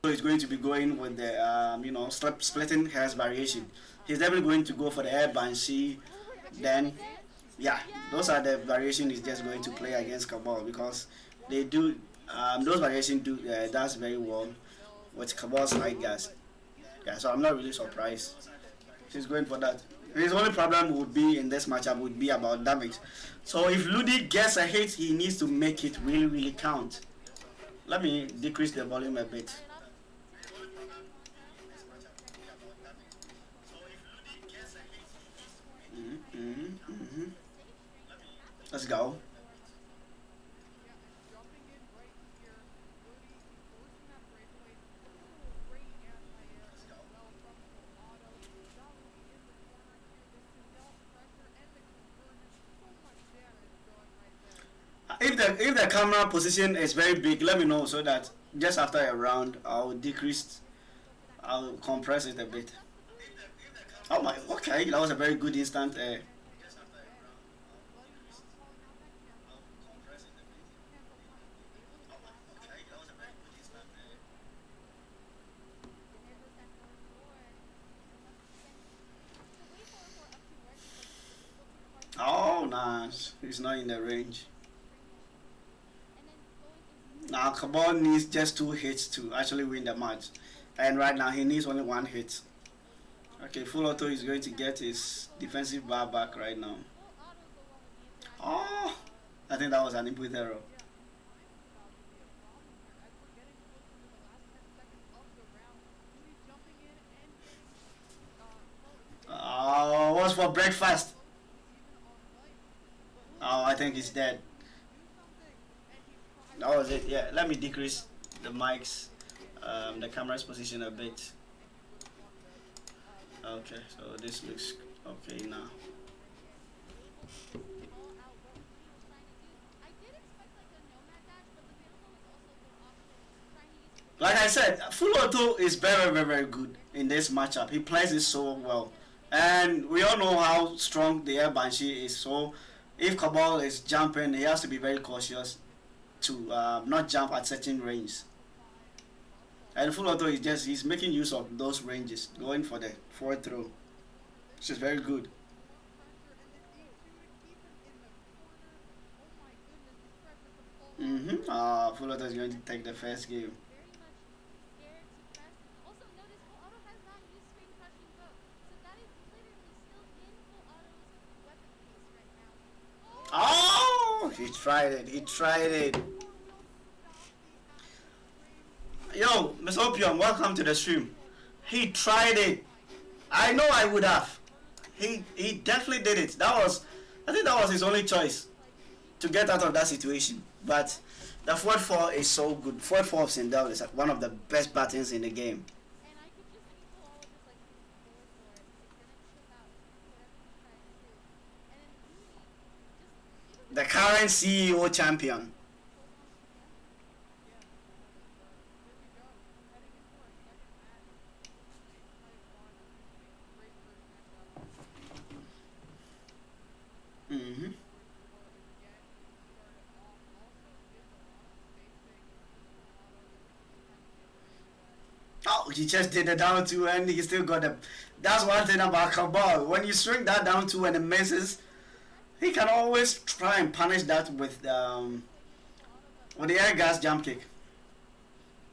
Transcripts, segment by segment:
is going to be going with the you know, splitting hairs variation. He's definitely going to go for the air banshee. Then yeah, those are the variation he's just going to play against Cabal, because they do those variation do does very well with Cabal's light gas. Yeah, so I'm not really surprised he's going for that. His only problem would be in this matchup would be about damage. So if Ludi gets a hit, he needs to make it really count. Let me decrease the volume a bit. Let's go. If the camera position is very big, let me know so that just after a round I'll compress it a bit. Oh my, okay, that was a very good instant. Oh, nice. He's not in the range. Now Cabal needs just 2 hits to actually win the match, and right now he needs only 1 hit. Okay, Fullauto is going to get his defensive bar back right now. Oh, I think that was an input error. Oh, what's for breakfast? Oh, I think he's dead. That was it. Yeah, let me decrease the mics, the camera's position a bit. Okay, so this looks okay now. Like I said, Fullauto is very good in this matchup. He plays it so well, and we all know how strong the air banshee is. So if Cabal is jumping, he has to be very cautious to not jump at certain ranges. And Fullauto is he's making use of those ranges, going for the forward throw, which is very good. Fullauto is going to take the first game. Oh, he tried it. Yo, Miss Opium, welcome to the stream. He tried it. I know I would have. He definitely did it. I think that was his only choice to get out of that situation. But the forward 4 is so good. Forward 4 of Sindel is one of the best buttons in the game. The current CEO champion. Oh, he just did the down 2 and he still got the. That's one thing about Cabal. When you swing that down 2 and it misses, he can always try and punish that with the air gas jump kick.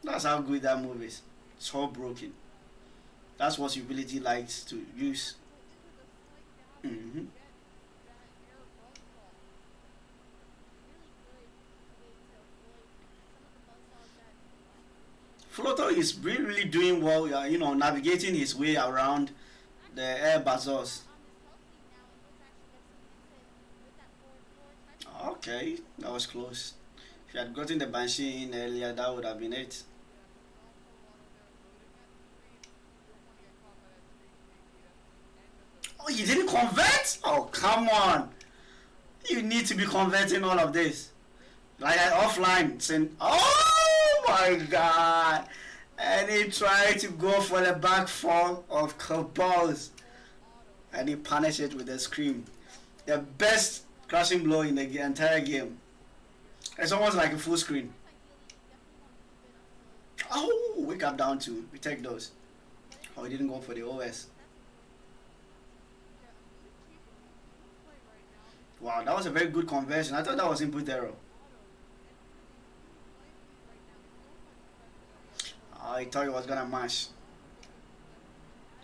That's how good that move is. So broken. That's what utility likes to use. Fullauto is really doing well, you know, navigating his way around the air bazaars. Okay, that was close. If you had gotten the Banshee in earlier, that would have been it. Oh, you didn't convert? Oh, come on. You need to be converting all of this. Like offline, saying, oh my god. And he tried to go for the back fall of Cabal's. And he punished it with a scream. The best crashing blow in the entire game. It's almost like a full screen. Oh, wake up down two. We take those. Oh, he didn't go for the OS. Wow, that was a very good conversion. I thought that was input error. I thought he was gonna mash.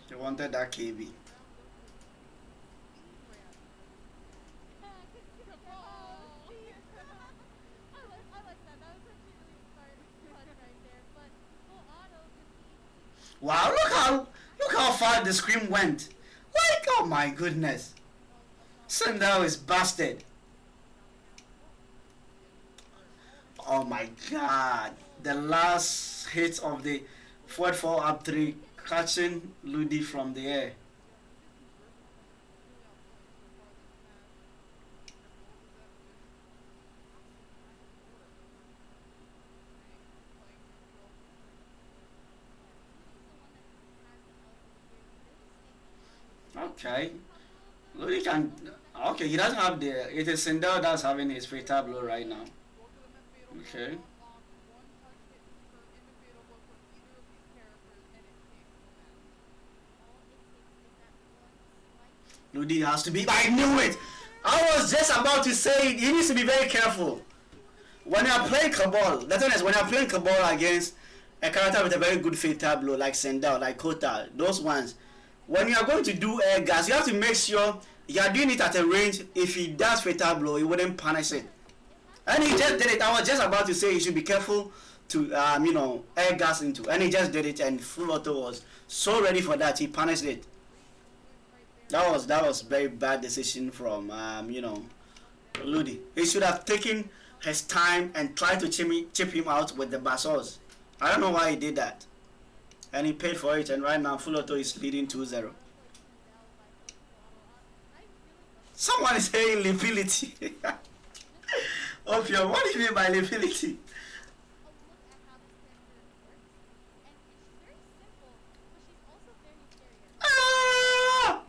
He wanted that KB. Wow, look how far the scream went. Like, oh my goodness. Sooneo is busted. Oh my god. The last hit of the forward 4 up 3 catching Ludi from the air. Okay. Ludi can. Okay, he doesn't have the. It is Sooneo that's having his free tableau right now. Okay. Ludi has to be. I knew it! I was just about to say it. He needs to be very careful. When you are playing Cabal, the thing is, when you are playing Cabal against a character with a very good fate tableau like Sooneo, like Kota, those ones, when you are going to do air gas, you have to make sure you are doing it at a range. If he does fate tableau, he wouldn't punish it. And he just did it. I was just about to say you should be careful to, air gas into. And he just did it, and Fullauto was so ready for that, he punished it. That was very bad decision from, Ludi. He should have taken his time and tried to chip him out with the Bassos. I don't know why he did that. And he paid for it, and right now Fullauto is leading 2-0. Someone is saying liability. Opium, what do you mean by liability? Ah!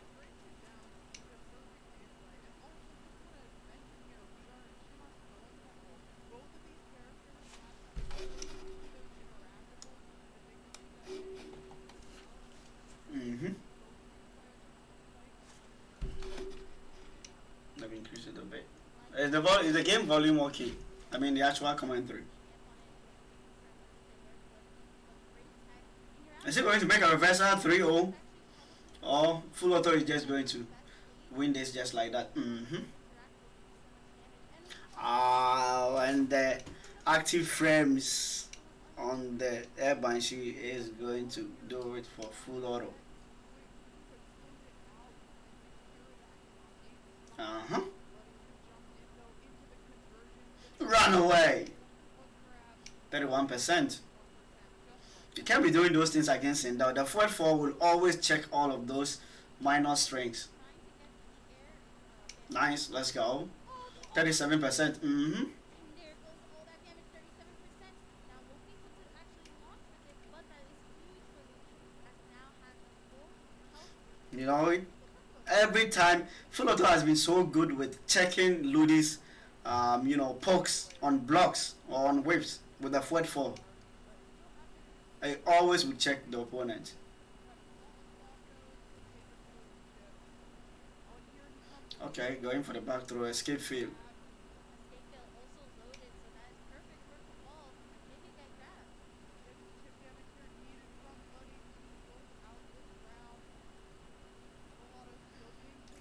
Let me increase it a bit. Is the game volume okay? I mean the actual commentary. Is it going to make a reversal 3-0? Or Fullauto is just going to win this just like that? And the active frames on the air banshee is going to do it for Fullauto. Run away. 31%. You can't be doing those things against Sooneo. The forward 4 will always check all of those minor strings. Nice, let's go. 37%. You know, every time Fullauto has been so good with checking Ludi's pokes on blocks or on whips with the forward 4. I always would check the opponent. Okay, going for the back throw, escape field.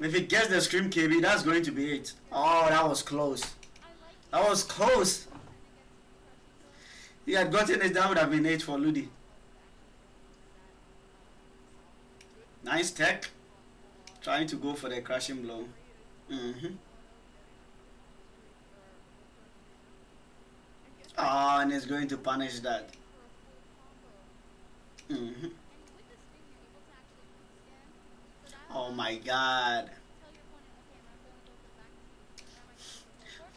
If he gets the scream KB, that's going to be it. Oh, that was close. That was close. He had gotten it, that would have been 8 for Ludi. Nice tech. Trying to go for the crashing blow. Oh, and he's going to punish that. Oh my god.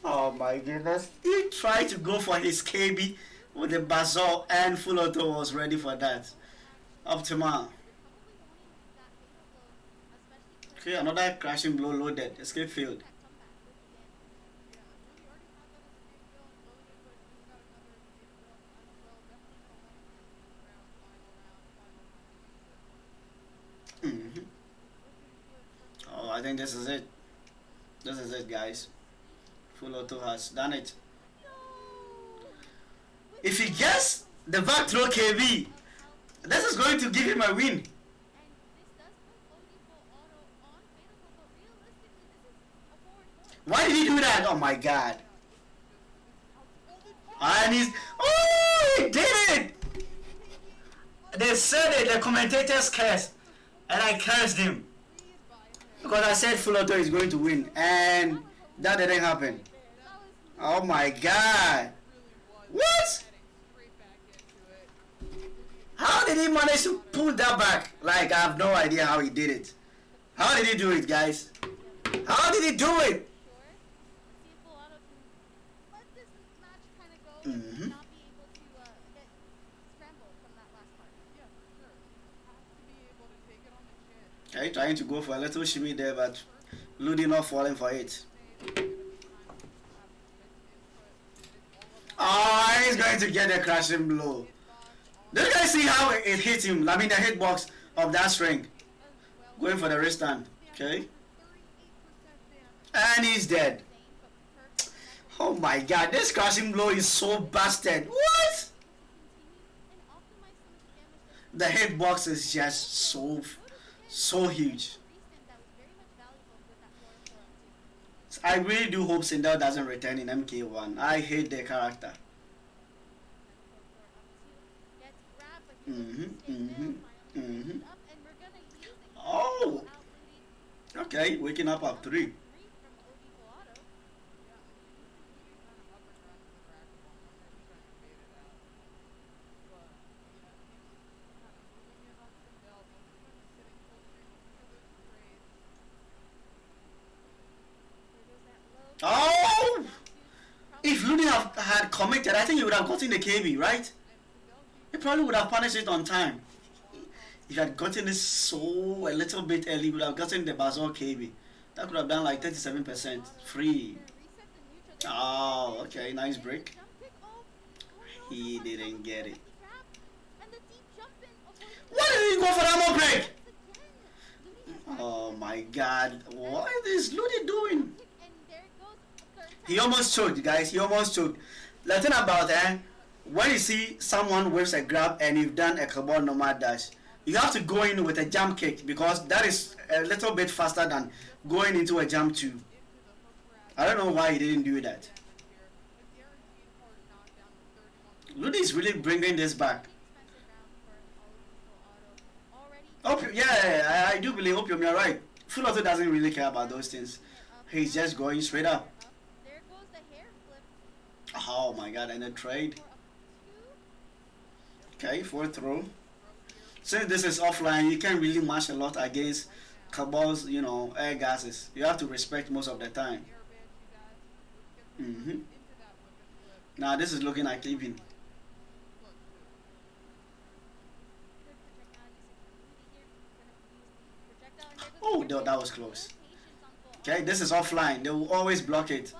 Oh my goodness. He tried to go for his KB with the Bazaar, and Fullauto was ready for that. Optimal. Okay, another crashing blow loaded. Escape field. think this is it. This is it, guys. Fullauto has done it. If he gets the back throw KB, this is going to give him a win. Why did he do that? Oh my god. And he's... Oh, he did it! They said it, the commentators cursed. And I cursed him. Because I said Fullauto is going to win. And that didn't happen. Oh my god. What? How did he manage to pull that back? Like, I have no idea how he did it. How did he do it, guys? How did he do it? Mm-hmm. Okay, trying to go for a little shimmy there, but Ludi not falling for it. Oh, he's going to get a crashing blow. Did you guys see how it hit him? I mean, the hitbox of that string. Going for the wrist stand. Okay. And he's dead. Oh my god, this crashing blow is so busted. What? The hitbox is just so huge. I really do hope Sindel doesn't return in MK1. I hate their character. Oh! Okay, waking up 3. Oh! If Ludi had committed, I think he would have gotten the KB, right? He probably would have punished it on time. If he had gotten this a little bit early, he would have gotten the Bazor KB. That could have done like 37% free. Oh, okay, nice break. He didn't get it. Why did he go for that more break? Oh my god, what is Ludi doing? He almost choked, guys. He almost choked. The thing about when you see someone whips a grab and you've done a carbon nomad dash, you have to go in with a jump kick because that is a little bit faster than going into a jump 2. I don't know why he didn't do that. Ludi is really bringing this back. Yeah, I do believe Opium, you're right. Fullauto doesn't really care about those things. He's just going straight up. Oh my god, and a trade. Okay, 4th throw. Since this is offline, you can't really match a lot against Cabal's, air gases. You have to respect most of the time. Now this is looking like even. Oh, that was close. Okay, this is offline. They will always block it.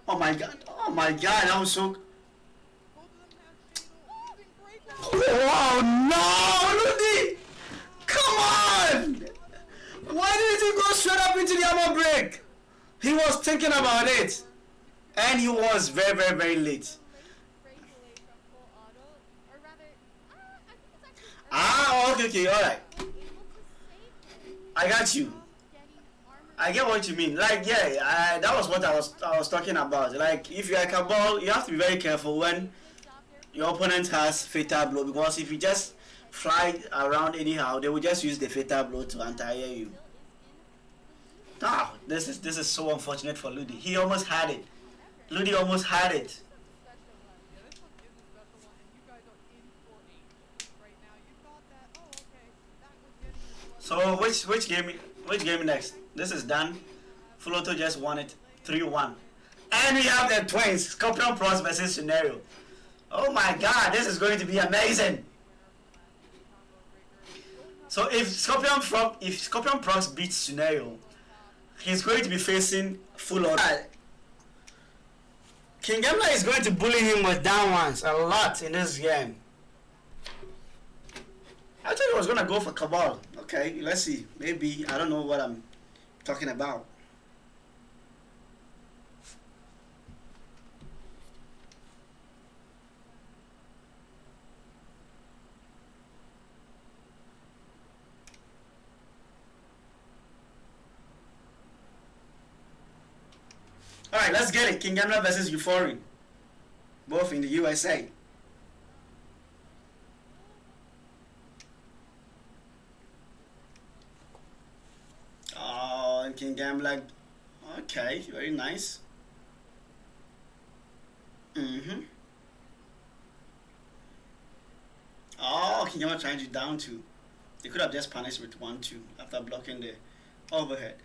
Oh my god, that was so... Oh no, Ludi! Come on! Why did he go straight up into the armor break? He was thinking about it. And he was very, very, very late. Okay, alright. I got you. I get what you mean. Like, yeah, that was what I was talking about. Like, if you're a Cabal, you have to be very careful when your opponent has fatal blow, because if you just fly around anyhow, they will just use the fatal blow to anti-air you. This is so unfortunate for Ludi. He almost had it. Ludi almost had it. So which game next? This is done. Fullauto just won it 3-1. And we have the twins, ScorpionProcs versus Sooneo. Oh my god, this is going to be amazing. So if ScorpionProcs beats Sooneo, he's going to be facing Fullauto. KingGambler is going to bully him with down ones a lot in this game. I thought he was going to go for Cabal. Okay, let's see. Maybe, I don't know what I'm talking about. Alright, let's get it. KingGambler versus Euphoring. Both in the USA. Oh, and KingGambler. Okay, very nice. Oh, KingGambler trying to down two. They could have just punished with 1-2 after blocking the overhead.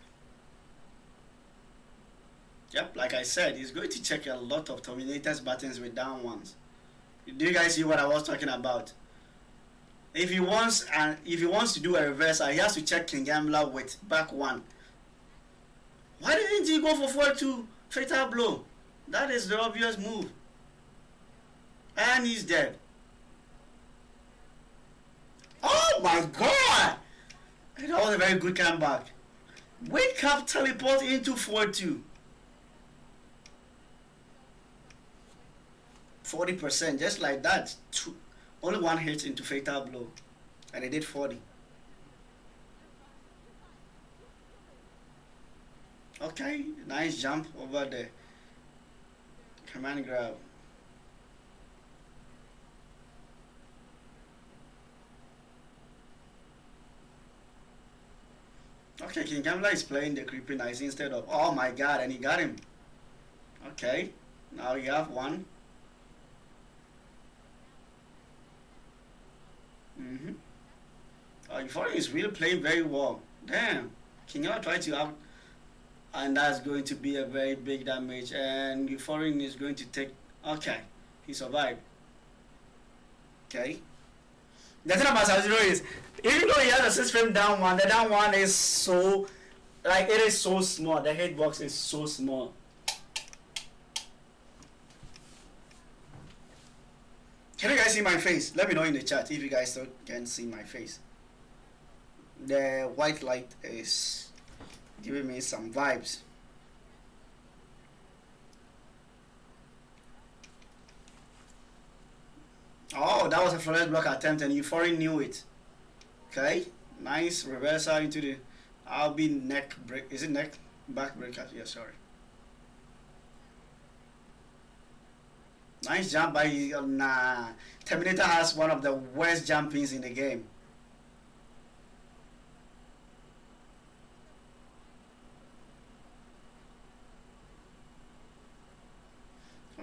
Yep, like I said, he's going to check a lot of Terminator's buttons with down ones. Do you guys see what I was talking about? If he wants to do a reversal, he has to check KingGambler with back one. Why didn't he go for 4-2 fatal blow? That is the obvious move. And he's dead. Oh my god! That was a very good comeback. Wake up, teleport into 4-2. 40%, just like that. Only one hit into fatal blow, and they did 40. Okay, nice jump over the command grab. Okay, KingGambler is playing the creepy nice instead of, oh my god, and he got him. Okay, now you have one. Euphoring is really playing very well. Damn. KingGambler tried to out, and that's going to be a very big damage. And Euphoring is going to take. Okay, he survived. Okay. The thing about Sub-Zero is, even though he has a 6 frame down one, the down one is so, like, it is so small. The hitbox is so small. Can you guys see my face? Let me know in the chat if you guys still can see my face. The white light is giving me some vibes. Oh, that was a flawless block attempt and Euphoring knew it. Okay, nice reversal into the I'll be neck break. Is it neck? Back breaker. Yeah, sorry. Nice jump by nah. Terminator has one of the worst jumpings in the game.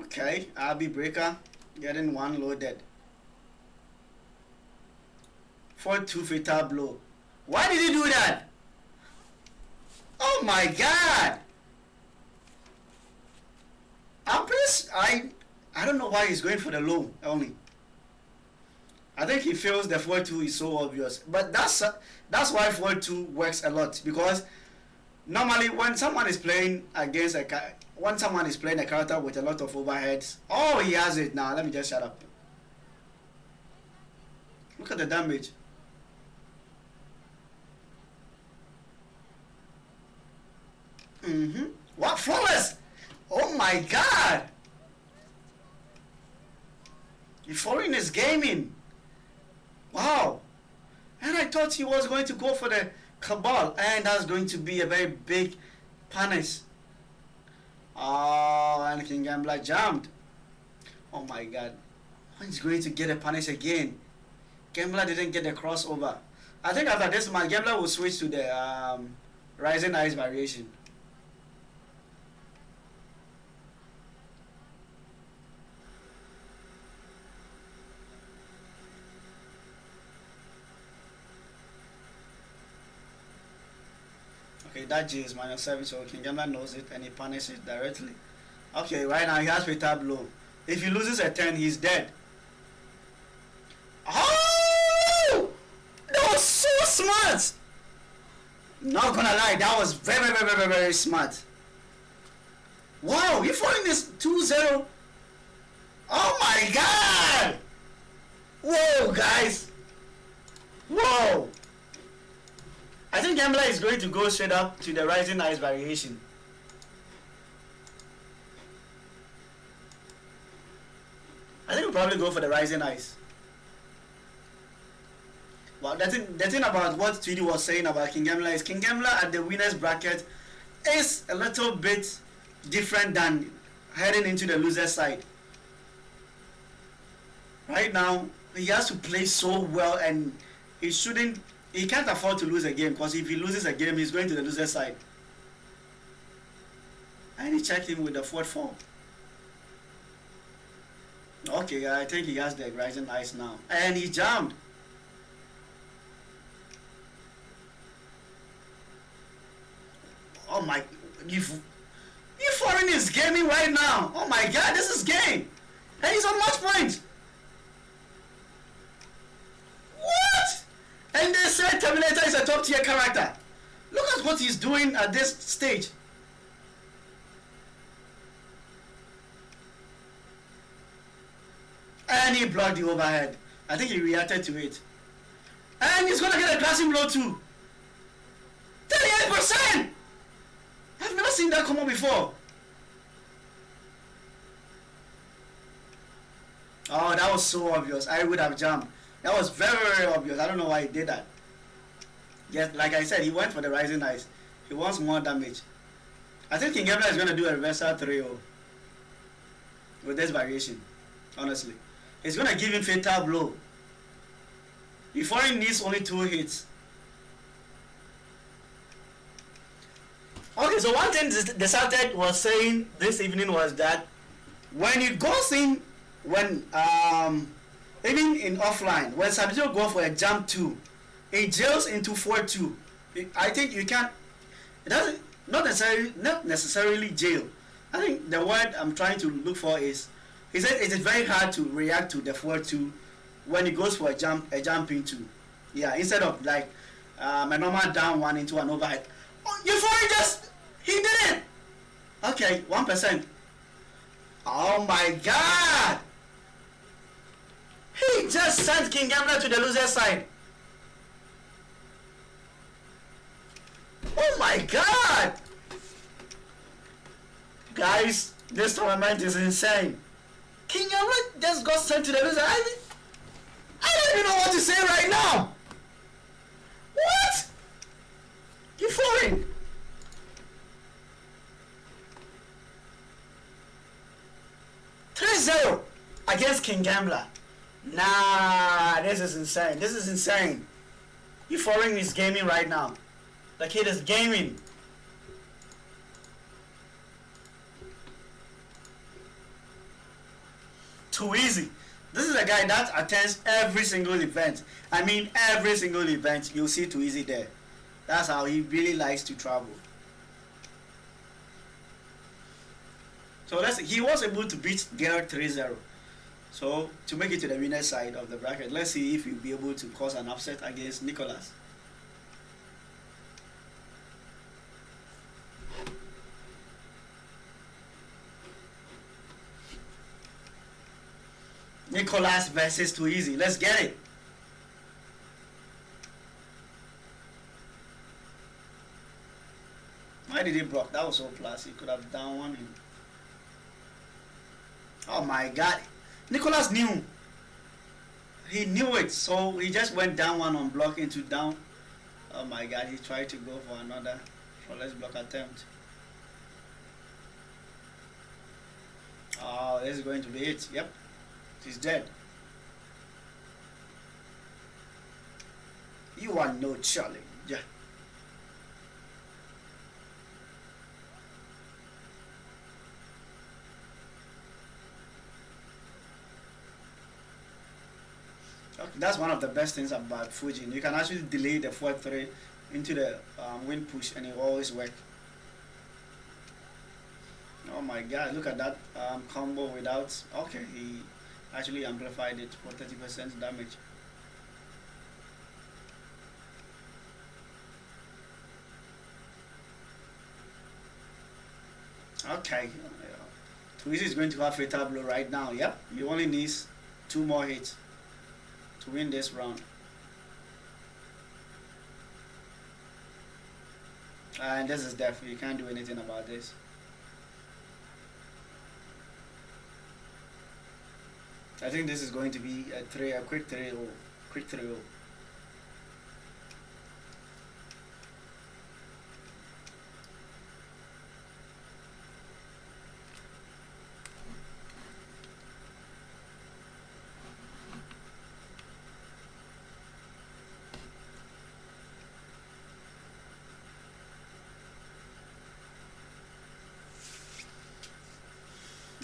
Okay, RB breaker getting one loaded. 4-2 fatal blow. Why did he do that? Oh my god! I'm pissed. I don't know why he's going for the low only. I think he feels the 4-2 is so obvious. But that's why 4-2 works a lot, because normally when someone is playing against a character with a lot of overheads, oh, he has it now. Let me just shut up. Look at the damage. What flawless? Oh my god! Euphoring is gaming. Wow. And I thought he was going to go for the Cabal, and that's going to be a very big punish. Oh, and KingGambler jammed. Oh my god. He's going to get a punish again. Gambler didn't get the crossover. I think after this match, Gambler will switch to the Rising Ice variation. Okay, that G is -7, so KingGambler knows it and he punishes it directly. Okay, right now he has fatal blow. If he loses a 10, he's dead. Oh! That was so smart! Not gonna lie, that was very smart. Wow, Euphoring is 2-0. Oh my god! Whoa, guys! Whoa! I think Gambler is going to go straight up to the Rising Ice variation. I think we'll probably go for the Rising Ice. Well, the thing about what Tweedy was saying about KingGambler is KingGambler at the winners bracket is a little bit different than heading into the loser side. Right now, he has to play so well, and he can't afford to lose a game, because if he loses a game, he's going to the loser side. And he checked him with the 4-4. Okay, I think he has the Rising Ice now. And he jammed. Oh my, Euphoring is gaming right now. Oh my god, this is game. And he's on match point. What? And they said Terminator is a top tier character. Look at what he's doing at this stage. And he blocked the overhead. I think he reacted to it. And he's gonna get a glassing blow too. 38%! I've never seen that come up before. Oh, that was so obvious. I would have jumped. That was very, very obvious. I don't know why he did that. Yes, like I said, he went for the Rising Ice. He wants more damage. I think KingGambler is going to do a reversal 3-0 with this variation, honestly. He's going to give him fatal blow. Euphoring needs only 2 hits. Okay, so one thing the Celtic was saying this evening was that when it goes in, even in offline, when Sabito go for a jump 2, it jails into 4-2. I think you can't. It doesn't. Not necessarily jail. I think the word I'm trying to look for is, he said it is very hard to react to the 4-2 when it goes for a jumping 2. Yeah, instead of like a normal down 1 into an overhead. Oh, Euphoring he did it. Okay, 1%. Oh my god! He just sent KingGambler to the loser side. Oh my god! Guys, this tournament is insane. KingGambler just got sent to the loser. I don't even know what to say right now. What? Euphoring. Against KingGambler. Nah, this is insane. This is insane. Euphoring is gaming right now. The kid is gaming. Too easy. This is a guy that attends every single event. I mean, every single event, you'll see Too Easy there. That's how he really likes to travel. So he was able to beat Gerard 3-0. So to make it to the winner side of the bracket, let's see if he'll be able to cause an upset against Nicholas. Nicholas versus Too Easy. Let's get it. Why did he block? That was so plus. He could have down one him. Oh my god. Nicholas knew. He knew it. So he just went down one on block into down. Oh my god. He tried to go for another flawless block attempt. Oh, this is going to be it. Yep. He's dead. You are no challenge. Yeah. Okay, that's one of the best things about Fujin. You can actually delay the 4-3 into the win push and it will always work. Oh my god, look at that combo without... Okay, he actually amplified it for 30% damage. Okay. Twizy is going to have fatal blow right now. Yep. He only needs 2 more hits to win this round. And this is death. You can't do anything about this. I think this is going to be a quick 3-0. Quick 3-0.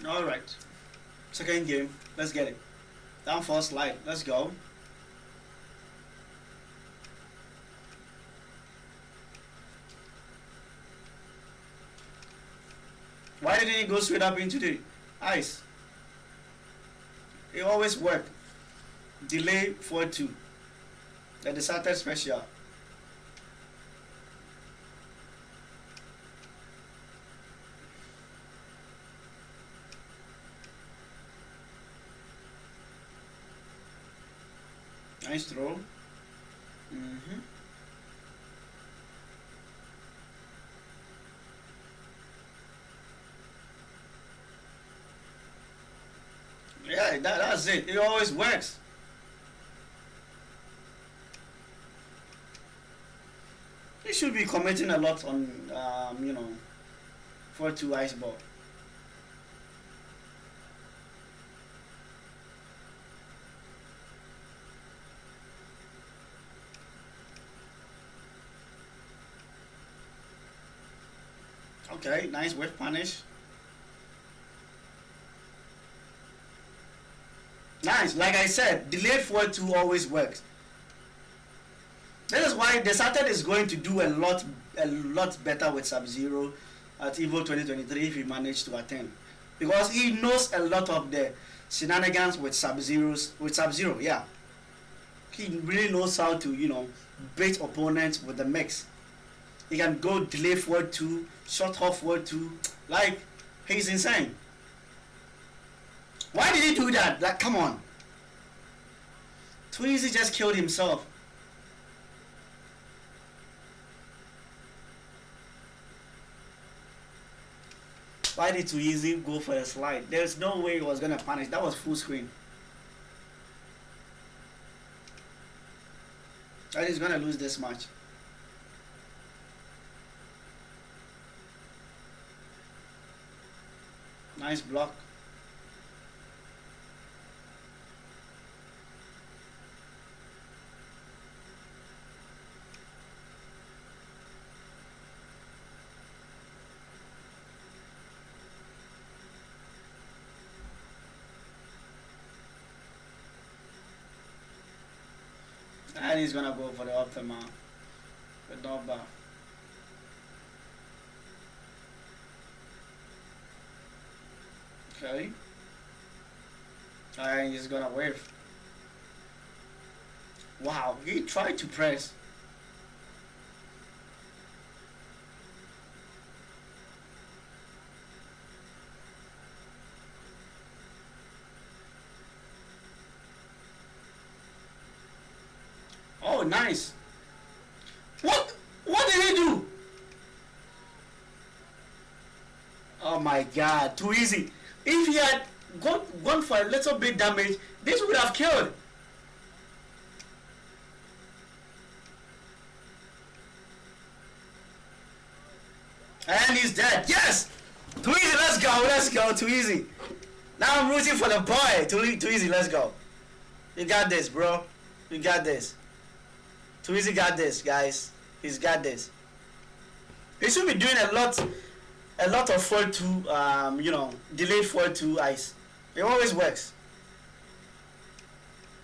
All right. Second game. Let's get it. Down first slide. Let's go. Why didn't he go straight up into the ice? It always work. Delay 4-2. The decided special. Nice throw. Yeah, that's it. It always works. He should be commenting a lot on, 4-2 ice ball. Okay, nice whip punish. Nice, like I said, delayed 4-2 always works. That is why the Saturn is going to do a lot better with Sub-Zero at Evo 2023 if he managed to attend. Because he knows a lot of the shenanigans with Sub-Zero, yeah. He really knows how to, bait opponents with the mix. He can go delay 4-2, short off 4-2. Like, he's insane. Why did he do that? Like, come on. Twizy just killed himself. Why did Twizy go for a slide? There's no way he was gonna punish. That was full screen. And he's gonna lose this match. Nice block. And he's gonna go for the Optima. But not bad. Okay. And he's gonna wave. Wow, he tried to press. Oh, nice. What did he do? Oh my god, too easy. If he had gone for a little bit damage, this would have killed. And he's dead. Yes! Too easy, let's go, too easy. Now I'm rooting for the boy. Too easy, let's go. You got this, bro. You got this. Too easy got this, guys. He's got this. He should be doing a lot of 4-2, delayed 4-2 ice. It always works.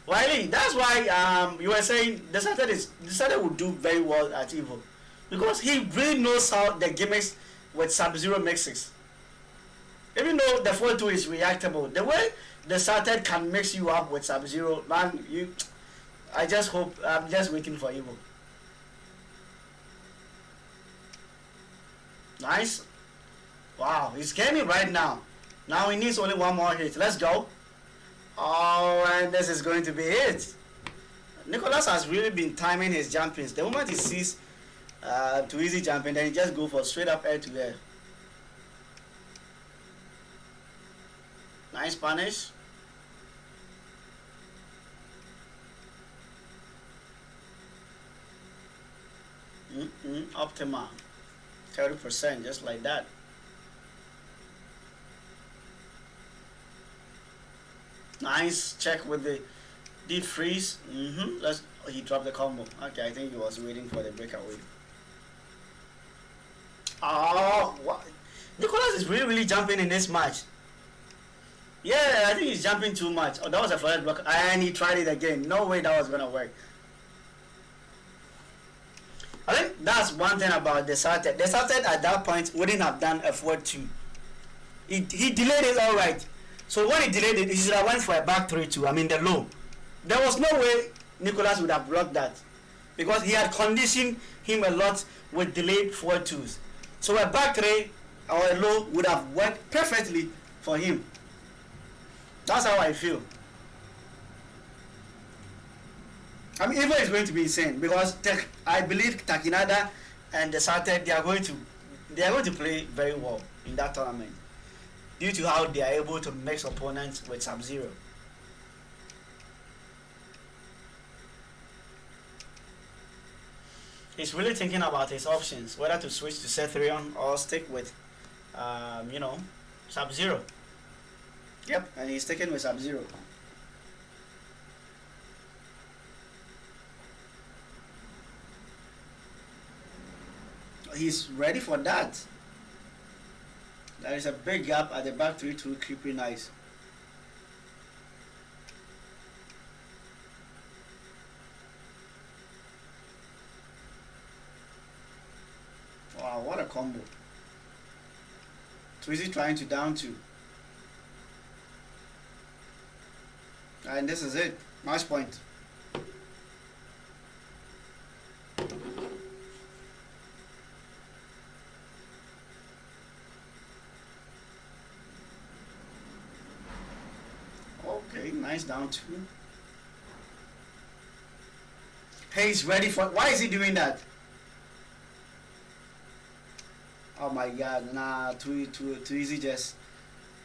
Wiley, that's why you were saying the Saturday would do very well at Evo. Because he really knows how the gimmicks with Sub-Zero mixes. Even though the 4-2 is reactable, the way the Saturday can mix you up with Sub-Zero, man, I'm just waiting for Evo. Nice. Wow, he's gaming right now. Now he needs only one more hit. Let's go. Oh, and this is going to be it. Nicholas has really been timing his jumpings. The moment he sees too easy jumping, then he just go for straight up air to air. Nice punish. Optima. 30%, just like that. Nice check with the deep freeze. He dropped the combo. Okay, I think he was waiting for the breakaway. Oh, what? Nicholas is really jumping in this match. Yeah, I think he's jumping too much. Oh, that was a flash block, and he tried it again. No way that was gonna work. I think that's one thing about the Sartet. The Sartet at that point wouldn't have done a forward 2. He delayed it all right. So when he delayed it, he should have went for a back 3-2. I mean the low. There was no way Nicholas would have blocked that, because he had conditioned him a lot with delayed forward 2s. So a back 3 or a low would have worked perfectly for him. That's how I feel. I mean, Evo is going to be insane, because I believe Takinada and the Sartet, they are going to play very well in that tournament, due to how they are able to mix opponents with Sub-Zero. He's really thinking about his options, whether to switch to Cethrion or stick with, Sub-Zero. Yep, and he's sticking with Sub-Zero. He's ready for that. There is a big gap at the back 3-2, creepy nice. Wow, what a combo. Twizy trying to down 2. And this is it. Match point. Okay, nice down 2. Hey, he's ready for... Why is he doing that? Oh my god, nah, too easy.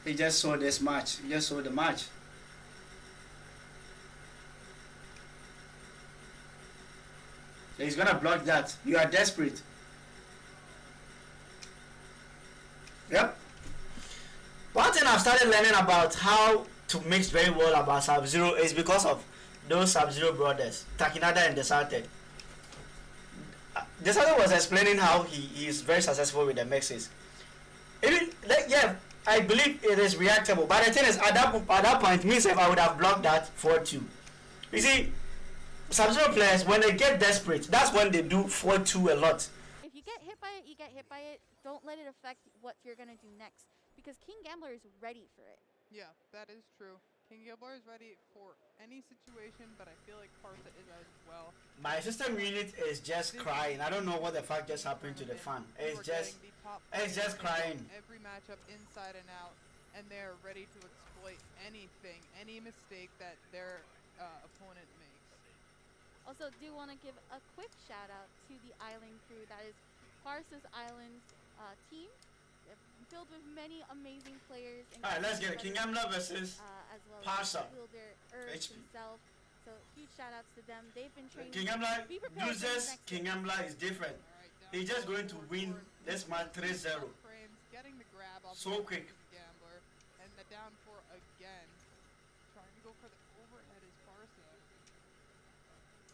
He just saw this match. He just saw the match. He's gonna block that. You are desperate. Yep. One thing I've started learning about how to mix very well about Sub-Zero is because of those Sub-Zero brothers, Takinada and Desarte. Desarte was explaining how he is very successful with the mixes. Yeah, I believe it is reactable. But the thing is, at that point, me if I would have blocked that 4-2. You see, Sub-Zero players, when they get desperate, that's when they do 4-2 a lot. If you get hit by it, you get hit by it. Don't let it affect what you're going to do next, because KingGambler is ready for it. Yeah, that is true. KingGambler is ready for any situation, but I feel like Parsa is as well. My system unit is just crying. I don't know what the fuck just happened to the fan. It's just crying. Every matchup inside and out, and they're ready to exploit anything, any mistake that their opponent makes. Also, do want to give a quick shout out to the island crew. That is Parsa's island team, filled with many amazing players. Alright, let's get it. KingGambler versus as well Parsa. Builder himself. So huge shout outs to them. They've been training. KingGambler uses KingGambler is different. He's just going to win this match 3-0. Getting the grab off so quick. KingGambler, and the down 4 again. Trying to go for the overhead is Parsa.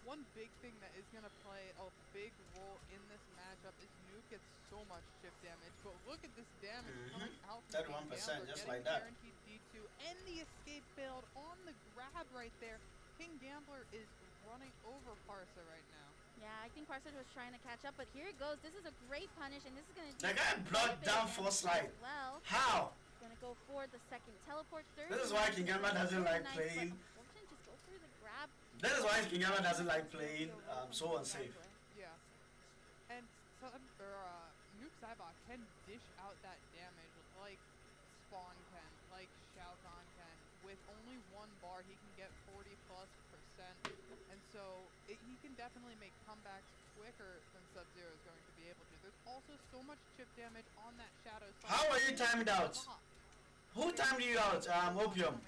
One big thing that is going to play a big role in this matchup is Nuke gets so much chip damage, but look at this damage coming out from 31%, just like that. Guaranteed D2, and the escape failed on the grab right there. KingGambler is running over Parsa right now. Yeah, I think Parsa was trying to catch up, but here it goes. This is a great punish, and this is going to... The guy blocked down 4 slide. Well, how? Going to go for the second teleport. This is why KingGambler doesn't like playing. Just go for the grab. That is why KingGambler doesn't like playing so unsafe. Yeah. And Nuke Cybok can dish out that damage. one bar, he can get 40+%. And so he can definitely make comebacks quicker than Sub-Zero is going to be able to. There's also so much chip damage on that Shadow side. How are you timed out? Who timed you out, Opium?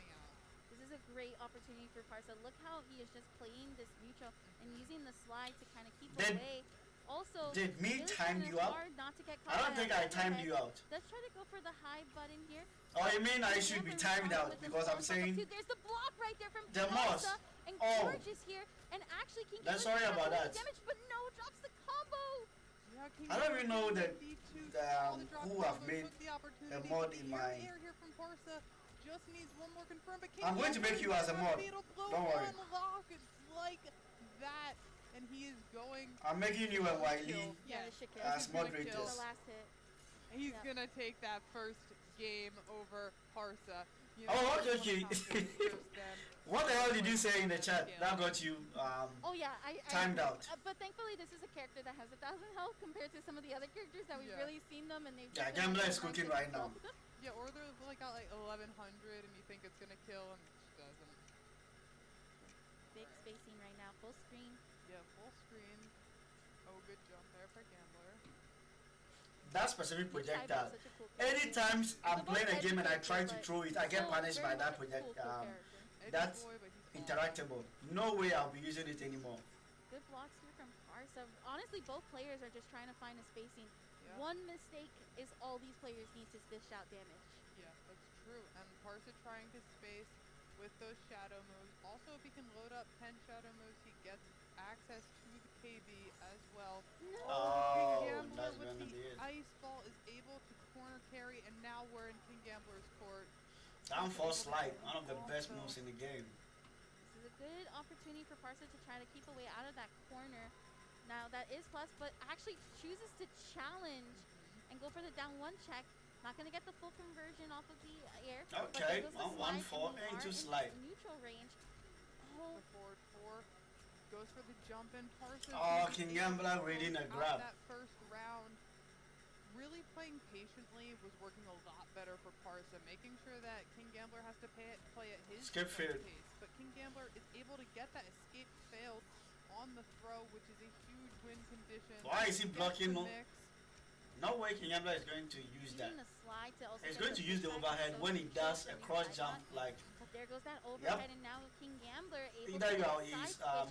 This is a great opportunity for Parsa. Look how he is just playing this neutral and using the slide to kind of keep away. Also, did me really time you out? not to get caught I don't think I timed you out. Let's try to go for the high button here. Oh, you mean I should be timed out because I'm saying there's the block right there from the Moss. And Oh, Gorgeous here, and actually King that's sorry about that. Damage, but no, drops the combo. Yeah, I don't even know that who have made a mod in my. Here from Parsa just needs one more confirm, but I'm going to make you as a mod. Don't worry. Like that, and he is going. I'm making you a Wiley as moderator. The last hit. He's gonna take that first game over Parsa. You know, okay. What the hell did you say in the chat? That got you oh yeah, timed out. But thankfully this is a character that has 1,000 health compared to some of the other characters that we've really seen them and they've. Yeah, Gambler is cooking right now. Yeah, or they're like got like 1100 and you think it's gonna kill and it doesn't. Big spacing right now, full screen. Yeah, full screen. Oh, good jump there for Gambler. That specific projectile. Anytime I'm playing a game and I try to throw it, I get punished by that projectile. That's interactable. No way I'll be using it anymore. Good blocks here from Parsa. Honestly, both players are just trying to find a spacing. Yeah. One mistake is all these players need to dish out damage. Yeah, that's true. And Parsa trying to space with those shadow moves. Also, if he can load up 10 shadow moves, he gets access to the KB as well. No. Oh, KingGambler that's with gonna be the it. ice ball is able to corner carry, and now we're in KingGambler's court. Down for slide, one of the best moves in the game. This is a good opportunity for Parsa to try to keep away out of that corner. Now that is plus, but actually chooses to challenge and go for the down one check. Not going to get the full conversion off of the air. Okay, 1-1-4 into slide. Neutral range. Oh. The forward 4 goes for the jump in. Parsa. Oh, KingGambler reading a grab. That first round, really playing patiently was working a lot better for Parsa, making sure that KingGambler has to play at his pace. But KingGambler is able to get that escape failed on the throw, which is a huge win condition. Why is he blocking? No way KingGambler is going to use that. He's going to use the overhead when he does a cross jump like. But there goes that overhead, and now KingGambler able either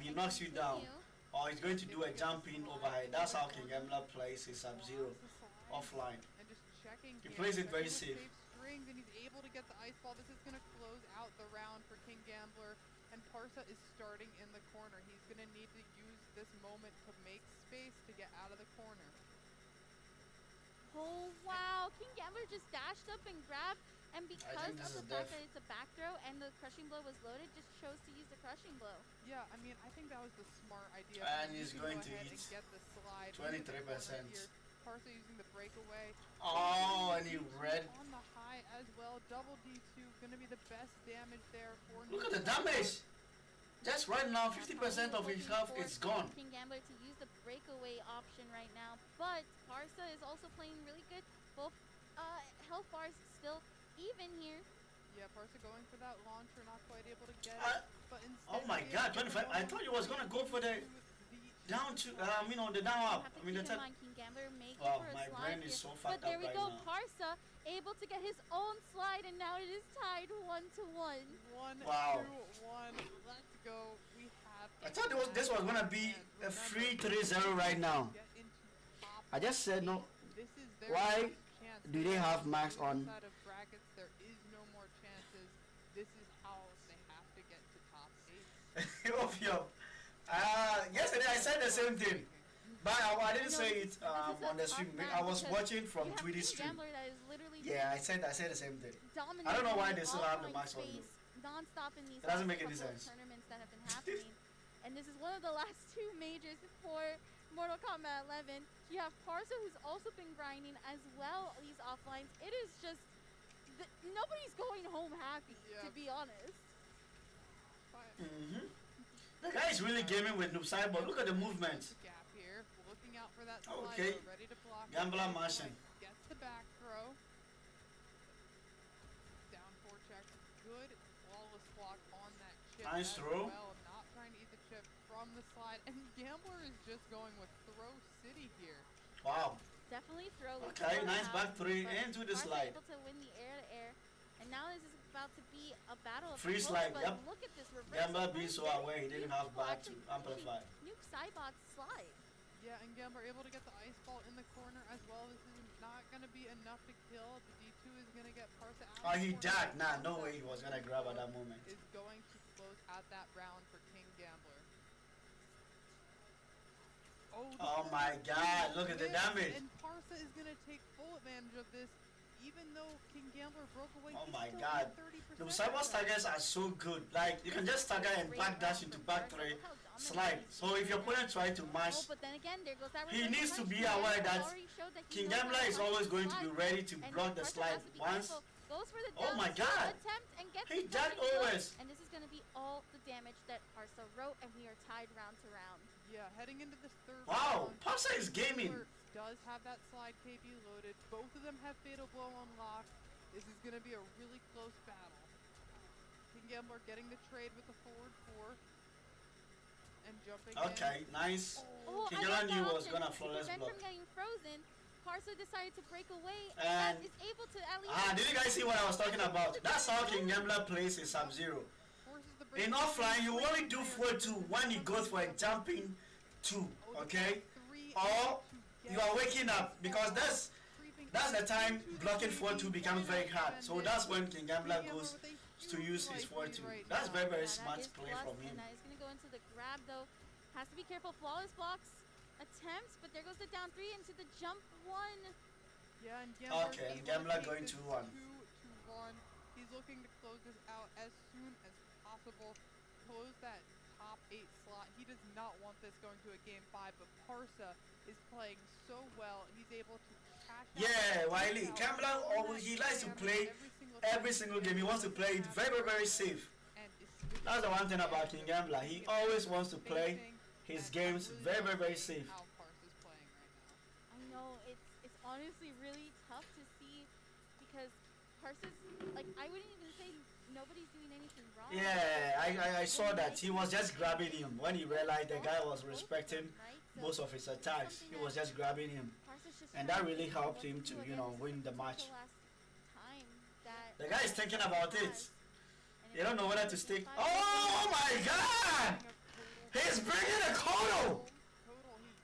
he knocks you down, or he's going to do a jumping overhead. That's how KingGambler plays his Sub-Zero offline. And just checking. He plays it very safe. Strings, and he's able to get the ice ball. This is going to close out the round for KingGambler. And Parsa is starting in the corner. He's going to need to use this moment to make space to get out of the corner. Oh wow, KingGambler just dashed up and grabbed, and because of the fact that it's a back throw and the crushing blow was loaded, just chose to use the crushing blow. Yeah, I mean, I think that was the smart idea. And he's going to eat 23%. Parsa using the breakaway. Oh, and he read. On the high as well. Double D2 going to be the best damage there for. Look at the damage! Just right now, 50% of his health is gone. KingGambler to use the breakaway option right now, but Parsa is also playing really good. Both health bars still even here. Yeah, Parsa going for that launcher, not quite able to get it. But instead, oh my God, 25! I thought he was gonna go for the down to the down up. I mean the top. Oh, my brain is so fucked up. But there we go, now. Parsa able to get his own slide, and now it is tied 1-1. 1-1. Let's go. We have. I thought this was gonna be a free 3-0 right now. I just said no. Why do they have max on? Outside of brackets, there is no more chances. This is how they have to get to top 8. Opium. Yesterday I said the same thing, but I didn't say it on the stream. I was watching from Twitty stream. Yeah, I said the same thing. I don't know why they still have the max on. Non-stop in these it doesn't make any sense. Tournaments that have been happening, and this is one of the last 2 majors for Mortal Kombat 11. You have Parsa, who's also been grinding as well. These offlines, it is just nobody's going home happy, to be honest. The guy is really gaming with Noob Cyber. Look at the movement. Gap here, looking out for that okay. Ready to block. Gambler mashing. Gets the back throw. Down 4 checks. Good flawless clock on that chip Nice as throw. well. Not trying to eat the chip from the slide. And Gambler is just going with Throw City here. Wow. Definitely throw. Okay, nice back three into the Parsa slide. able to win the air-to-air. And now this is about to be a battle of Free close, slide, but yep. look at this reverse. Gambler being so aware he didn't have back to amplify. Nuke Cybot's slide. Yeah, and Gambler able to get the ice ball in the corner as well. This is not going to be enough to kill. The D2 is going to get Parsa out. Oh, he died. Nah, no way he was gonna grab at that moment. Is going to close out that round for KingGambler. Oh my God! Look at the damage. And Parsa is going to take full advantage of this, even though KingGambler broke away. Oh he's my still God! at 30%. The cyber staggers are so good. Like you can just stagger and backdash into back three, slide. So if your opponent tries to Oh, match, but then again, there goes that he reversal needs to punch. be KingGambler aware that already showed that he knows KingGambler how is to always punch going the to be slide. ready to And block the Parsa slide has to be once. careful. Goes for the Oh down my two God. attempt and gets He the died perfect blow. always. And this is going to be all the damage that Parsa wrote, and we are tied round to round. Yeah, heading into this third Wow, round. Parsa is gaming. KingGambler does have that slide KB loaded. Both of them have Fatal Blow unlocked. This is going to be a really close battle. KingGambler getting the trade with the forward four. And jumping Okay, in. nice. Oh, I KingGambler like knew that was option. gonna To flawless prevent block. from getting frozen, Parsa decided to break away And- is able to at least... Did you guys see what I was talking about? That's how KingGambler plays his Sub-Zero. Forces the break. In offline, you only do 4-2 when he goes for a jumping 2, okay? Or you are waking up because that's the time blocking 4-2 becomes very hard. So that's when KingGambler goes to use his 4-2. That's very, very smart play from him. And that is going to go into the grab, though. Has to be careful. Flawless blocks attempts, but there goes the down three into the jump one. Yeah, and Gambler Okay, and able Gambler to take going this 2-1. 2-1. He's looking to close this out as soon as possible. Close that top 8 slot. He does not want this going to a game 5, but Parsa is playing so well. He's able to cash out. Yeah, Wiley. Gambler always he likes to play every single game. He wants to play it very, very safe. That's the one thing about KingGambler. He always wants to play his games very, very, very safe. How Parsa's playing right I know, it's honestly really tough to see because Parsa's, like, I wouldn't even say nobody's doing anything wrong. Yeah, I saw that. He was just grabbing him when he realized the guy was respecting most of his attacks. He was just grabbing him. And that really helped him to, you know, win the match. The guy is thinking about it. They don't know whether to stick. Oh my God! He's bringing a Kodo!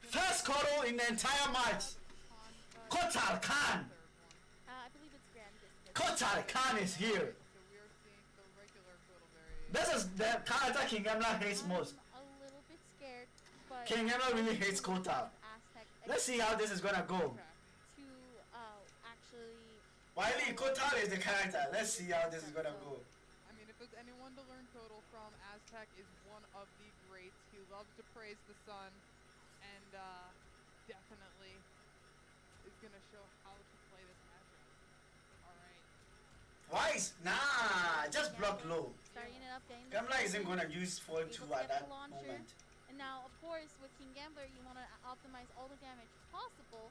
First Kodo in the entire match. Kotal Khan! I believe it's Grand Discus. Kotal Khan is here. So we are seeing the regular Kotal variation. This is the character KingGambler hates most. I'm a little bit scared, but KingGambler really hates Kotal. Aztec Let's see how this is gonna go. to actually Wiley, Kotal is the character. Let's see how this is gonna go. I mean, if there's anyone to learn Kotal from, Aztec is one of the greats. He loves to praise the sun, and definitely is going to show how to play this matchup. Alright. Why is nah? Just block low. starting it up, getting the Gambler isn't second, gonna use 4-2 able to at get that the launcher. moment. And now, of course, with KingGambler, you want to optimize all the damage possible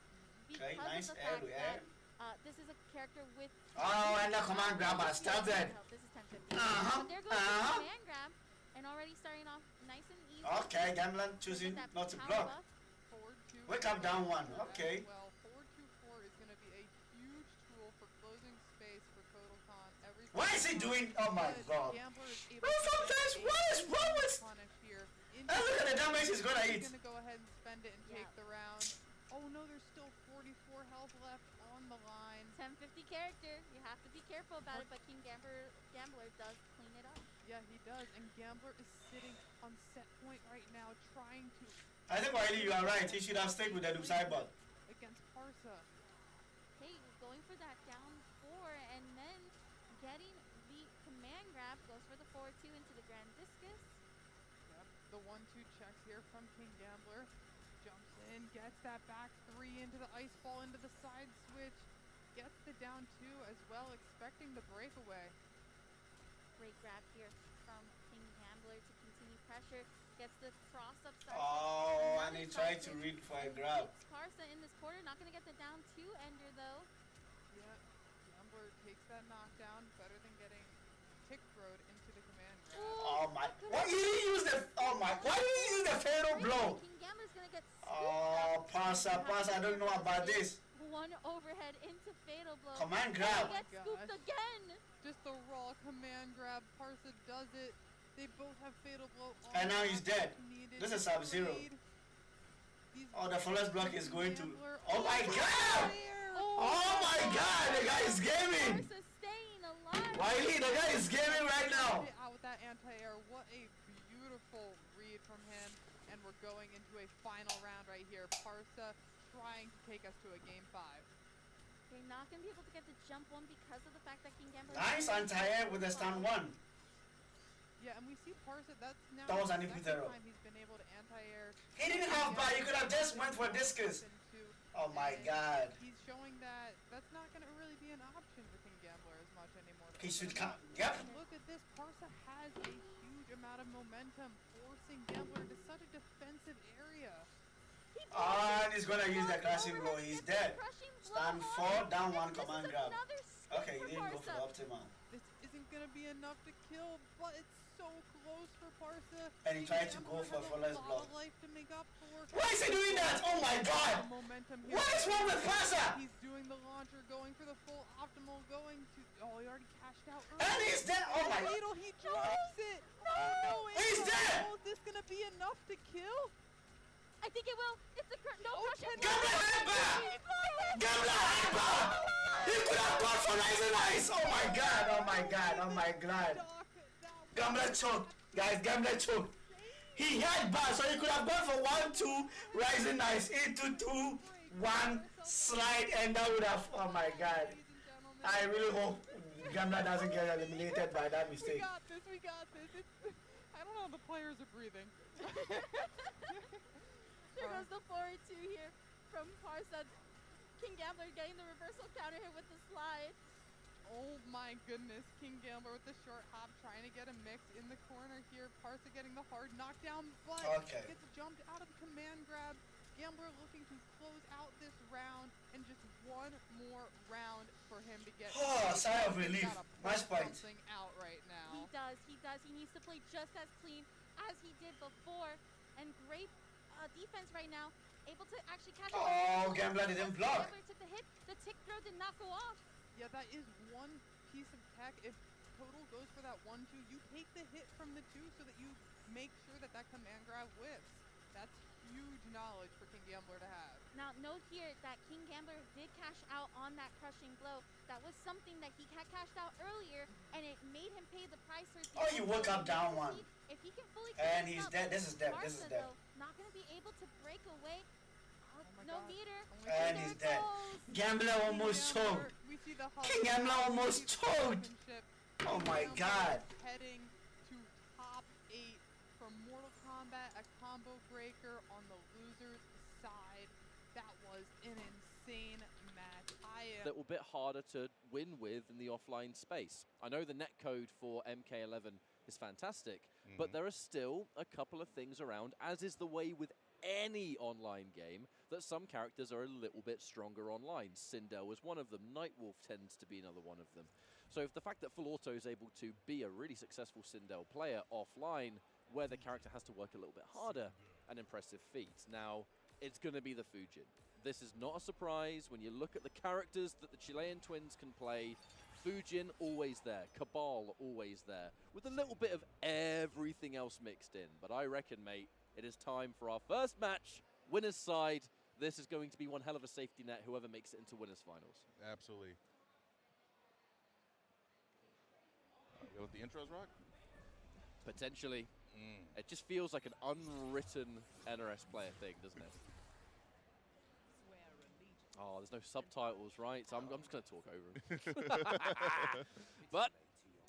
because Okay, nice of the air fact to air. that this is a character with... Oh, and the command grabber, stop that. This is 1050. Uh-huh, But there goes uh-huh. the command grab, and already starting off nice and easy. Okay, Gambler choosing That not to power block. buff. Forward 2. Wake up down 1. Okay. Well, forward 2-4 is going to be a huge tool for closing space for Kotal Khan. Every What is he doing? Oh my God. Gambler is able Bro, sometimes to what is wrong with? punish here. And look at the damage he's gonna He's eat. gonna go ahead and spend it and Yeah. take the round. Oh no, there's still 44 health left on the line. 1050 character. You have to be careful about it, but KingGambler does clean it up. Yeah, he does. And Gambler is sitting on set point right now, trying to I think Wiley, you are right. He should have stayed with the loop sideboard. against Parsa. Hey, going for that down 4 and then getting the command grab. Goes for the forward 2 into the Grand Discus. Yep, the 1-2 checks here from KingGambler. Jumps in, gets that back 3 into the ice ball, into the side switch. Gets the down 2 as well, expecting the breakaway. Great grab here from KingGambler to continue pressure. Gets the cross up side. Oh, and he Another tried Oh, side to switch. read for a grab. Keeps Parsa in this quarter. Not going to get the down 2 ender though. Yeah, Gambler takes that knockdown, better than getting tick throwed into the command my! Why did you use the fatal blow? KingGambler's gonna get scooped Oh, up. Parsa, I don't know about this. One overhead into fatal blow. Command And grab. he gets scooped again. Just the raw command grab. Parsa does it. They both have fatal blow. And now he's dead. This is Sub-Zero. Oh, the flawless block is going to. Oh my god! Oh my god! The guy is gaming. Parsa staying alive. Wiley, the guy is gaming right now. Out with that anti-air. What a beautiful read from him. And we're going into a final round right here. Parsa trying to take us to a game 5. They're not going to be able to get the jump one because of the fact that KingGambler... Nice anti-air with the stand 1. Yeah, and we see Parsa, that's now That was an the input second error. time he's been able to anti-air. He didn't have bar, he could have just went for discus. Oh my god. He's showing that that's not going to really be an option for KingGambler as much anymore. He should come. Yep. Look at this. Parsa has a huge amount of momentum, forcing Gambler into such a defensive area. And he's gonna use the crashing blow. He's dead. Stand 4, down 1, command grab. Okay, he didn't go for the optimal. This isn't going to be enough to kill, but it's so close for Parsa. And he tried to go for flawless block. Life to make up for. Why is he doing that? Oh my god! Momentum here. What is wrong with Parsa? He's doing the launcher, going for the full optimal, going to. Oh, he already cashed out. And he's dead. Oh my. Needle, he drops it. No, He's dead. Is this gonna be enough to kill? I think it will. It's a no crushing. Gambler headbutt! Gambler headbutt! He could have gone for Rising Ice! Oh my god, oh my god, oh my god. Gambler choked. Guys, Gambler choked. He headbutt, so he could have gone for 1-2, Rising Ice, into 2-1, slide, and that would have, oh my god. I really hope Gambler doesn't get eliminated by that mistake. We got this. I don't know how the players are breathing. There goes the 4-2 here from Parsa. KingGambler getting the reversal counter here with the slide. Oh my goodness, KingGambler with the short hop trying to get a mix in the corner here. Parsa getting the hard knockdown, but gets jumped out of the command grab. Gambler looking to close out this round and just one more round for him to get. Oh, sigh of relief. Match point. Something out right now. He does. He needs to play just as clean as he did before. And great defense right now. Able to actually catch. Oh, Gambler didn't block. Gambler took the hit. The tick throw did not go off. Yeah, that is one piece of tech. If Total goes for that 1-2, you take the hit from the 2 so that you make sure that that command grab whips. That's huge knowledge for KingGambler to have. Now, note here that KingGambler did cash out on that crushing blow. That was something that he had cashed out earlier, and it made him pay the price for. Oh, you woke up down 1. If he can fully. And he's dead. This is dead. Parsa, This is dead. though, not going to be able to break away. No meter. And he's dead. Gambler almost choked. KingGambler almost choked. Oh my god. Heading to top 8 from Mortal Kombat, a combo breaker on the loser's side. That was an insane match. A little bit harder to win with in the offline space. I know the netcode for MK11 is fantastic, but there are still a couple of things around, as is the way with any online game, that some characters are a little bit stronger online. Sindel was one of them. Nightwolf tends to be another one of them. So if the fact that Fullauto is able to be a really successful Sindel player offline, where the character has to work a little bit harder, an impressive feat. Now, it's going to be the Fujin. This is not a surprise. When you look at the characters that the Chilean twins can play, Fujin always there, Cabal always there, with a little bit of everything else mixed in. But I reckon, mate, it is time for our first match, winner's side. This is going to be one hell of a safety net, whoever makes it into winners finals. Absolutely. Go with the intros, Rock? Potentially. It just feels like an unwritten NRS player thing, doesn't it? Oh, there's no subtitles, right? So I'm just going to talk over him. But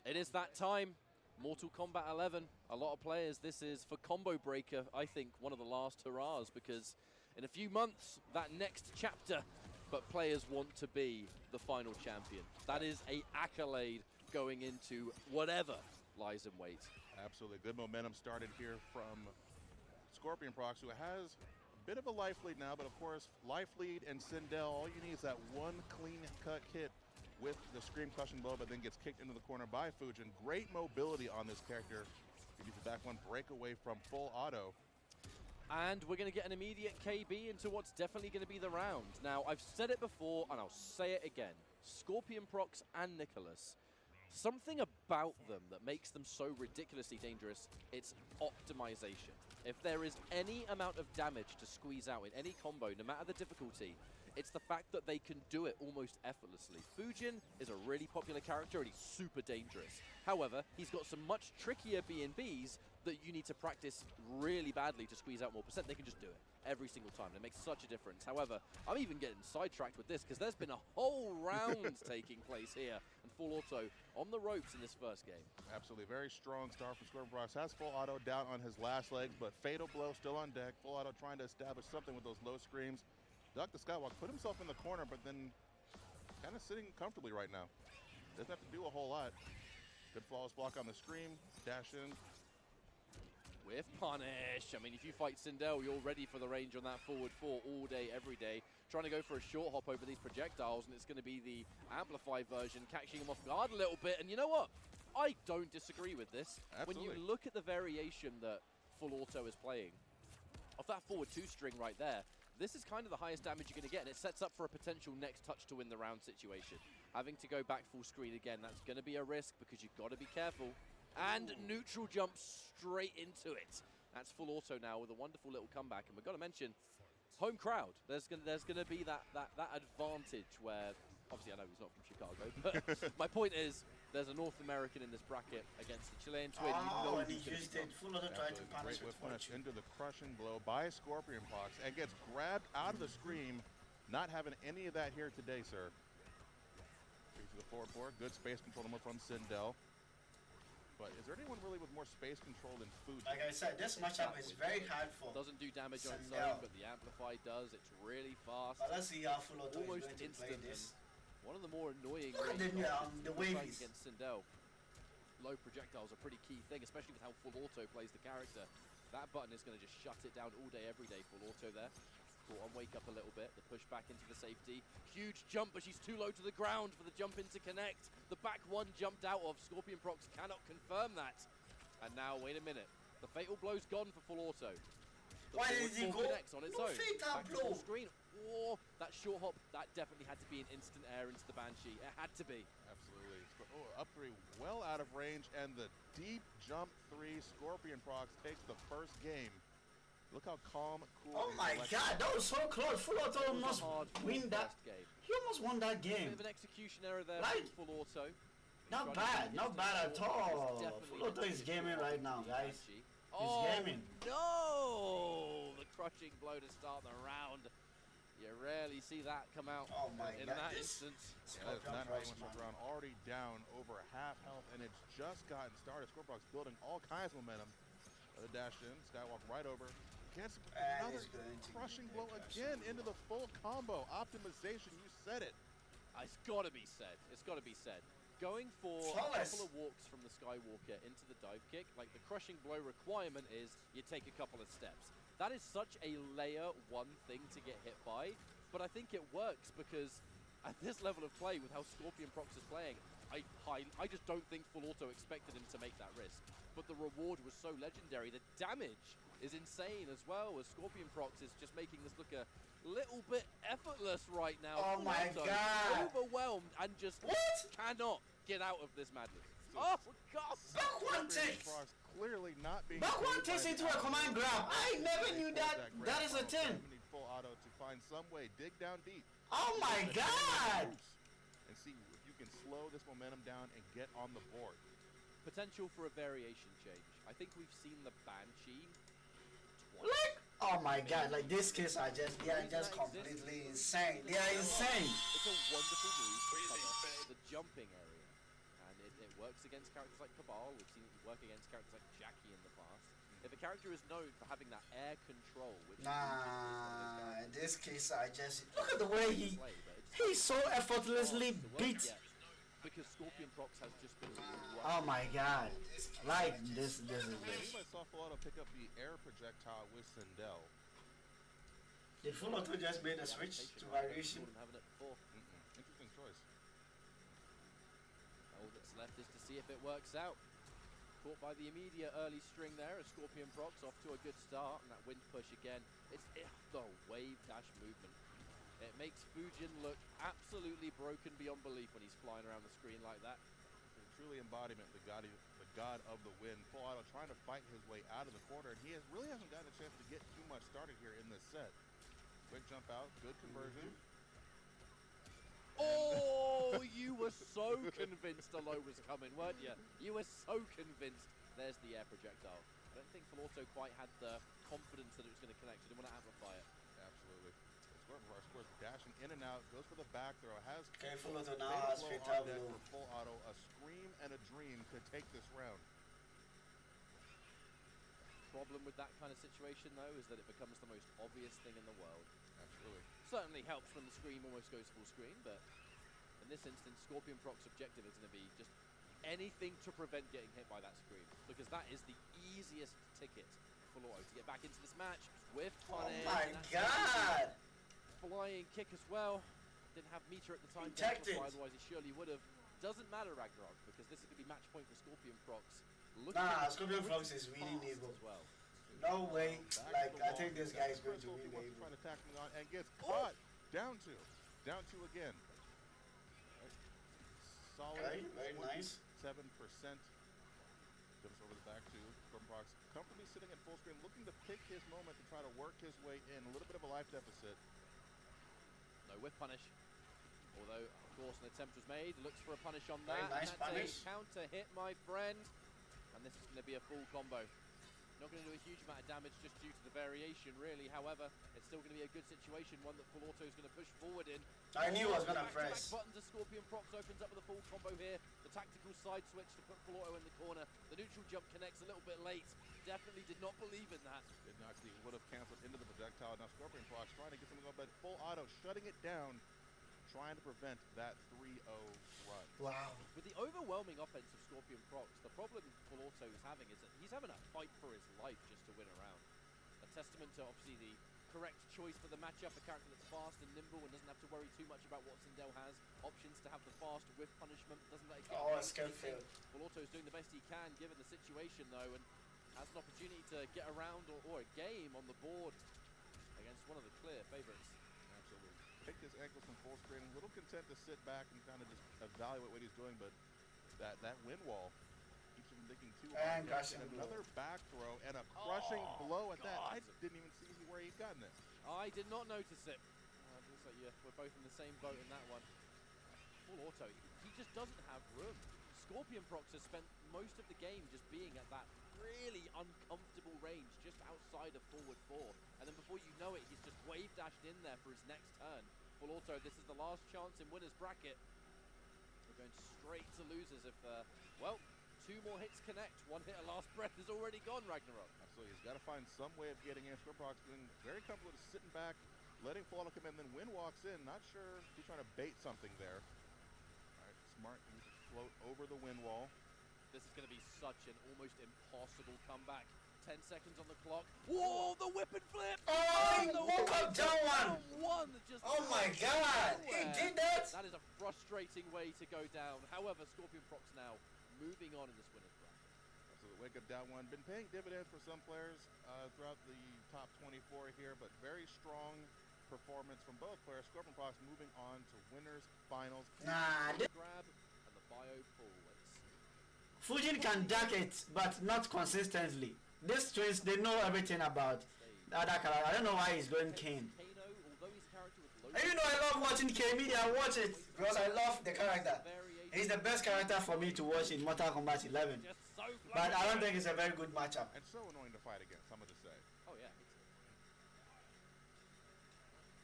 it is that time. Mortal Kombat 11, a lot of players. This is, for ComboBreaker, I think, one of the last hurrahs, because in a few months, that next chapter, but players want to be the final champion. That is an accolade going into whatever lies in wait. Absolutely. Good momentum started here from ScorpionProcs, who has a bit of a life lead now, but of course, life lead and Sindel, all you need is that one clean-cut hit with the Scream Crushing Blow, but then gets kicked into the corner by Fujin. Great mobility on this character. He needs a back one breakaway from Fullauto. And we're going to get an immediate KB into what's definitely going to be the round. Now, I've said it before, and I'll say it again. ScorpionProcs and Nicholas, something about them that makes them so ridiculously dangerous, it's optimization. If there is any amount of damage to squeeze out in any combo, no matter the difficulty, it's the fact that they can do it almost effortlessly. Fujin is a really popular character and he's super dangerous. However, he's got some much trickier B&Bs that you need to practice really badly to squeeze out more percent. They can just do it every single time. It makes such a difference. However, I'm even getting sidetracked with this because there's been a whole round taking place here, and Fullauto on the ropes in this first game. Absolutely, very strong start from ScorpionProcs. Has Fullauto down on his last legs, but fatal blow still on deck. Fullauto trying to establish something with those low screams. Duck the Skywalk, put himself in the corner, but then kind of sitting comfortably right now. Doesn't have to do a whole lot. Good flawless block on the scream, dash in. With punish. I mean, if you fight Sindel, you're ready for the range on that forward four all day, every day. Trying to go for a short hop over these projectiles, and it's going to be the amplified version, catching him off guard a little bit. And you know what? I don't disagree with this. Absolutely. When you look at the variation that Fullauto is playing, off that forward two string right there, this is kind of the highest damage you're going to get, and it sets up for a potential next touch to win the round situation. Having to go back full screen again, that's going to be a risk because you've got to be careful. And neutral jump straight into it. That's Fullauto now with a wonderful little comeback. And we've got to mention home crowd. There's going to be that advantage where, obviously I know he's not from Chicago, but my point is there's a North American in this bracket against the Chilean twin. Oh, and he used it. Fullauto tried to punish Great whip with punish fortune. into the crushing blow by ScorpionProcs and gets grabbed out of the scream. Not having any of that here today, sir. To the forward four. Good space control from Sindel. But is there anyone really with more space control than Fuji? Like I said, this matchup is very hard for. Doesn't do damage on its Sindel. own, but the amplify does. It's really fast. But let's see how Fullauto is Almost going to play instant. this. One of the more annoying Look at range the options the in fight waves. against Sindel. Low projectiles are a pretty key thing, especially with how Fullauto plays the character. That button is going to just shut it down all day, every day. Fullauto there. Caught on wake up a little bit. The push back into the safety. Huge jump, but she's too low to the ground for the jump in to connect. The back one jumped out of. ScorpionProcs cannot confirm that. And now, wait a minute. The fatal blow's gone for Fullauto. The Why forward did he four go? connects on its No own. fatal Back to blow. full screen. Oh, that short hop, that definitely had to be an instant air into the Banshee. It had to be. Absolutely. Oh, up three, well out of range, and the deep jump three. ScorpionProcs takes the first game. Look how calm, cool. Oh and my collected. god, that was so close. Fullauto It was a almost hard win that. first game. He almost won that Bit game. of an execution error there Right. from Fullauto. Not bad, not bad at all. Definitely Fullauto is gaming right now, guys. Banshee. He's gaming. No! The crushing blow to start the round. You rarely see that come out Oh my in god, that this instance. Yeah, that's not ScorpionProcs, much man. round. Already down over half health, and it's just gotten started. ScorpionProcs building all kinds of momentum. Another dash in, Skywalk right over. Gets And another it's going to crushing be a blow crushing again blow. into the full combo. Optimization, you said it. It's got to be said. It's got to be said. Going for Flawless. a couple of walks from the Skywalker into the dive kick, like the crushing blow requirement is you take a couple of steps. That is such a layer one thing to get hit by, but I think it works because at this level of play with how ScorpionProcs is playing, I just don't think Fullauto expected him to make that risk. But the reward was so legendary. The damage is insane as well, as ScorpionProcs is just making this look a little bit effortless right now. Oh my Fullauto god. overwhelmed and just What? cannot get out of this madness. Oh, for God's sake. Back one takes. ScorpionProcs clearly not being. Back one paid takes by into the a command grab. I never knew that. grab That is a follow. 10. We need Fullauto to find some way, dig down deep. Oh my god. And see if you can slow this momentum down and get on the board. Potential for a variation change. I think we've seen the Banshee twice. Like, oh my god, like these kids are just, they are just completely insane. They are insane. It's a wonderful move to cover the jumping area. And it works against characters like Cabal. We've seen it work against characters like Jackie in the past. If a character is known for having that air control, which Nah, in this case I just, look at the way he he so effortlessly beat. because ScorpionProcs has just been Oh my god. Like this is I this. believe I saw Fullauto pick up the air projectile with Sindel. Did Fullauto just made a switch to variation? Having it before. Interesting choice. All that's left is to see if it works out. Caught by the immediate early string there as ScorpionProcs off to a good start, and that wind push again. It's the wave dash movement. It makes Fujin look absolutely broken beyond belief when he's flying around the screen like that. Truly embodiment, the god of the wind. Fullauto trying to fight his way out of the corner, and he really hasn't gotten a chance to get too much started here in this set. Quick jump out, good conversion. Oh, you were so convinced a low was coming, weren't you? You were so convinced. There's the air projectile. I don't think Fullauto quite had the confidence that it was going to connect. He didn't want to amplify it. Absolutely. Scores dashing in and out, goes for the back throw. Has Fullauto now has straight out low. For Fullauto, a scream and a dream could take this round. Problem with that kind of situation, though, is that it becomes the most obvious thing in the world. Absolutely. Certainly helps when the screen almost goes full screen, but in this instance, ScorpionProcs' objective is going to be just anything to prevent getting hit by that screen, because that is the easiest ticket for Fullauto to get back into this match with punish. Oh my god! Flying kick as well. Didn't have meter at the time, otherwise he surely would have. Doesn't matter, Ragnarok, because this is going to be match point for ScorpionProcs. Nah, ScorpionProcs is winning Evo. Well. No way. Like, I think this guy is going to win the Evo. Trying to tackle me on and gets caught. Down two again. Solid. Okay, very nice. 7%. Jumps over the back to ScorpionProcs. Comfortably sitting at full screen, looking to pick his moment to try to work his way in. A little bit of a life deficit. No whiff punish. Although, of course, an attempt was made. Looks for a punish on Very that. nice and that's punish. a counter hit, my friend. And this is going to be a full combo. Not going to do a huge amount of damage just due to the variation, really. However, it's still going to be a good situation, one that Fullauto is going to push forward in. I knew I was going to Back-to-back press. buttons as ScorpionProcs opens up with a full combo here. The tactical side switch to put Fullauto in the corner. The neutral jump connects a little bit late. Definitely did not believe in that. Did not see, would have canceled into the projectile. Now ScorpionProcs trying to get something going, but Fullauto shutting it down, trying to prevent that 3-0 run. Wow. With the overwhelming offense of ScorpionProcs, the problem Fullauto is having is that he's having a fight for his life just to win a round. A testament to obviously the correct choice for the matchup, a character that's fast and nimble and doesn't have to worry too much about what Sindel has. Options to have the fast whiff punishment, doesn't let it get Oh, escape fail. Fullauto's doing the best he can given the situation though, and has an opportunity to get around or a game on the board against one of the clear favourites. Absolutely. Picked his ankles from full screen, a little content to sit back and kind of just evaluate what he's doing, but that wind wall keeps him thinking too hard. And crushing another back throw and a crushing blow at that. I didn't even see where he'd gotten it. I did not notice it. Looks like we're both in the same boat in that one. Fullauto, he just doesn't have room. ScorpionProcs has spent most of the game just being at that really uncomfortable range just outside of forward 4. And then before you know it, he's just wave dashed in there for his next turn. Fullauto, this is the last chance in winner's bracket. We're going straight to losers if, well, 2 more hits connect. 1 hit of last breath is already gone, Ragnarok. Absolutely. He's got to find some way of getting in. ScorpionProcs doing very comfortable just sitting back, letting Fullauto come in, then Win walks in. Not sure if he's trying to bait something there. All right, smart. He needs to float over the wind wall. This is going to be such an almost impossible comeback. 10 seconds on the clock. Whoa, the whip and flip! Oh, he woke up down one! Just Oh my god! He did that? That is a frustrating way to go down. However, ScorpionProcs now moving on in this winner's bracket. So the wake up down one. Been paying dividends for some players throughout the top 24 here, but very strong performance from both players. ScorpionProcs moving on to winners, finals. Nah, Grab and the bio pull waits. Fujin can duck it, but not consistently. These twins, they know everything about the other character. I don't know why he's going Kane. And you know I love watching K-Media, I watch it because I love the character. He's the best character for me to watch in Mortal Kombat 11. But I don't think it's a very good matchup. And so annoying to fight against, I'm going to say. Oh yeah,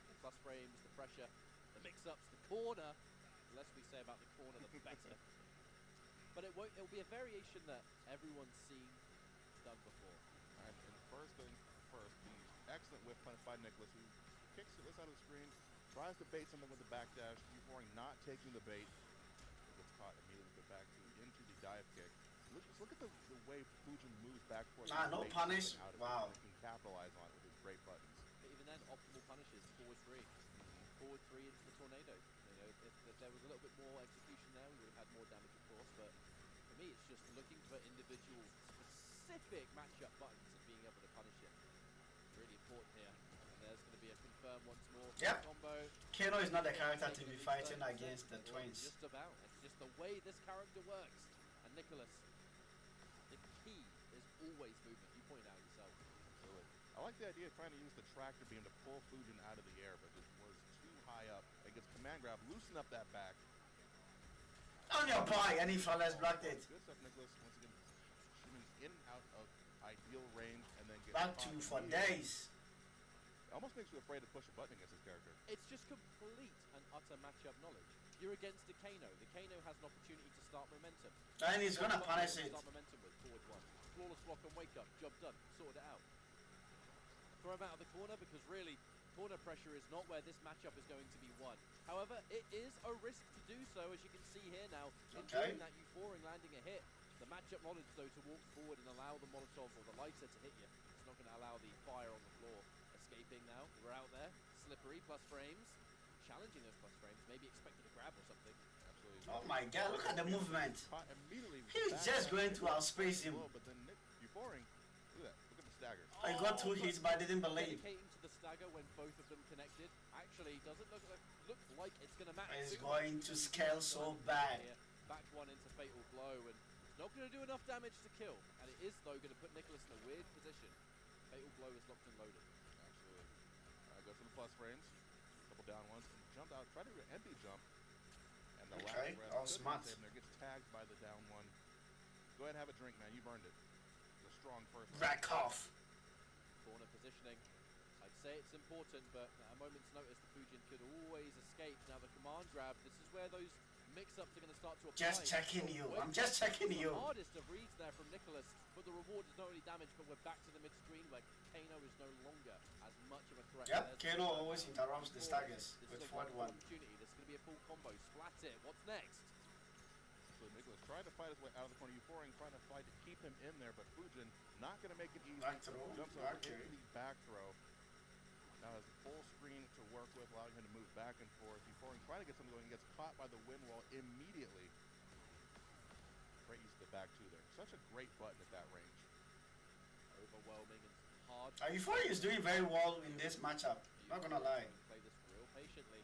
the plus frames, the pressure, the mix-ups, the corner. The less we say about the corner, the better. But it'll be a variation that everyone's seen done before. All right, and first thing first, the excellent whip punish by Nicholas, who kicks it this out of the screen, tries to bait something with the backdash. Euphoring not taking the bait. Gets caught immediately, get back into the dive kick. Look at the way Fujin moves back for no punish. Wow. He can capitalize on it with his great buttons. But even then, optimal punishes, forward 3. Forward 3 into the tornado. You know, if there was a little bit more execution there, we would have had more damage, of course, but for me, it's just looking for individual specific matchup buttons and being able to punish it. Really important here. And there's going to be a confirm once more for Yep. the combo. Kano is not the character to be fighting against the twins. Just about. It's just the way this character works. And Nicholas, the key is always movement. You pointed out yourself. Absolutely. I like the idea of trying to use the tractor beam to pull Fujin out of the air, but it was too high up. It gets command grab, loosen up that back. On your boy, and he flawless blocked it. Good stuff, Nicholas. Once again, shooting in and out of ideal range, and then gets Back caught to for immediately. days. It almost makes you afraid to push a button against this character. It's just complete and utter matchup knowledge. You're against the Kano. The Kano has an opportunity to start momentum. And he's gonna What punish button it. Start momentum with forward one. Flawless block and wake up. Job done. Sorted it out. Throw him out of the corner because really corner pressure is not where this matchup is going to be won. However, it is a risk to do so, as you can see here now. In Okay. doing that, Euphoring landing a hit. The matchup knowledge, though, to walk forward and allow the Molotov or the lighter to hit you. It's not going to allow the fire on the floor. Escaping now. We're out there. Slippery, plus frames. Challenging those plus frames. Maybe expecting a grab or something. Absolutely. Oh my god, look at the movement. Caught immediately. with He's that just back going to blow, outspace him. But then Euphoring, look at that. Look at the stagger. I got 2 hits, but I didn't believe. Dedicating to the stagger when both of them connected. Actually, doesn't look like it's going to matter. It's too going much. to scale so bad. Here, back one into fatal blow, and it's not going to do enough damage to kill. And it is though going to put Nicholas in a weird position. Fatal blow is locked and loaded. Absolutely. Go for the plus frames. Couple down ones. And jumped out. Tried to do an empty jump. And the Okay, last breath all couldn't smart. save him there. Gets tagged by the down one. Go ahead and have a drink, man. You've earned it. It's a strong first. Rack off. Corner positioning. I'd say it's important, but at a moment's notice, the Fujin could always escape. Now the command grab, this is where those mix-ups are going to start to apply. Just checking you. I'm just checking The you. hardest of reads there from Nicholas, but the reward is not only damage, but we're back to the mid-screen where Kano is no longer as much of a threat. Yep, There's Kano the- always interrupts the staggers This with is a forward wonderful one. opportunity. This is going to be a full combo. Splat it. What's next? So Nicholas tried to fight his way out of the corner. Euphoring trying to fight to keep him in there, but Fujin not going to make it easy. Back throw. Jumps over Okay. into the back throw. Now has full screen to work with, allowing him to move back and forth. Euphoring trying to get something going. He gets caught by the wind wall immediately. Great use of the back two there. Such a great button at that range. Overwhelming and hard. Euphoring is doing very well in this matchup. Not gonna lie. Play this real patiently.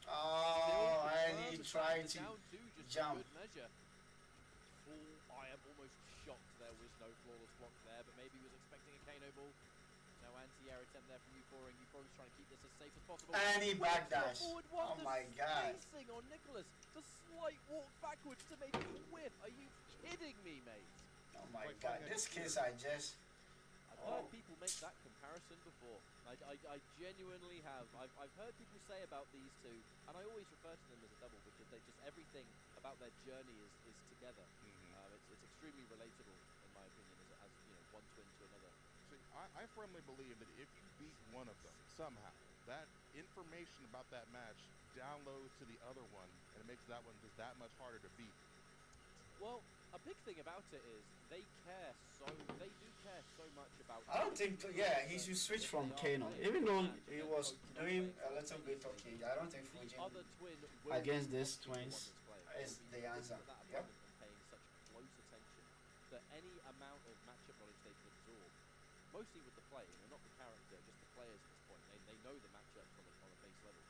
Oh, and he Still tried confirms to down two, just jump. a good measure. Oh, I am almost shocked there was no flawless block there, but maybe he was expecting a Kano ball. No anti-air attempt there from Euphoring. Euphoring's trying to keep this as safe as possible. And he backdash. Forward one, Oh the my god. spacing on Nicholas. The slight walk backwards to maybe a whiff. Are you kidding me, mate? Oh my god. This case I just. I've heard people make that comparison before. I genuinely have. I've heard people say about these two, and I always refer to them as a double because they just everything about their journey is together. It's extremely relatable in my opinion as you know, one twin to another. See, I firmly believe that if you beat one of them somehow, that information about that match downloads to the other one, and it makes that one just that much harder to beat. Well, a big thing about it is they do care so much about. I don't think. Yeah, he should switch from Kano. Even though he was doing a little bit okay, I don't think The Fujin other twin against these twins is the answer. Yep. Paying such close attention that any amount of matchup knowledge they can absorb, mostly with the play, not the character, just the players at this point. They know the matchups on a base level.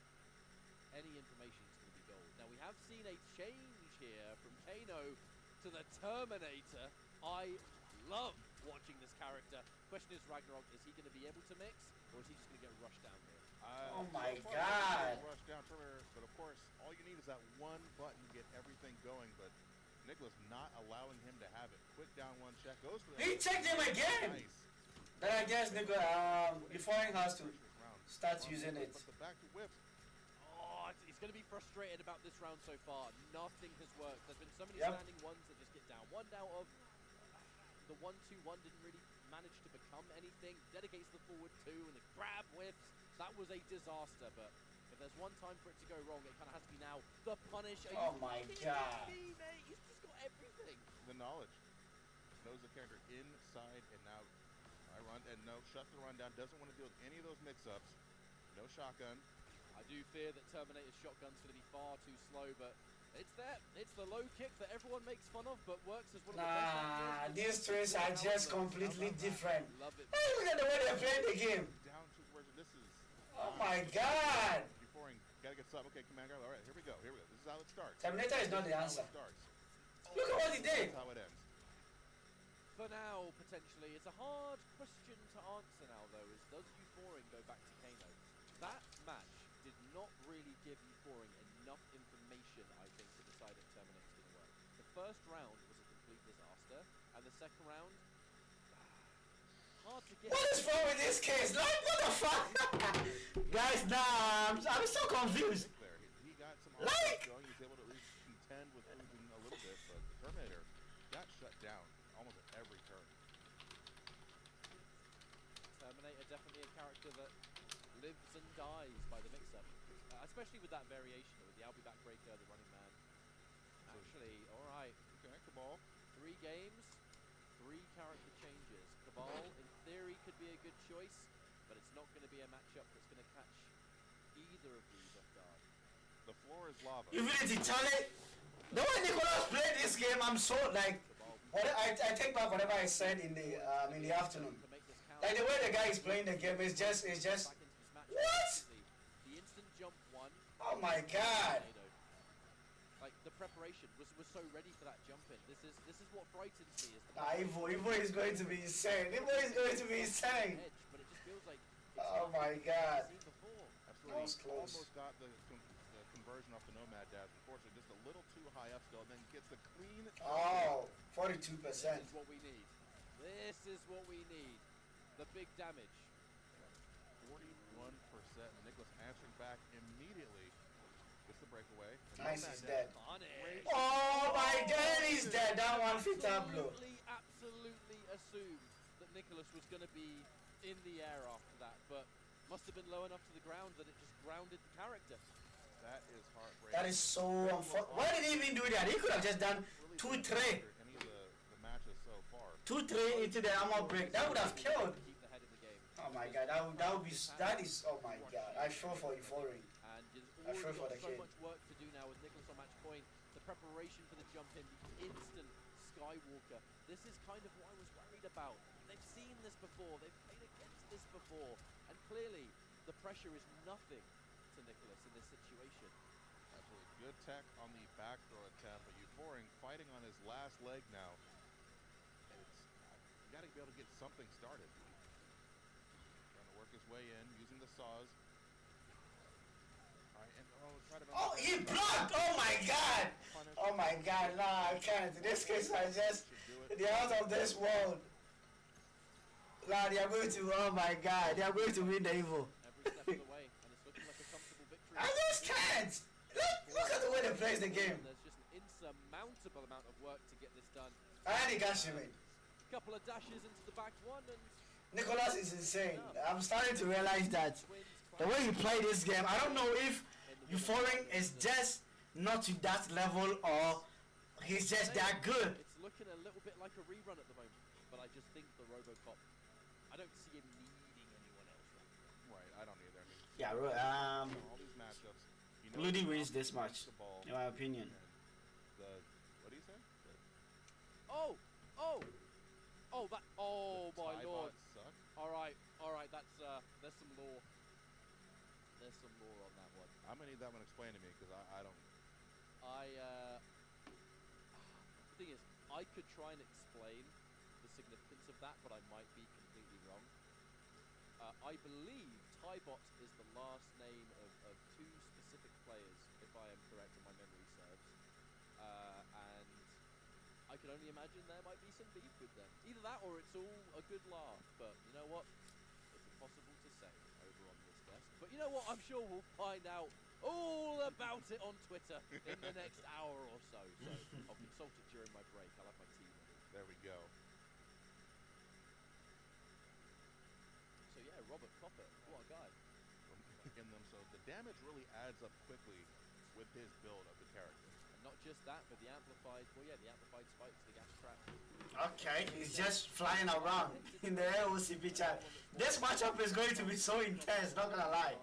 Any information is going to be gold. Now we have seen a change here from Kano to the Terminator. I love watching this character. Question is, Ragnarok, is he going to be able to mix, or is he just going to get rushed down here? Oh my so far, god. Rush down Terminator, but of course, all you need is that one button to get everything going, but Nicholas not allowing him to have it. Quick down one check, goes for that. He checked him again. Nice. Then I guess Euphoring has to start using it. But the back to whip. Oh, he's going to be frustrated about this round so far. Nothing has worked. There's been so many Yep. standing ones that just get down. One out of the 1-2-1 didn't really manage to become anything. Dedicates the forward two and the grab whiffs. That was a disaster, but if there's one time for it to go wrong, it kind of has to be now. The punish. Are Oh you my kidding god. me, mate? He's just got everything. The knowledge. Knows the character inside and out. I run and no, shuts the run down. Doesn't want to deal with any of those mix-ups. No shotgun. I do fear that Terminator's shotgun's going to be far too slow, but It's there. It's the low kick that everyone makes fun of, but works as one of Nah, the best. these trains are just completely different. Love it. Hey, look at the way they're playing the game. Down to where this is. Oh my god. Euphoring, gotta get some. Okay, Commander. All right, here we go. Here we go. This is how it starts. Terminator is not the This answer. how it starts. Look at what he did. That's how it ends. For now, potentially, it's a hard question to answer now, though, is does Euphoring go back to Kano? That match did not really give Euphoring enough information, I think, to decide if Terminate's going to work. The first round was a complete disaster, and the second round, hard to get. What is wrong with this case? Like, what the fuck? Guys, nah, I'm so confused. He got some Like- going. He was able to at least contend with Ujin a little bit, but Terminator got shut down almost at every turn. Terminator definitely a character that lives and dies by the mix-up, especially with that variation, with the I'll be back breaker, the running man. Actually, all right, Okay, Cabal. 3 games, 3 character changes. Cabal, in theory, could be a good choice, but it's not going to be a matchup that's going to catch either of these off guard. The floor is lava. Infinity Charlie. The way Nicholas played this game, I'm so like. I take back whatever I said in the afternoon. To make this count, Like the way the guy is playing the game is just back into this match. What? The instant jump one. Oh my god. Like the preparation was so ready for that jump in. This is what frightens me. Is the Nah, Evo is going to be insane. Evo is going to be insane. edge, but it just feels like it's Oh not my something god. we've seen before. Absolutely. That was close. Almost got the conversion off the Nomad dash. Unfortunately, just a little too high up still, and then gets the clean. Oh, This 42%. is what we need. This is what we need. The big damage. 41%. And Nicholas answering back immediately. Gets the breakaway. And Nice, Nomad he's dash. dead. Funny. Oh my god, he's dead. That one fit up blow. Absolutely assumed that Nicholas was going to be in the air after that, but must have been low enough to the ground that it just grounded the character. That is heartbreaking. That is so unfortunate. Why did he even do that? He could have just done Really 2-3. Any of the matches so far. 2-3 into the armor break. That would have killed. Keep the head of the game. Oh my god, that is, oh my god. I feel for Euphoring. And there's I feel already for got the so kid. much work to do now with Nicholas on match point. The preparation for the jump in, the instant Skywalker. This is kind of what I was worried about. They've seen this before. They've played against this before. And clearly, the pressure is nothing to Nicholas in this situation. Absolutely good tech on the back throw attempt, but Euphoring fighting on his last leg now. You got to be able to get something started. Trying to work his way in, using the saws. All right, and try to. Oh, he blocked! Oh my god! Oh my god, nah, I can't. In this case, I just, they're out of this world. Nah, they are going to, oh my god, they are going to win the Evo. Every step of the way, and it's looking like a comfortable victory. I just can't! Look at the way they plays the game. There's just an insurmountable amount of work to get this done. And he got Shimmy. Couple of dashes into the back one, and Nicholas is insane. I'm starting to realize that the way he played this game, I don't know if Euphoring is just not to that level or he's just that good. It's looking a little bit like a rerun at the moment, but I just think the RoboCop, I don't see him needing anyone else right Right, I don't either. I mean, Yeah, all these matchups. You know Ludi the wins this offense match, the ball, in my opinion. and what do you say? Oh my Tie lord. bots suck. All right, that's, there's some lore. There's some lore on that one. I'm gonna need that one explained to me because I don't. The thing is, I could try and explain the significance of that, but I might be completely wrong. I believe Tybot is the last name of 2 specific players, if I am correct and my memory serves. And I can only imagine there might be some beef with them. Either that or it's all a good laugh, but you know what? It's impossible to say over on this desk. But you know what? I'm sure we'll find out all about it on Twitter in the next hour or so. So I'll consult it during my break. I'll have my tea ready. There we go. So yeah, Robert Copper, what a guy. In them, so the damage really adds up quickly with his build of the character. And not just that, but the amplified, the amplified spikes, the gas trap. Okay, he's just flying around in the LOCP chat. This matchup is going to be so intense, not gonna lie.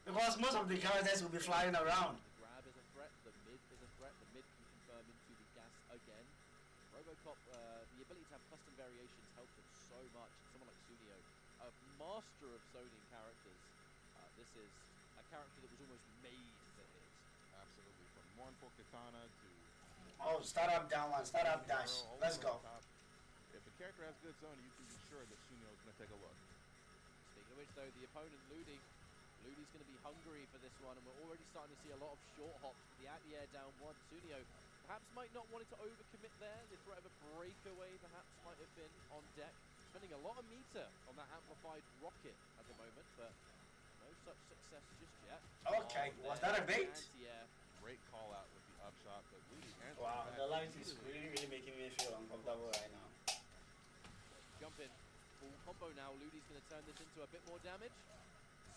Because most of the characters will be flying around. The grab is a threat, the mid is a threat, the mid RoboCop, the ability to have custom variations helps him so much. Someone like Sooneo, a master of zoning characters. This is a character that was almost made for his. Absolutely. From Mournful Katana to Oh, start up down one, start up dash. All Let's over go. the top. If the character has good zoning, you can be sure that Sooneo is going to take a look. Speaking of which, though, the opponent, Ludi. Ludi's going to be hungry for this one, and we're already starting to see a lot of short hops. The out-the-air down one. Sooneo perhaps might not want it to overcommit there. The threat of a breakaway perhaps might have been on deck. Spending a lot of meter on that amplified rocket at the moment, but no such success just yet. Okay, was that a bait? Anti-air. Great call out with the upshot, but Ludi answered Wow, back the light is immediately. really making me feel uncomfortable right now. Jump in. Full combo now. Ludi's going to turn this into a bit more damage.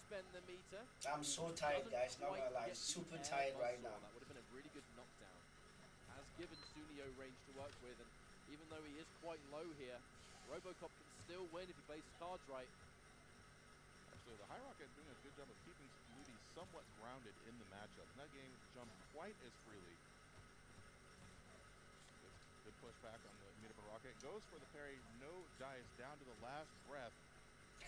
Spend the meter. I'm so tired, guys, not gonna lie. Super tired right now. That would have been a really good knockdown. Has given Sooneo range to work with, and even though he is quite low here, RoboCop can still win if he plays his cards right. Absolutely. The High Rocket doing a good job of keeping Ludi somewhat grounded in the matchup. Not getting jumped quite as freely. Good push back on the meter for Rocket. Goes for the parry. No dice. Down to the last breath.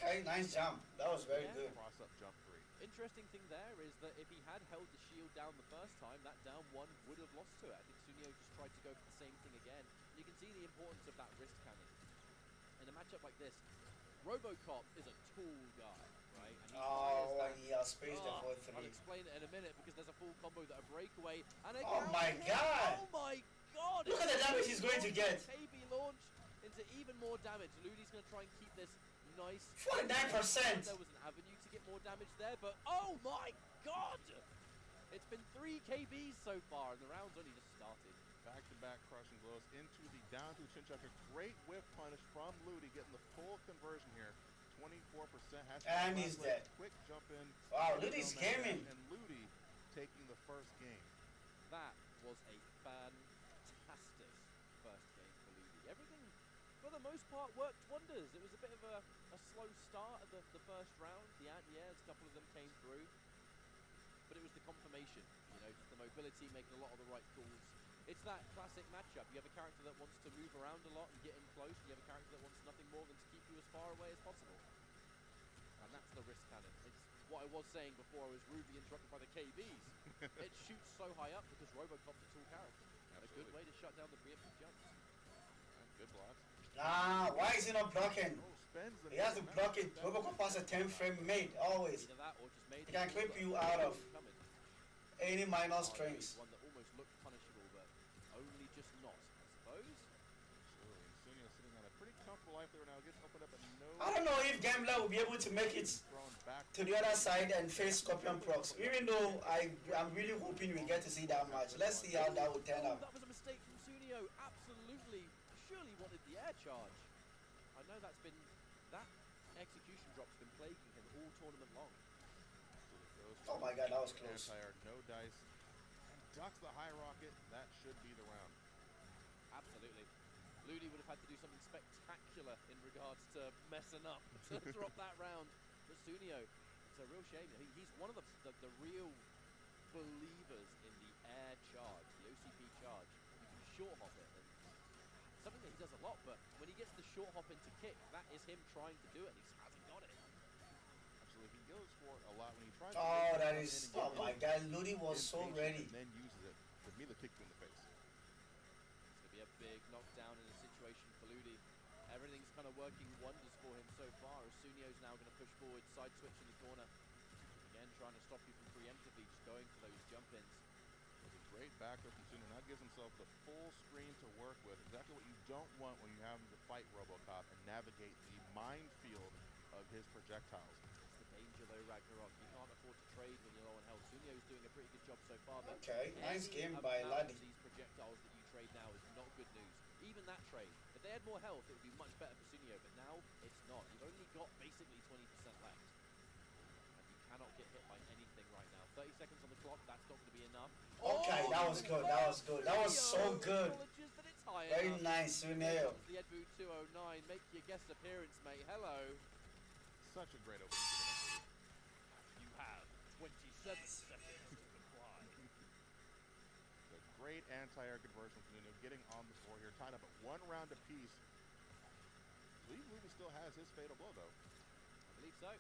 Okay, nice jump. That was very good. Cross up jump 3. Interesting thing there is that if he had held the shield down the first time, that down one would have lost to it. I think Sooneo just tried to go for the same thing again. And you can see the importance of that wrist cannon. In a matchup like this, RoboCop is a tall guy, right? And he fires that. Yeah, space the I'll 4-3. explain it in a minute because there's a full combo that a breakaway and a Oh counter my hit. God! Oh my god! Look at the damage he's going to get. KB launch into even more damage. Ludi's going to try and keep this nice. 49%. There was an avenue to get more damage there, but oh my god! It's been 3 KBs so far, and the round's only just started. Back-to-back crushing blows into the down to chin chucker. Great whiff punish from Ludi, getting the full conversion here. 24%. And he's dead. Quick jump in. Wow, Ludi's gaming. And Ludi taking the first game. That was a fantastic first game for Ludi. Everything, for the most part, worked wonders. It was a bit of a slow start at the first round. The anti-airs, a couple of them came through. But it was the confirmation, you know, just the mobility, making a lot of the right calls. It's that classic matchup. You have a character that wants to move around a lot and get in close, and you have a character that wants nothing more than to keep you as far away as possible. And that's the wrist cannon. It's what I was saying before I was rudely interrupted by the KBs. It shoots so high up because RoboCop's a tall character. And a good way to shut down the preemptive jumps. And good blocks. Why is he not blocking? Oh, spends the He has to block it. RoboCop has a 10 frame made, always. Either that or just made He can clip you out of any minor strings. One that almost looked punishable, but only just not, I suppose. Absolutely. Sooneo sitting on a pretty comfortable life there now. Gets opened up, but no. I don't know if Gambler will be able to make it Thrown back to the other side and face ScorpionProcs. Even though I'm really hoping we get to see that match. Let's see how that will turn out. That was a mistake from Sooneo. Absolutely, surely wanted the air charge. I know that execution drop's been plaguing him all tournament long. Oh my god, that was close. Anti-air, no dice. And ducks the high rocket. That should be the round. Absolutely. Ludi would have had to do something spectacular in regards to messing up to drop that round. But Sooneo, it's a real shame. He's one of the real believers in the air charge, the OCP charge. You can short hop it. And something that he does a lot, but when he gets the short hop into kick, that is him trying to do it, and he hasn't got it. Absolutely. He goes for it a lot when he tries Oh, to that is. Oh my god, Ludi was so ready. And then uses it to immediately kick you in the face. It's going to be a big knockdown in a situation for Ludi. Everything's kind of working wonders for him so far, as Sooneo's now going to push forward, side switch in the corner. Again, trying to stop you from preemptively just going for those jump-ins. It's a great backer from Sooneo. Now gives himself the full screen to work with. Exactly what you don't want when you have him to fight RoboCop and navigate the minefield of his projectiles. It's the danger though, Ragnarok. You can't afford to trade when you're low on health. Sooneo's doing a pretty good job so far, but Okay, nice game by amount Ludi. of these projectiles that you trade now is not good news. Even that trade, if they had more health, it would be much better for Sooneo, but now it's not. You've only got basically 20% left. And you cannot get hit by anything right now. 30 seconds on the clock, that's not going to be enough. Okay, that was good, that was good. That was so good. Acknowledges that it's high Very enough. nice, Sooneo. The Ed Boot 209, make your guest appearance, mate. Hello. Such a great opening. You have 27 seconds to comply. A Great anti-air conversion from Sooneo, getting on the floor here, tied up at 1 round apiece. I believe Ludi still has his fatal blow, though. I believe so.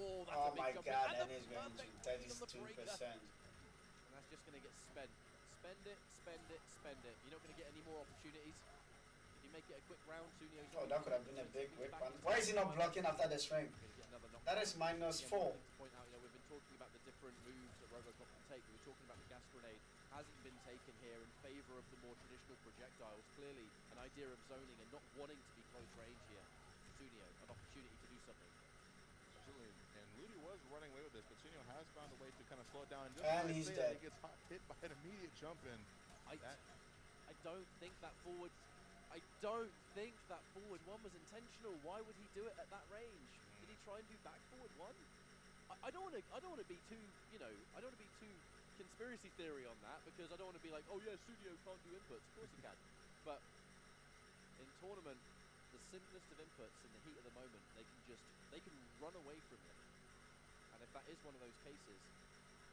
Oh, that's Oh a big my jump. god, And that the is going to perfect read on the breaker. 32%. And that's just going to get spent. Spend it, spend it, spend it. You're not going to get any more opportunities. If you make it a quick round, Sooneo. Oh, that could have been a big whip one. Why is he not blocking after the string? That is minus 4. To point out, we've been talking about the different moves that Robocop can take. We were talking about the gas grenade. Hasn't been taken here in favor of the more traditional projectiles. Clearly, an idea of zoning and not wanting to be close range here. Sooneo, an opportunity to do something. Absolutely. And Ludi was running away with this, but Sooneo has found a way to kind of slow it down. And he's dead. He gets hit by an immediate jump in. I don't think that forward. I don't think that forward one was intentional. Why would he do it at that range? Did he try and do back forward one? I don't want to be too, I don't want to be too conspiracy theory on that, because I don't want to be like, oh yeah, Sooneo can't do inputs. Of course he can. But in tournament, the simplest of inputs in the heat of the moment, they can run away from it. And if that is one of those cases,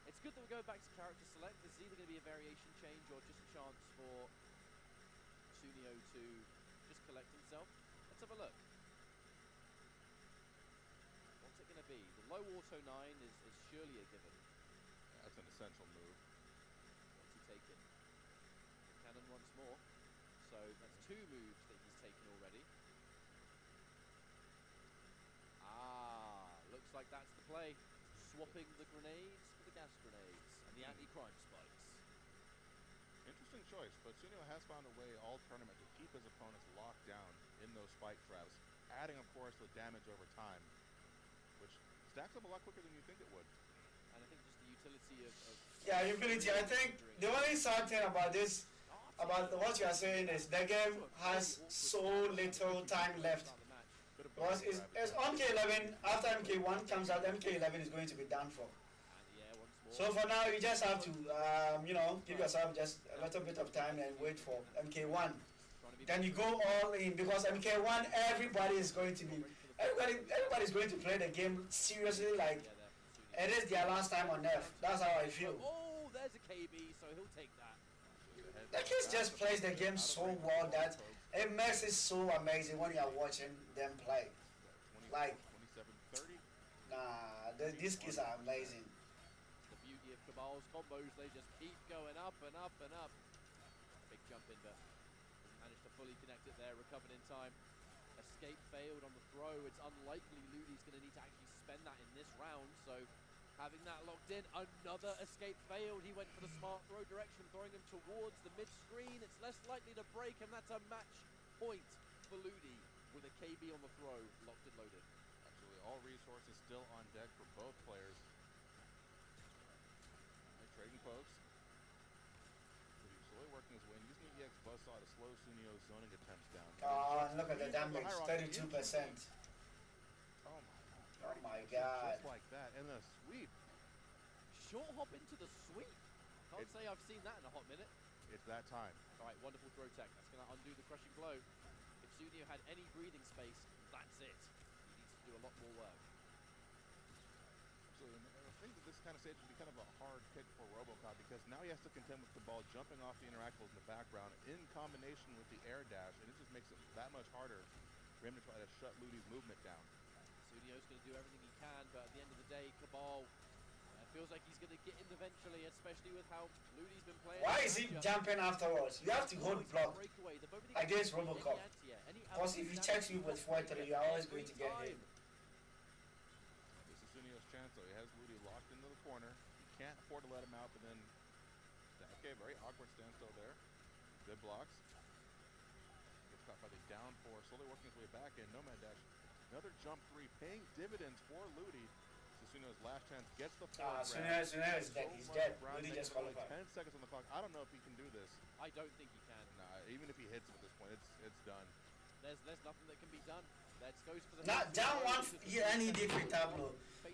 it's good that we're going back to character select. This is either going to be a variation change or just a chance for Sooneo to just collect himself. Let's have a look. What's it going to be? The low auto 9 is surely a given. Yeah, that's an essential move. What's he taking? Cannon once more. So that's 2 moves that he's taken already. Ah, looks like that's the play. Swapping the grenades for the gas grenades and the anti-crime spikes. Interesting choice, but Sooneo has found a way all tournament to keep his opponents locked down in those spike traps, adding, of course, the damage over time, which stacks up a lot quicker than you think it would. And I think just the utility of Yeah, utility. I think the only sad thing about this, about what you are saying, is the game has so little time left. Because it's MK11, after MK1 comes out, MK11 is going to be done for. So for now, you just have to, give yourself just a little bit of time and wait for MK1. Then you go all in, because MK1, everybody's going to play the game seriously, like it is their last time on Earth. That's how I feel. Oh, there's a KB, so he'll take that. The kids just plays the game so well that it makes it so amazing when you are watching them play. Like, 27-30. nah, these kids are amazing. The beauty of Cabal's combos, they just keep going up and up and up. Big jump in, but doesn't manage to fully connect it there, recovered in time. Escape failed on the throw. It's unlikely Ludi's going to need to actually spend that in this round, so having that locked in, another escape failed. He went for the smart throw direction, throwing him towards the mid-screen. It's less likely to break, and that's a match point for Ludi with a KB on the throw, locked and loaded. Absolutely, all resources still on deck for both players. Trading pokes. Ludi slowly working his way, and using the EX buzzsaw to slow Suneo's zoning attempts down. Oh, look at the damage, 32%. Oh my god. Oh my god. Just like that, and a sweep. Short hop into the sweep. Can't say I've seen that in a hot minute. It's that time. All right, wonderful throw tech. That's going to undo the crushing blow. If Sooneo had any breathing space, that's it. He needs to do a lot more work. So I think that this kind of stage would be kind of a hard pick for Robocop, because now he has to contend with the ball jumping off the interactables in the background in combination with the air dash, and it just makes it that much harder for him to try to shut Ludi's movement down. Suneo's going to do everything he can, but at the end of the day, Cabal feels like he's going to get in eventually, especially with how Ludi's been playing. Why is he jumping afterwards? You have to hold block against Robocop. Because if he checks you with 4-3, you're always going to get hit. This is Suneo's chance, though. He has Ludi locked into the corner. He can't afford to let him out, but then... Okay, very awkward standstill there. Good blocks. Gets caught by the down 4, slowly working his way back in. Nomad dash. Another jump 3, paying dividends for Ludi. Suneo's last chance gets the 4. Suoneo is dead. He's dead. Ludi just qualified. 10 seconds on the clock. I don't know if he can do this. I don't think he can. Nah, even if he hits him at this point, it's done. There's nothing that can be done. That goes for the... Not down one, and he did free tableau.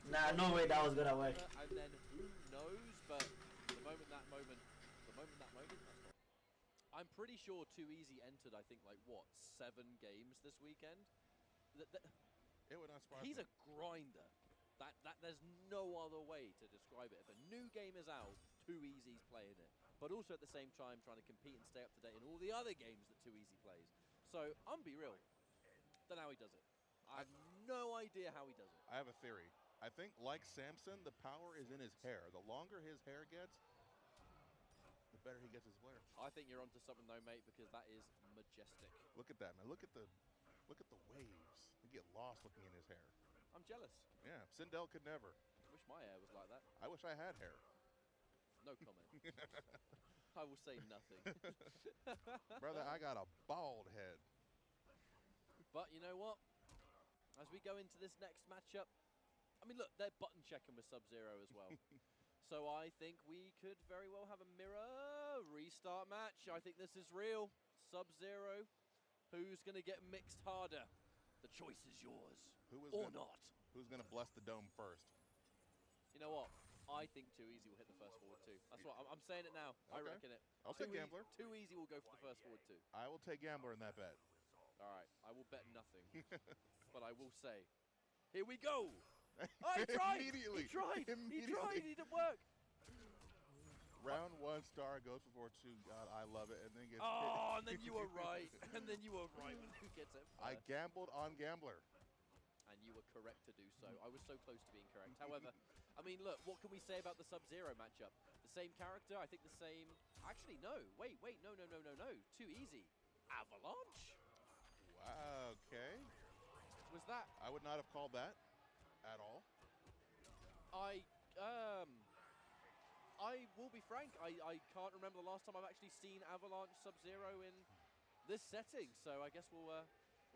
Nah, no way that was gonna work. And then who knows, but the moment that moment, I'm pretty sure Too Easy entered, I think, like, what, 7 games this weekend? It would not surprise He's me. a grinder. There's no other way to describe it. If a new game is out, Too Easy's playing it. But also at the same time trying to compete and stay up to date in all the other games that Too Easy plays. So, I'm be real. Don't know how he does it. I have no idea how he does it. I have a theory. I think, like Samson, the power is in his hair. The longer his hair gets, the better he gets as a player. I think you're onto something though, mate, because that is majestic. Look at that, man. Look at the waves. You get lost looking in his hair. I'm jealous. Yeah, Sindel could never. I wish my hair was like that. I wish I had hair. No comment. I will say nothing. Brother, I got a bald head. But you know what? As we go into this next matchup, I mean, look, they're button checking with Sub-Zero as well. So I think we could very well have a mirror restart match. I think this is real. Sub-Zero, who's going to get mixed harder? The choice is yours, or not. Who's going to bless the dome first? You know what? I think Too Easy will hit the first forward too. That's what I'm saying it now. Okay. I reckon it. I'll take Gambler. Too Easy will go for the first forward too. I will take Gambler in that bet. All right, I will bet nothing. But I will say, here we go. Oh, he tried. Immediately. He tried. Immediately. He tried. It didn't work. Round one star goes for 4-2. God, I love it. And then gets Oh, and then you were right. And then you were right when who gets it. I gambled on Gambler. And you were correct to do so. I was so close to being correct. However, I mean, look, what can we say about the Sub-Zero matchup? The same character, I think the same... Actually, no. Wait, no. Too Easy. Avalanche? Wow, okay. Was that... I would not have called that at all. I will be frank, I can't remember the last time I've actually seen Avalanche Sub-Zero in this setting, so I guess we'll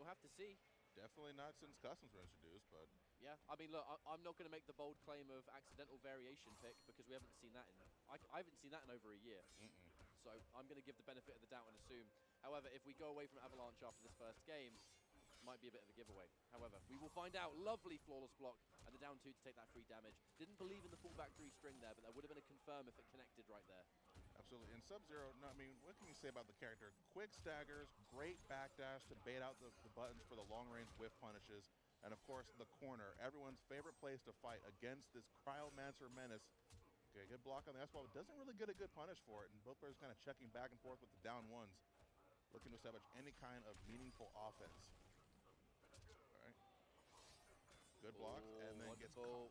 have to see. Definitely not since Customs were introduced, but... Yeah, I mean, look, I'm not going to make the bold claim of accidental variation pick because we haven't seen that in... I haven't seen that in over a year. So I'm going to give the benefit of the doubt and assume. However, if we go away from Avalanche after this first game, it might be a bit of a giveaway. However, we will find out. Lovely flawless block and the down 2 to take that free damage. Didn't believe in the full back 3 string there, but that would have been a confirm if it connected right there. Absolutely. And Sub-Zero, no, I mean, what can you say about the character? Quick staggers, great backdash to bait out the buttons for the long-range whiff punishes, and of course, the corner. Everyone's favorite place to fight against this Cryomancer menace. Okay, good block on the S-ball, but doesn't really get a good punish for it, and both players kind of checking back and forth with the down ones, looking to establish any kind of meaningful offense. All right. Good block, and then gets caught.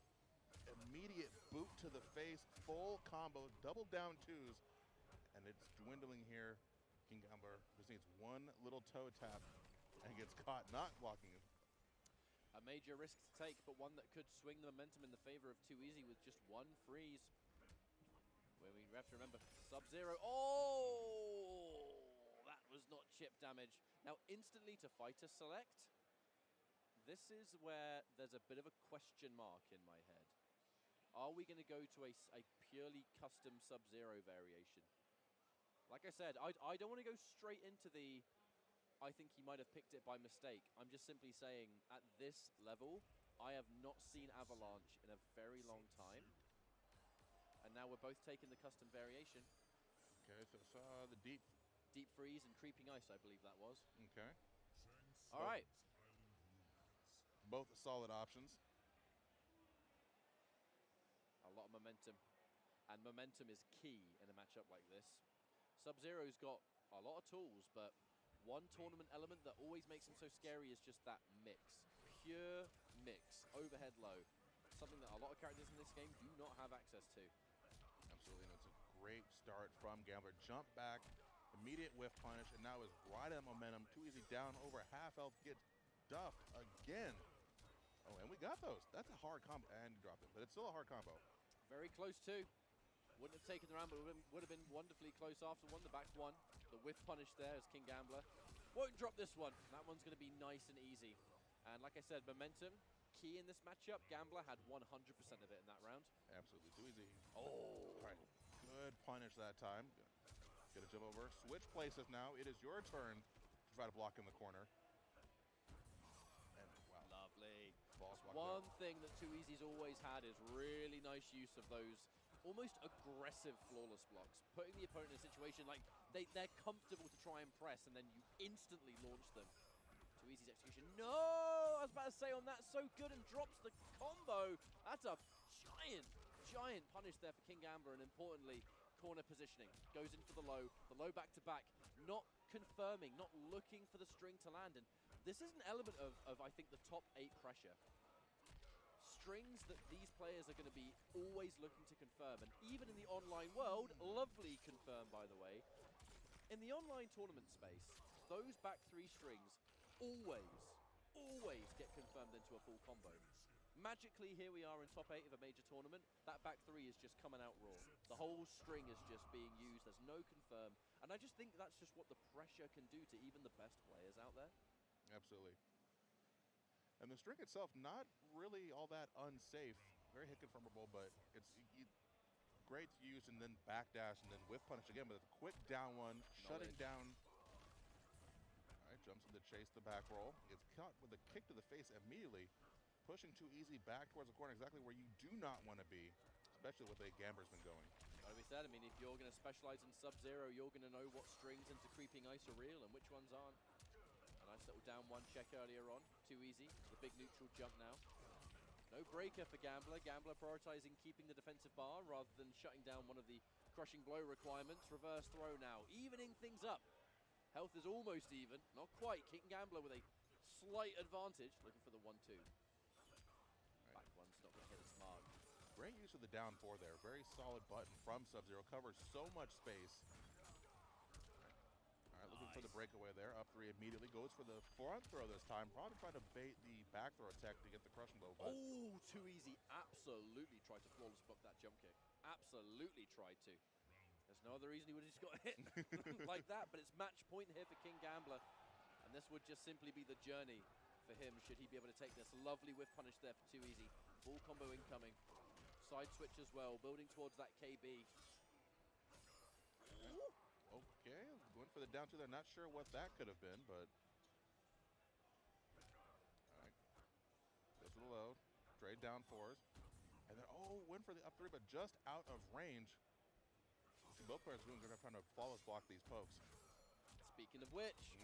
Immediate boot to the face, full combo, double down 2s, and it's dwindling here. KingGambler just needs one little toe tap and gets caught not blocking him. A major risk to take, but one that could swing the momentum in the favor of Too Easy with just one freeze. Where we have to remember, Sub-Zero. Oh, that was not chip damage. Now, instantly to fighter select. This is where there's a bit of a question mark in my head. Are we going to go to a purely custom Sub-Zero variation? Like I said, I don't want to go straight into the, I think he might have picked it by mistake. I'm just simply saying, at this level, I have not seen Avalanche in a very long time. And now we're both taking the custom variation. Okay, so the deep freeze and creeping ice, I believe that was. Okay. All right. Both solid options. A lot of momentum. And momentum is key in a matchup like this. Sub-Zero's got a lot of tools, but one tournament element that always makes him so scary is just that mix. Pure mix, overhead low. Something that a lot of characters in this game do not have access to. Absolutely, and it's a great start from Gambler. Jump back, immediate whiff punish, and now is right at momentum. Too Easy down over half health, gets duffed again. Oh, and we got those. That's a hard combo, and he dropped it, but it's still a hard combo. Very close too. Wouldn't have taken the round, but would have been wonderfully close after one. The back one. The whiff punish there as KingGambler. Won't drop this one. That one's going to be nice and easy. And like I said, momentum, key in this matchup. Gambler had 100% of it in that round. Absolutely. Too Easy. Oh. All right. Good punish that time. Get a jump over. Switch places now. It is your turn to try to block in the corner. And wow. Lovely. One thing that Too Easy's always had is really nice use of those almost aggressive flawless blocks, putting the opponent in a situation like they're comfortable to try and press, and then you instantly launch them. Too Easy's execution. No! was about to say on that. So good, and drops the combo. That's a giant punish there for KingGambler, and importantly, corner positioning. Goes in for the low back-to-back, not confirming, not looking for the string to land. And this is an element of I think, the top 8 pressure. Strings that these players are going to be always looking to confirm. And even in the online world, lovely confirm, by the way, in the online tournament space, those back 3 strings always get confirmed into a full combo. Magically, here we are in top 8 of a major tournament. That back 3 is just coming out raw. The whole string is just being used. There's no confirm. And I just think that's just what the pressure can do to even the best players out there. Absolutely. And the string itself, not really all that unsafe. Very hit confirmable, but it's great to use, and then backdash, and then whiff punish again, but it's a quick down one, shutting down. All right, jumps in to chase the back roll. It's caught with a kick to the face immediately, pushing too easy back towards the corner, exactly where you do not want to be, especially with the way Gambler's been going. Like we said, I mean, if you're going to specialize in Sub-Zero, you're going to know what strings into creeping ice are real and which ones aren't. A nice little down one check earlier on. Too easy. The big neutral jump now. No breaker for Gambler. Gambler prioritizing keeping the defensive bar rather than shutting down one of the crushing blow requirements. Reverse throw now, evening things up. Health is almost even. Not quite. KingGambler with a slight advantage. Looking for the 1-2. Back one's not going to hit its mark. Great use of the down 4 there. Very solid button from Sub-Zero. Covers so much space. All right, looking for the breakaway there. Up 3 immediately. Goes for the front throw this time. Probably trying to bait the back throw attack to get the crushing blow. Oh, too easy. Absolutely tried to flawless block that jump kick. Absolutely tried to. There's no other reason he would have just got hit like that, but it's match point here for KingGambler. And this would just simply be the journey for him, should he be able to take this. Lovely whiff punish there for too easy. Full combo incoming. Side switch as well, building towards that KB. Okay, going for the down 2 there. Not sure what that could have been, but... All right. Goes to the low. Trade down 4s. And then, went for the up 3, but just out of range. See, both players doing good, trying to flawless block these pokes. Speaking of which,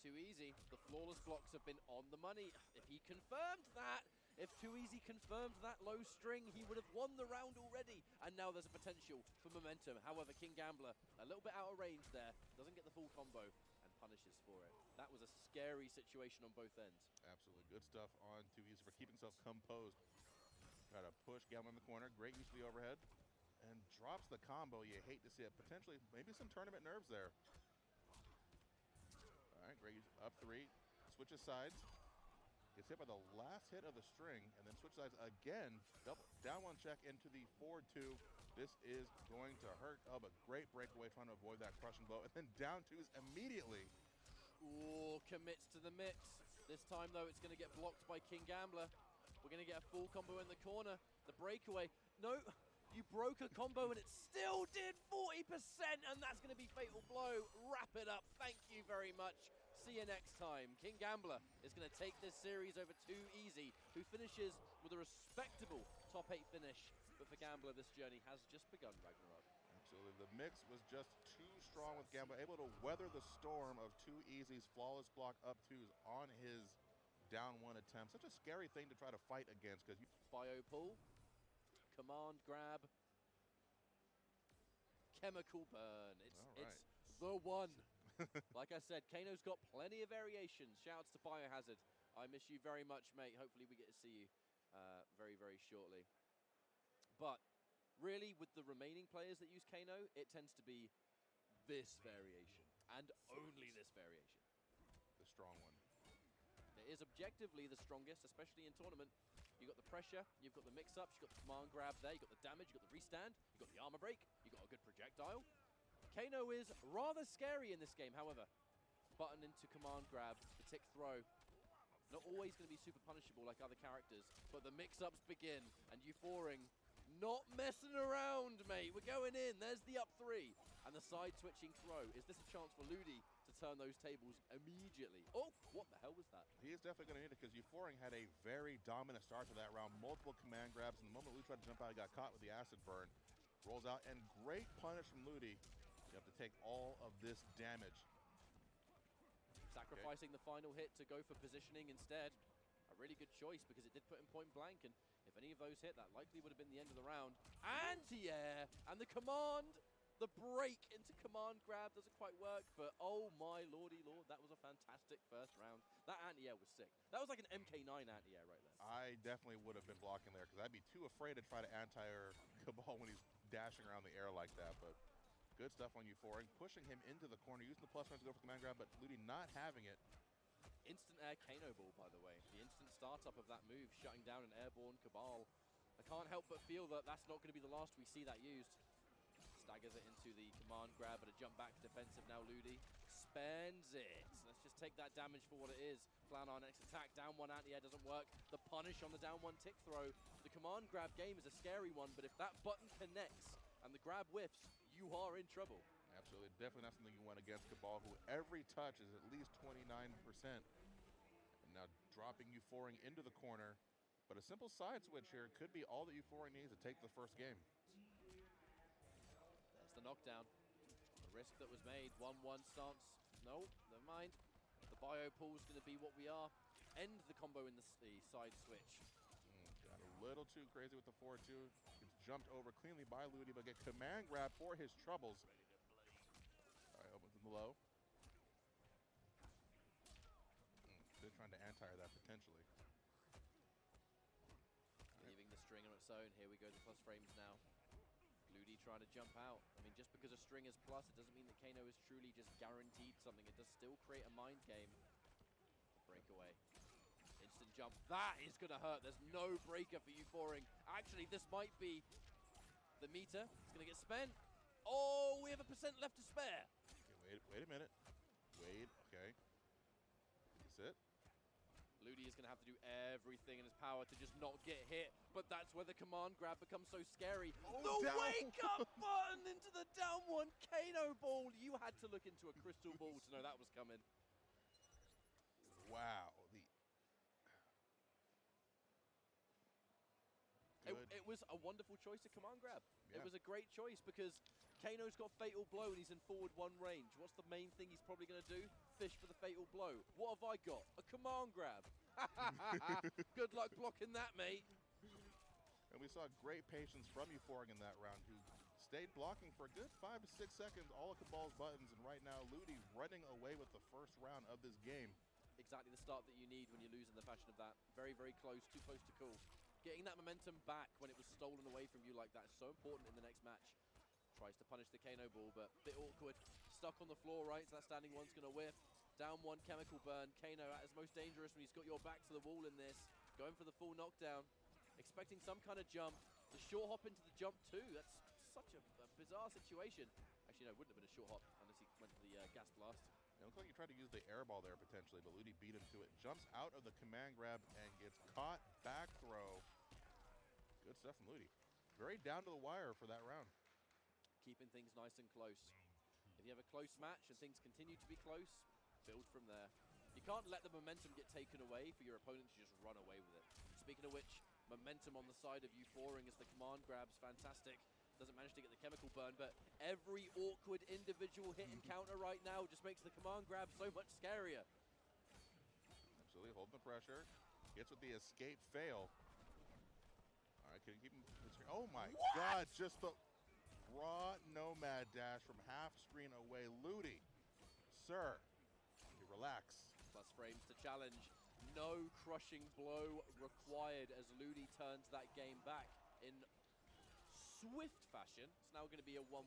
Too Easy, the flawless blocks have been on the money. If he confirmed that, if Too Easy confirmed that low string, he would have won the round already. And now there's a potential for momentum. However, KingGambler, a little bit out of range there, doesn't get the full combo and punishes for it. That was a scary situation on both ends. Absolutely. Good stuff on Too Easy for keeping himself composed. Try to push Gambler in the corner. Great use of the overhead. And drops the combo. You hate to see it. Potentially, maybe some tournament nerves there. All right, great use. Up 3. Switches sides. Gets hit by the last hit of the string, and then switch sides again. Double down 1 check into the 4-2. This is going to hurt. Oh, but great breakaway trying to avoid that crushing blow. And then down 2s immediately. Ooh, commits to the mix. This time, though, it's going to get blocked by KingGambler. We're going to get a full combo in the corner. The breakaway. No, you broke a combo, and it still did 40%, and that's going to be fatal blow. Wrap it up. Thank you very much. See you next time. KingGambler is going to take this series over Too Easy, who finishes with a respectable top 8 finish. But for Gambler, this journey has just begun, Ragnarok. Absolutely. The mix was just too strong with Gambler, able to weather the storm of Too Easy's flawless block up 2s on his down 1 attempt. Such a scary thing to try to fight against, because you... Bio pull, command grab, chemical burn. It's the one. Like I said, Kano's got plenty of variations. Shouts to Biohazard. I miss you very much, mate. Hopefully we get to see you very, very shortly. But really, with the remaining players that use Kano, it tends to be this variation, and only this variation. The strong one. It is objectively the strongest, especially in tournament. You've got the pressure, you've got the mix-ups, you've got the command grab there, you've got the damage, you've got the restand, you've got the armor break, you've got a good projectile. Kano is rather scary in this game, however. Button into command grab, the tick throw. Not always going to be super punishable like other characters, but the mix-ups begin, and Euphoring not messing around, mate. We're going in. There's the up 3. And the side-switching throw. Is this a chance for Ludi to turn those tables immediately? Oh, what the hell was that? He is definitely going to need it, because Euphoring had a very dominant start to that round. Multiple command grabs. And the moment Ludi tried to jump out, he got caught with the acid burn. Rolls out, and great punish from Ludi. You have to take all of this damage. Sacrificing the final hit to go for positioning instead. really good choice because it did put him point blank, and if any of those hit, that likely would have been the end of the round. Anti-air, and the command, the break into command grab doesn't quite work, but oh my lordy lord, that was a fantastic first round. That anti-air was sick. That was like an MK9 anti-air right there. I definitely would have been blocking there because I'd be too afraid to try to anti-air Cabal when he's dashing around the air like that, but good stuff on Euphoring, pushing him into the corner, using the plus one to go for the command grab, but Ludi not having it. Instant air Kano ball, by the way. The instant startup of that move, shutting down an airborne Cabal. I can't help but feel that that's not going to be the last we see that used. Staggers it into the command grab, but a jump back defensive now. Ludi spends it. Let's just take that damage for what it is. Plan our next attack. Down one anti-air doesn't work. The punish on the down one tick throw. The command grab game is a scary one, but if that button connects and the grab whiffs, you are in trouble. Absolutely, definitely not something you want against Cabal, who every touch is at least 29%. And now dropping Euphoring into the corner, but a simple side switch here could be all that Euphoring needs to take the first game. There's the knockdown. The risk that was made. 1-1 stance. No, never mind. The bio pool's going to be what we are. End the combo in the side switch. Got a little too crazy with the 4-2. Gets jumped over cleanly by Ludi, but get command grab for his troubles. All right, opens in the low. They're trying to anti that potentially. Leaving the string on its own. Here we go, the plus frames now. Ludi trying to jump out. I mean, just because a string is plus, it doesn't mean that Kano is truly just guaranteed something. It does still create a mind game. Breakaway. Instant jump. That is going to hurt. There's no breaker for Euphoring. Actually, this might be the meter. It's going to get spent. Oh, we have 1% left to spare. Okay, wait a minute. Wait, okay. Is it? Ludi is going to have to do everything in his power to just not get hit, but that's where the command grab becomes so scary. Oh, the wake-up button into the down one Kano ball. You had to look into a crystal ball to know that was coming. Wow. It was a wonderful choice to command grab. Yeah. It was a great choice because Kano's got Fatal Blow and he's in forward one range. What's the main thing he's probably going to do? Fish for the Fatal Blow. What have I got? A command grab. Good luck blocking that, mate. And we saw great patience from Euphoring in that round, who stayed blocking for a good 5 to 6 seconds, all of Cabal's buttons, and right now Ludi running away with the first round of this game. Exactly the start that you need when you lose in the fashion of that. Very, very close, too close to call. Getting that momentum back when it was stolen away from you like that is so important in the next match. Tries to punish the Kano ball, but a bit awkward. Stuck on the floor, right? So that standing one's going to whiff. Down one chemical burn. Kano at his most dangerous when he's got your back to the wall in this. Going for the full knockdown. Expecting some kind of jump. The short hop into the jump too. That's such a bizarre situation. Actually, no, it wouldn't have been a short hop unless he went for the gas blast. It looks like he tried to use the air ball there potentially, but Ludi beat him to it. Jumps out of the command grab and gets caught. Back throw. Good stuff from Ludi. Very down to the wire for that round. Keeping things nice and close. If you have a close match and things continue to be close, build from there. You can't let the momentum get taken away for your opponent to just run away with it. Speaking of which, momentum on the side of Euphoring as the command grab's fantastic. Doesn't manage to get the chemical burn, but every awkward individual hit and counter right now just makes the command grab so much scarier. Absolutely, holding the pressure. Gets with the escape fail. All right, can you keep him? Oh my God, just the raw nomad dash from half screen away. Ludi, sir, you relax. Plus frames to challenge. No crushing blow required as Ludi turns that game back in swift fashion. It's now going to be a 1-1.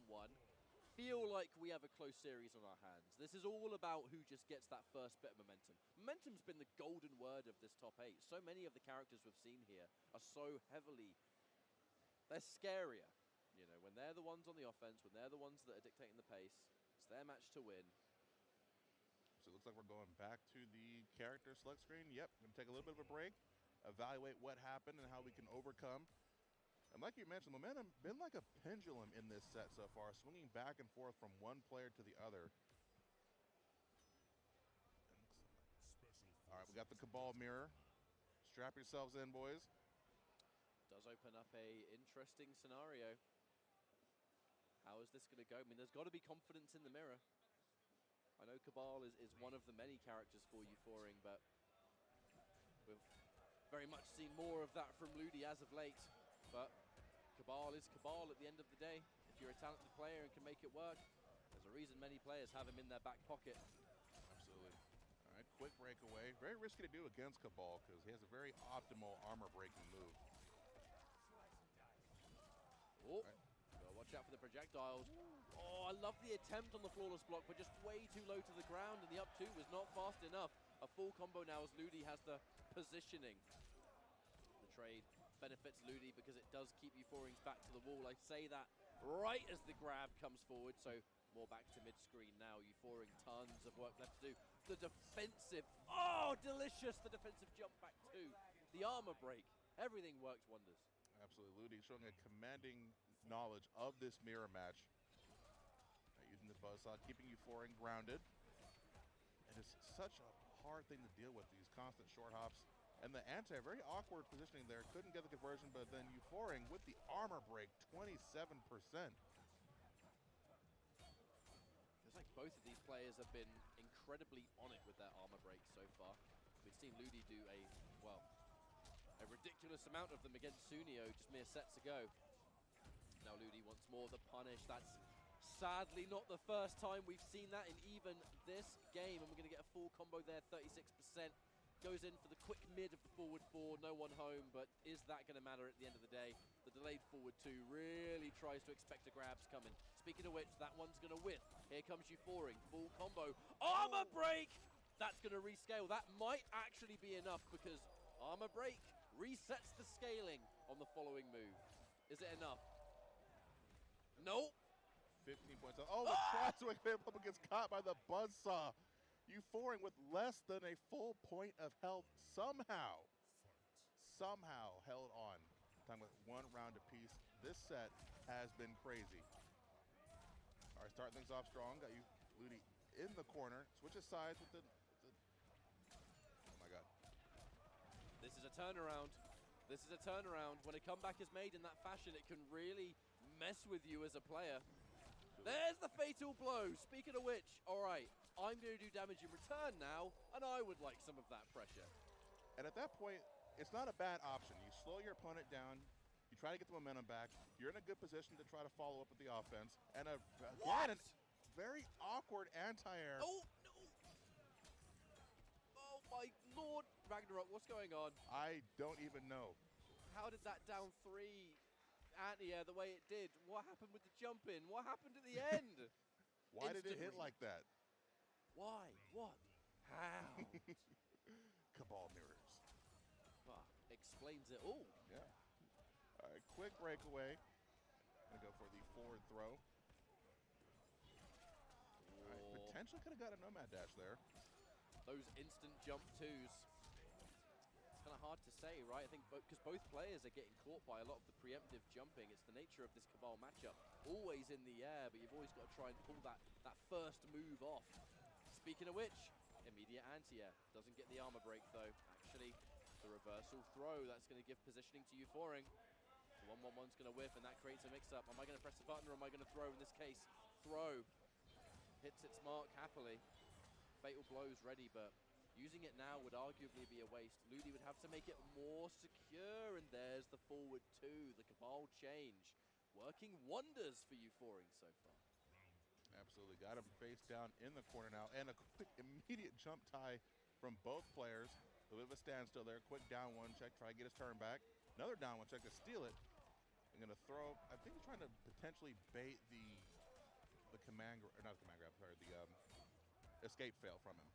Feel like we have a close series on our hands. This is all about who just gets that first bit of momentum. Momentum's been the golden word of this top 8. So many of the characters we've seen here are so heavily, they're scarier. You know, when they're the ones on the offense, when they're the ones that are dictating the pace, it's their match to win. So it looks like we're going back to the character select screen. Yep, going to take a little bit of a break, evaluate what happened and how we can overcome. And like you mentioned, momentum been like a pendulum in this set so far, swinging back and forth from one player to the other. All right, we got the Cabal mirror. Strap yourselves in, boys. Does open up a interesting scenario. How is this going to go? I mean, there's got to be confidence in the mirror. I know Cabal is one of the many characters for Euphoring, but with Very much seen more of that from Ludi as of late, but Cabal is Cabal at the end of the day. If you're a talented player and can make it work, there's a reason many players have him in their back pocket. Absolutely. All right, quick breakaway. Very risky to do against Cabal because he has a very optimal armor-breaking move. Oh, well, watch out for the projectiles. Oh, I love the attempt on the flawless block, but just way too low to the ground, and the up two was not fast enough. A full combo now as Ludi has the positioning. The trade benefits Ludi because it does keep Euphoring's back to the wall. I say that right as the grab comes forward, so more back to mid-screen now. Euphoring, tons of work left to do. The defensive, oh, delicious, the defensive jump back too. The armor break, everything worked wonders. Absolutely, Ludi showing a commanding knowledge of this mirror match. Using the buzzsaw, keeping Euphoring grounded. It is such a hard thing to deal with, these constant short hops. And the anti, very awkward positioning there. Couldn't get the conversion, but then Euphoring with the armor break, 27%. Feels like both of these players have been incredibly on it with their armor breaks so far. We've seen Ludi do a ridiculous amount of them against Sooneo just mere sets ago. Now Ludi wants more of the punish. That's sadly not the first time we've seen that in even this game, and we're going to get a full combo there, 36%. Goes in for the quick mid of the forward four, no one home, but is that going to matter at the end of the day? The delayed forward two really tries to expect a grabs coming. Speaking of which, that one's going to whiff. Here comes Euphoring, full combo. Armor break! That's going to rescale. That might actually be enough because armor break resets the scaling on the following move. Is it enough? Nope. 15 points. Oh, the crossway up gets caught by the buzzsaw. Euphoring with less than a full point of health somehow held on. Time with one round apiece. This set has been crazy. All right, starting things off strong. Got you, Ludi, in the corner. Switches sides with the oh my God. This is a turnaround. This is a turnaround. When a comeback is made in that fashion, it can really mess with you as a player. There's the fatal blow. Speaking of which, all right, I'm going to do damage in return now, and I would like some of that pressure. And at that point, it's not a bad option. You slow your opponent down. You try to get the momentum back. You're in a good position to try to follow up with the offense. And again, a very awkward anti-air. Oh, no. Oh, my Lord. Ragnarok, what's going on? I don't even know. How did that down three anti-air the way it did? What happened with the jump in? What happened at the end? Why did it hit like that? Why? What? How? Cabal mirrors. Well, explains it all. Yeah. All right, quick breakaway. Gonna go for the forward throw. All right, potentially could have got a nomad dash there. Those instant jump twos. It's kind of hard to say, right? I think because both players are getting caught by a lot of the preemptive jumping. It's the nature of this Cabal matchup. Always in the air, but you've always got to try and pull that first move off. Speaking of which, immediate anti-air. Doesn't get the armor break, though. Actually, the reversal throw. That's going to give positioning to Euphoring. The 1-1-1's going to whiff, and that creates a mix-up. Am I going to press the button, or am I going to throw in this case? Throw. Hits its mark happily. Fatal blow's ready, but using it now would arguably be a waste. Ludi would have to make it more secure, and there's the forward two, the Cabal change. Working wonders for Euphoring so far. Absolutely, got him face down in the corner now, and a quick immediate jump tie from both players. A bit of a standstill there, quick down one check, try to get his turn back. Another down one check to steal it. I'm gonna throw, I think he's trying to potentially bait the command, or not the command grab, sorry, the escape fail from him.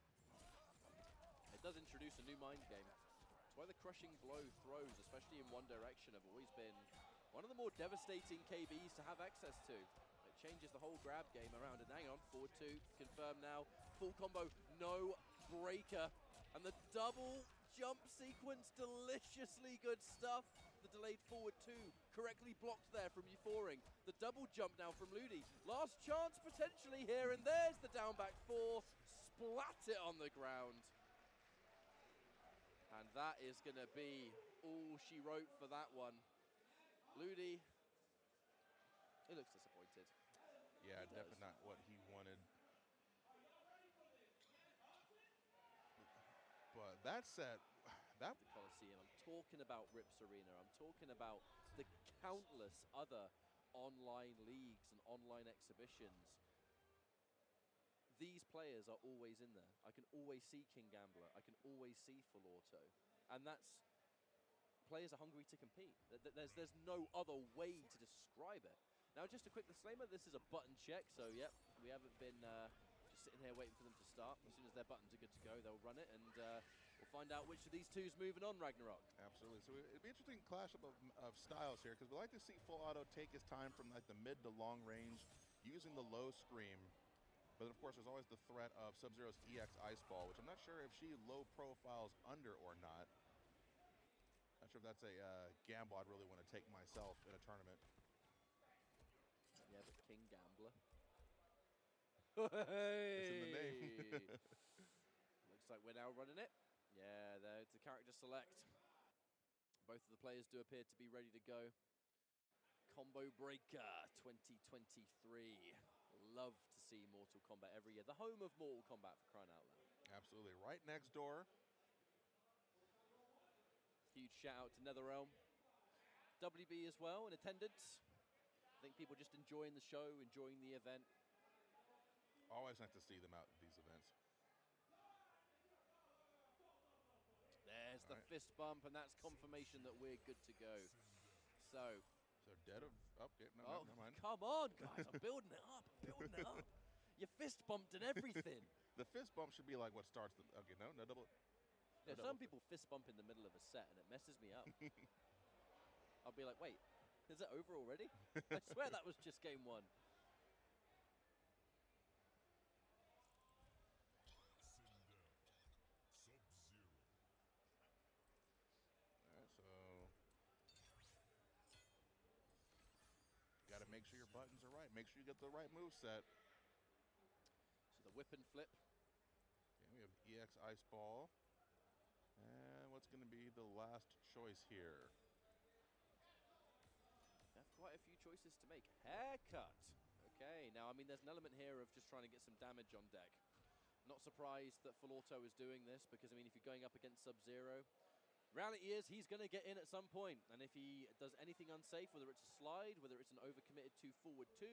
It does introduce a new mind game. That's why the crushing blow throws, especially in one direction, have always been one of the more devastating KBs to have access to. It changes the whole grab game around. And hang on, forward two, confirmed now. Full combo, no breaker. And the double jump sequence, deliciously good stuff. The delayed forward two, correctly blocked there from Euphoring. The double jump now from Ludi. Last chance potentially here, and there's the down back four. Splat it on the ground. And that is going to be all she wrote for that one. Ludi, he looks disappointed. Yeah, definitely not what he wanted. But that set, That- the Coliseum. I'm talking about Rips Arena. I'm talking about the countless other online leagues and online exhibitions. These players are always in there. I can always see KingGambler. I can always see Fullauto. And that's... Players are hungry to compete. There's no other way to describe it. Now, just a quick disclaimer, this is a button check, so yep, we haven't been just sitting here waiting for them to start. As soon as their buttons are good to go, they'll run it, and we'll find out which of these two is moving on, Ragnarok. Absolutely. So it'd be an interesting clash of styles here, because we like to see Fullauto take his time from like the mid to long range, using the low scream. But of course, there's always the threat of Sub-Zero's EX Ice Ball, which I'm not sure if she low profiles under or not. Not sure if that's a gamble I'd really want to take myself in a tournament. Yeah, but KingGambler. Hey! It's in the name. Looks like we're now running it. Yeah, it's a character select. Both of the players do appear to be ready to go. ComboBreaker 2023. Love to see Mortal Kombat every year. The home of Mortal Kombat, for crying out loud. Absolutely. Right next door. Huge shout out to NetherRealm. WB as well in attendance. I think people just enjoying the show, enjoying the event. Always nice to see them out at these events. There's the fist bump, and that's confirmation that we're good to go. So dead of... Oh, okay, no, oh, never mind. come on, guys. I'm building it up. Building it up. You fist bumped and everything. The fist bump should be like what starts the... Okay, no double... Yeah, no some double people fist bump in the middle of a set, and it messes me up. I'll be like, wait, is it over already? I swear that was just game one. All right, so... Got to make sure your buttons are right. Make sure you get the right move set. So the whip and flip. Okay, we have EX Ice Ball. And what's going to be the last choice here? You have quite a few choices to make. Haircut. Okay, now, I mean, there's an element here of just trying to get some damage on deck. Not surprised that Fullauto is doing this because, I mean, if you're going up against Sub-Zero, reality is he's going to get in at some point. And if he does anything unsafe, whether it's a slide, whether it's an overcommitted 2 forward 2,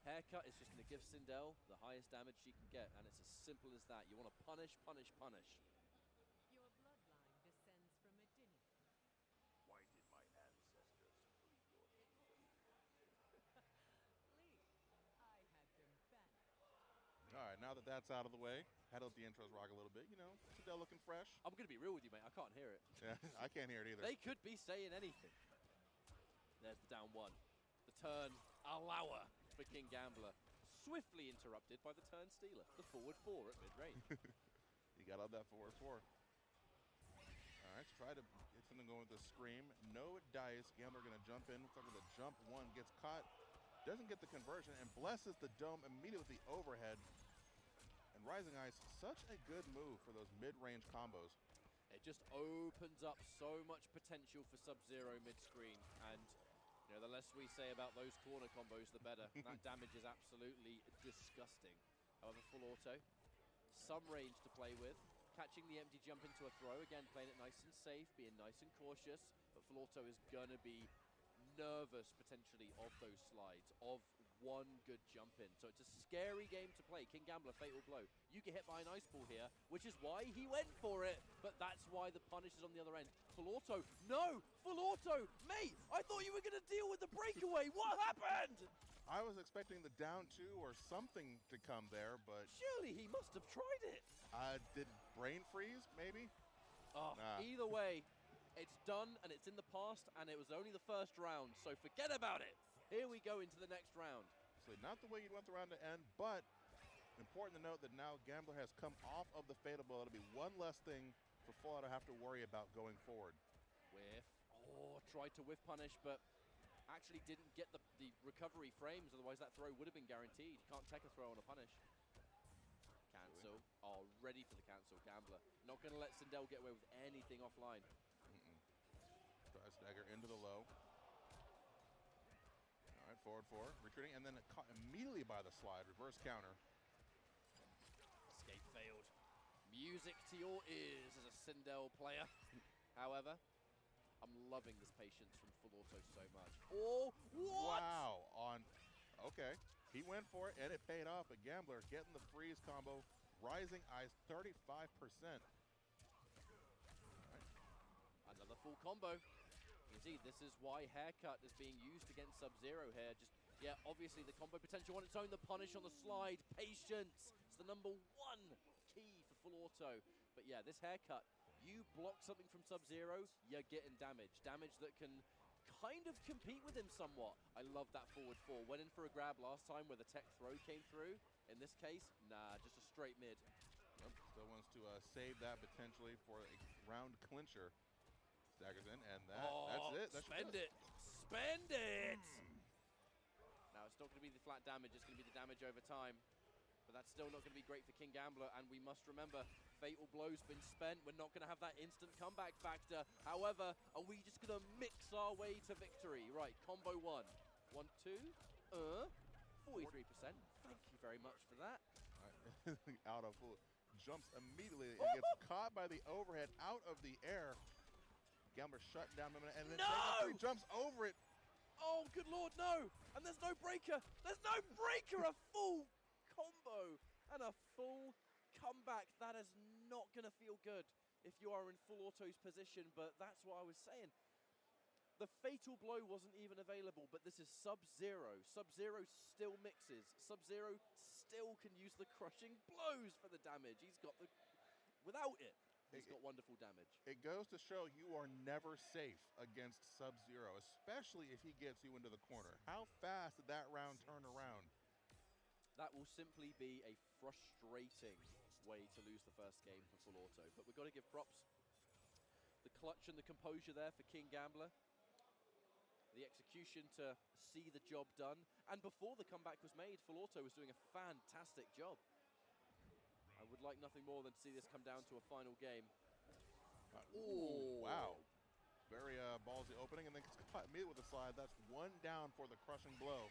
haircut is just going to give Sindel the highest damage she can get. And it's as simple as that. You want to punish, punish, punish. Your bloodline descends from a dinner. Why did my ancestors flee your kingdom? Lee, I had them banished. All right, now that that's out of the way, had to let the intros rock a little bit. You know, Sindel looking fresh. I'm going to be real with you, mate. I can't hear it. Yeah, I can't hear it either. They could be saying anything. There's the down one. The turn allower for KingGambler. Swiftly interrupted by the turn stealer. The forward 4 at mid-range. You got out that forward 4. All right, try to get something going with the scream. No dice. Gambler going to jump in. Looks like the jump one gets caught. Doesn't get the conversion and blesses the dome immediately with the overhead. And Rising Ice, such a good move for those mid-range combos. It just opens up so much potential for Sub-Zero mid-screen. And, you know, the less we say about those corner combos, the better. That damage is absolutely disgusting. However, Fullauto, some range to play with. Catching the empty jump into a throw. Again, playing it nice and safe, being nice and cautious. But Fullauto is going to be nervous, potentially, of those slides, of one good jump in. So it's a scary game to play. KingGambler, fatal blow. You get hit by an ice ball here, which is why he went for it. But that's why the punish is on the other end. Fullauto, no! Fullauto, mate! I thought you were going to deal with the breakaway. What happened? I was expecting the down 2 or something to come there, but... Surely he must have tried it. Did brain freeze, maybe? Oh, Nah. Either way, it's done and it's in the past and it was only the first round, so forget about it. Here we go into the next round. So not the way you want the round to end, but important to note that now Gambler has come off of the fatal blow. It'll be one less thing for Fullauto to have to worry about going forward. Whiff. Oh, tried to whiff punish, but actually didn't get the recovery frames, otherwise that throw would have been guaranteed. You can't take a throw on a punish. Cancel. Oh, ready for the cancel, Gambler. Not going to let Sindel get away with anything offline. Tries to dagger into the low. All right, forward 4, retreating, and then caught immediately by the slide. Reverse counter. Escape failed. Music to your ears as a Sindel player. However, I'm loving this patience from Fullauto so much. Oh, what? Wow. Okay. He went for it, and it paid off. But Gambler getting the freeze combo. Rising eyes 35%. Another full combo. Indeed, this is why Haircut is being used against Sub-Zero here. Just, yeah, obviously the combo potential on its own. The punish on the slide. Patience. It's the #1 key for Fullauto. But yeah, this Haircut, you block something from Sub-Zero, you're getting damage. Damage that can kind of compete with him somewhat. I love that forward four. Went in for a grab last time where the tech throw came through. In this case, nah, just a straight mid. Yep, still wants to save that potentially for a round clincher. Staggers in, and that's it. That Spend it. Spend it! Now, it's not going to be the flat damage. It's going to be the damage over time. But that's still not going to be great for KingGambler. And we must remember, Fatal Blow's been spent. We're not going to have that instant comeback factor. However, are we just going to mix our way to victory? Right, combo 1. 1, 2. 43%. Thank you very much for that. Out of full. Jumps immediately and gets caught by the overhead out of the air. Gambler shut down and then No! jumps over it. Oh, good lord, no! And there's no breaker! There's no breaker! A full combo and a full comeback. That is not going to feel good if you are in Fullauto's position, but that's what I was saying. The Fatal Blow wasn't even available, but this is Sub-Zero. Sub-Zero still mixes. Sub-Zero still can use the crushing blows for the damage. He's got the... Without it, he's got wonderful damage. It goes to show you are never safe against Sub-Zero, especially if he gets you into the corner. How fast did that round turn around? That will simply be a frustrating way to lose the first game for Fullauto. But we've got to give props. The clutch and the composure there for KingGambler. The execution to see the job done. And before the comeback was made, Fullauto was doing a fantastic job. I would like nothing more than to see this come down to a final game. Ooh, wow. Very ballsy opening, and then gets caught immediately with a slide. That's one down for the crushing blow.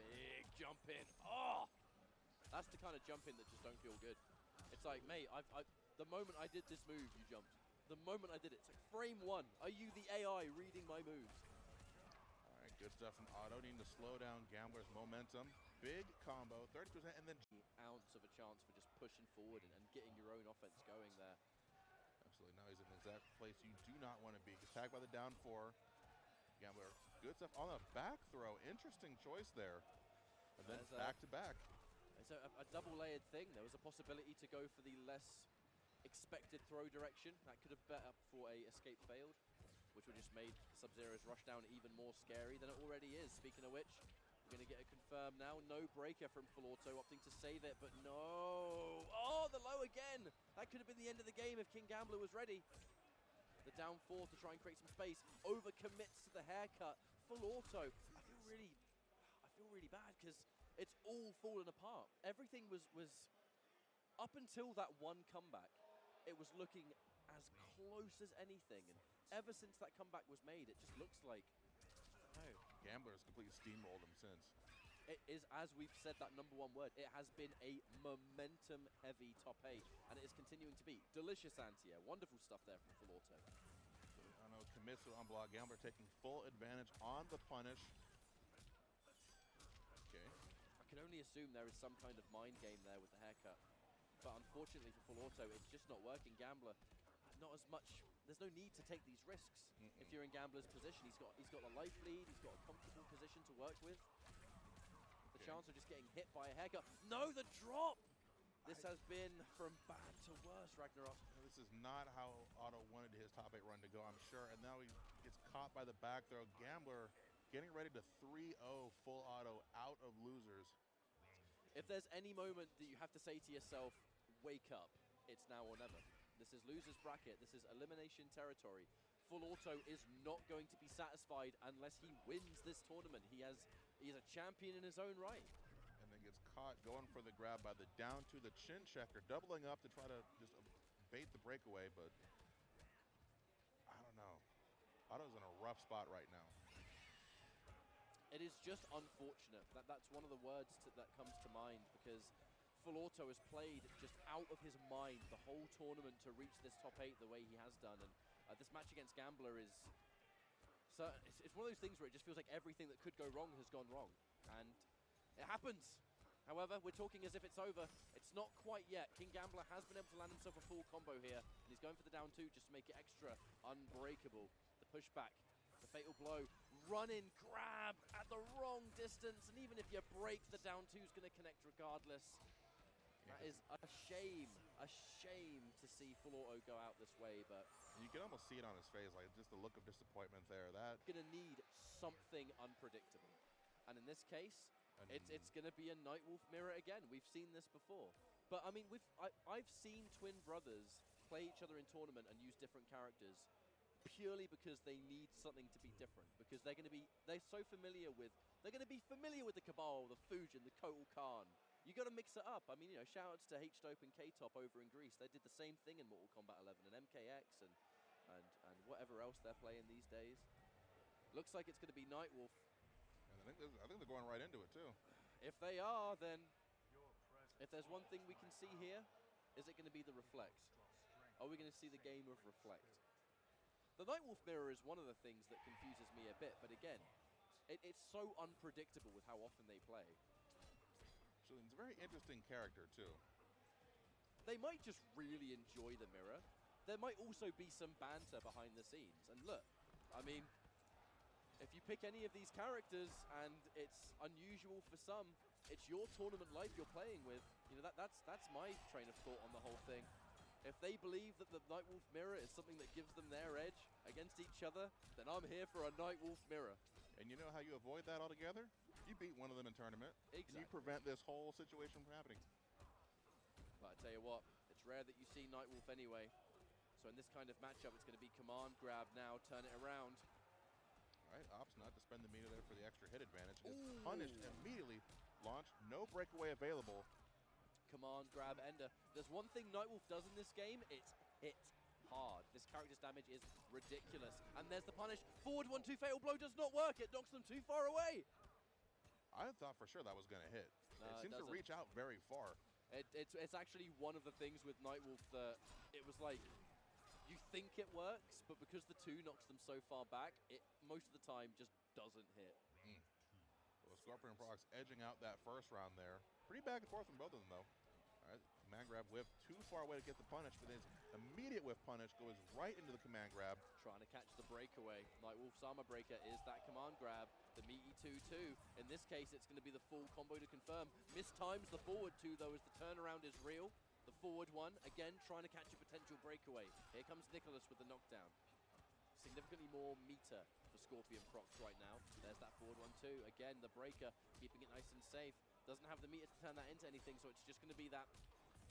Big jump in. Oh! That's the kind of jump in that just don't feel good. It's like, mate, the moment I did this move, you jumped. The moment I did it, it's like frame 1. Are you the AI reading my moves? All right, good stuff from Otto. Needing to slow down Gambler's momentum. Big combo, 30%, and then ounce of a chance for just pushing forward and getting your own offense going there. Absolutely. Now he's in the exact place you do not want to be. Gets tagged by the down 4. Gambler, good stuff on the back throw. Interesting choice there. And then back to back. It's a double-layered thing. There was a possibility to go for the less expected throw direction. That could have bet up for a escape failed, which would just made Sub-Zero's rush down even more scary than it already is. Speaking of which, we're going to get it confirmed now. No breaker from Fullauto, opting to save it, but no. Oh, the low again. That could have been the end of the game if KingGambler was ready. The down 4 to try and create some space. Overcommits to the haircut. Fullauto. I feel really bad because it's all fallen apart. Everything was up until that one comeback. It was looking as close as anything, and ever since that comeback was made, it just looks like, I don't know. Gambler has completely steamrolled him since. It is, as we've said, that #1 word. It has been a momentum-heavy top 8, and it is continuing to be. Delicious anti-air. Wonderful stuff there from Fullauto. I know, commits to unblock. Gambler taking full advantage on the punish. Okay. I can only assume there is some kind of mind game there with the haircut. But unfortunately for Fullauto, it's just not working. Gambler, not as much. There's no need to take these risks. If you're in Gambler's position, he's got a life lead. He's got a comfortable position to work with. The chance of just getting hit by a haircut. No, the drop! This has been from bad to worse, Ragnarok. This is not how Otto wanted his top 8 run to go, I'm sure. And now he gets caught by the back throw. Gambler getting ready to 3-0 Fullauto out of losers. If there's any moment that you have to say to yourself, wake up, it's now or never. This is loser's bracket. This is elimination territory. Fullauto is not going to be satisfied unless he wins this tournament. He's a champion in his own right. And then gets caught going for the grab by the down to the chin checker, doubling up to try to just bait the breakaway, but I don't know. Otto's in a rough spot right now. It is just unfortunate. That's one of the words that comes to mind, because Fullauto has played just out of his mind the whole tournament to reach this top 8 the way he has done. And this match against Gambler is... So it's one of those things where it just feels like everything that could go wrong has gone wrong. And it happens. However, we're talking as if it's over. It's not quite yet. KingGambler has been able to land himself a full combo here, and he's going for the down 2 just to make it extra unbreakable. The pushback, the fatal blow, run in, grab at the wrong distance, and even if you break, the down 2 is going to connect regardless. That is a shame to see Fullauto go out this way, but... You can almost see it on his face, like just the look of disappointment there. That going to need something unpredictable. And in this case, it's going to be a Nightwolf mirror again. We've seen this before. But, I mean, I've seen twin brothers play each other in tournament and use different characters purely because they need something to be different. Because they're going to be, they're going to be familiar with the Cabal, the Fujin, the Kotal Khan. You got to mix it up. I mean, you know, shout outs to H-Dope and K-Top over in Greece. They did the same thing in Mortal Kombat 11 and MKX and whatever else they're playing these days. Looks like it's going to be Nightwolf. And I think they're going right into it too. If they are, then if there's one thing we can see here, is it going to be the Reflect? Are we going to see the game of Reflect? The Nightwolf mirror is one of the things that confuses me a bit, but again, it's so unpredictable with how often they play. So it's a very interesting character too. They might just really enjoy the mirror. There might also be some banter behind the scenes. And look, I mean, if you pick any of these characters and it's unusual for some, it's your tournament life you're playing with. You know, that's my train of thought on the whole thing. If they believe that the Nightwolf mirror is something that gives them their edge against each other, then I'm here for a Nightwolf mirror. And you know how you avoid that altogether? You beat one of them in tournament. Exactly. And you prevent this whole situation from happening. But I tell you what, it's rare that you see Nightwolf anyway. So in this kind of matchup, it's going to be command grab now, turn it around. All right, opts not to spend the meter there for the extra hit advantage. Is punished immediately. Launch, no breakaway available. Command grab ender. There's one thing Nightwolf does in this game, it's hit hard. This character's damage is ridiculous. And there's the punish. Forward 1-2 fatal blow does not work. It knocks them too far away. I thought for sure that was going to hit. It seems to reach out very far. It's actually one of the things with Nightwolf that it was like, you think it works, but because the 2 knocks them so far back, it most of the time just doesn't hit. Well, ScorpionProcs edging out that first round there. Pretty back and forth from both of them, though. All right, command grab whiff, too far away to get the punish, but his immediate whiff punish goes right into the command grab. Trying to catch the breakaway. Nightwolf's armor breaker is that command grab. The meaty 2-2. In this case, it's going to be the full combo to confirm. Mistimes the forward 2, though, as the turnaround is real. The forward 1, again, trying to catch a potential breakaway. Here comes Nicholas with the knockdown. Significantly more meter for ScorpionProcs right now. There's that forward 1-2. Again, the breaker, keeping it nice and safe. Doesn't have the meter to turn that into anything, so it's just going to be that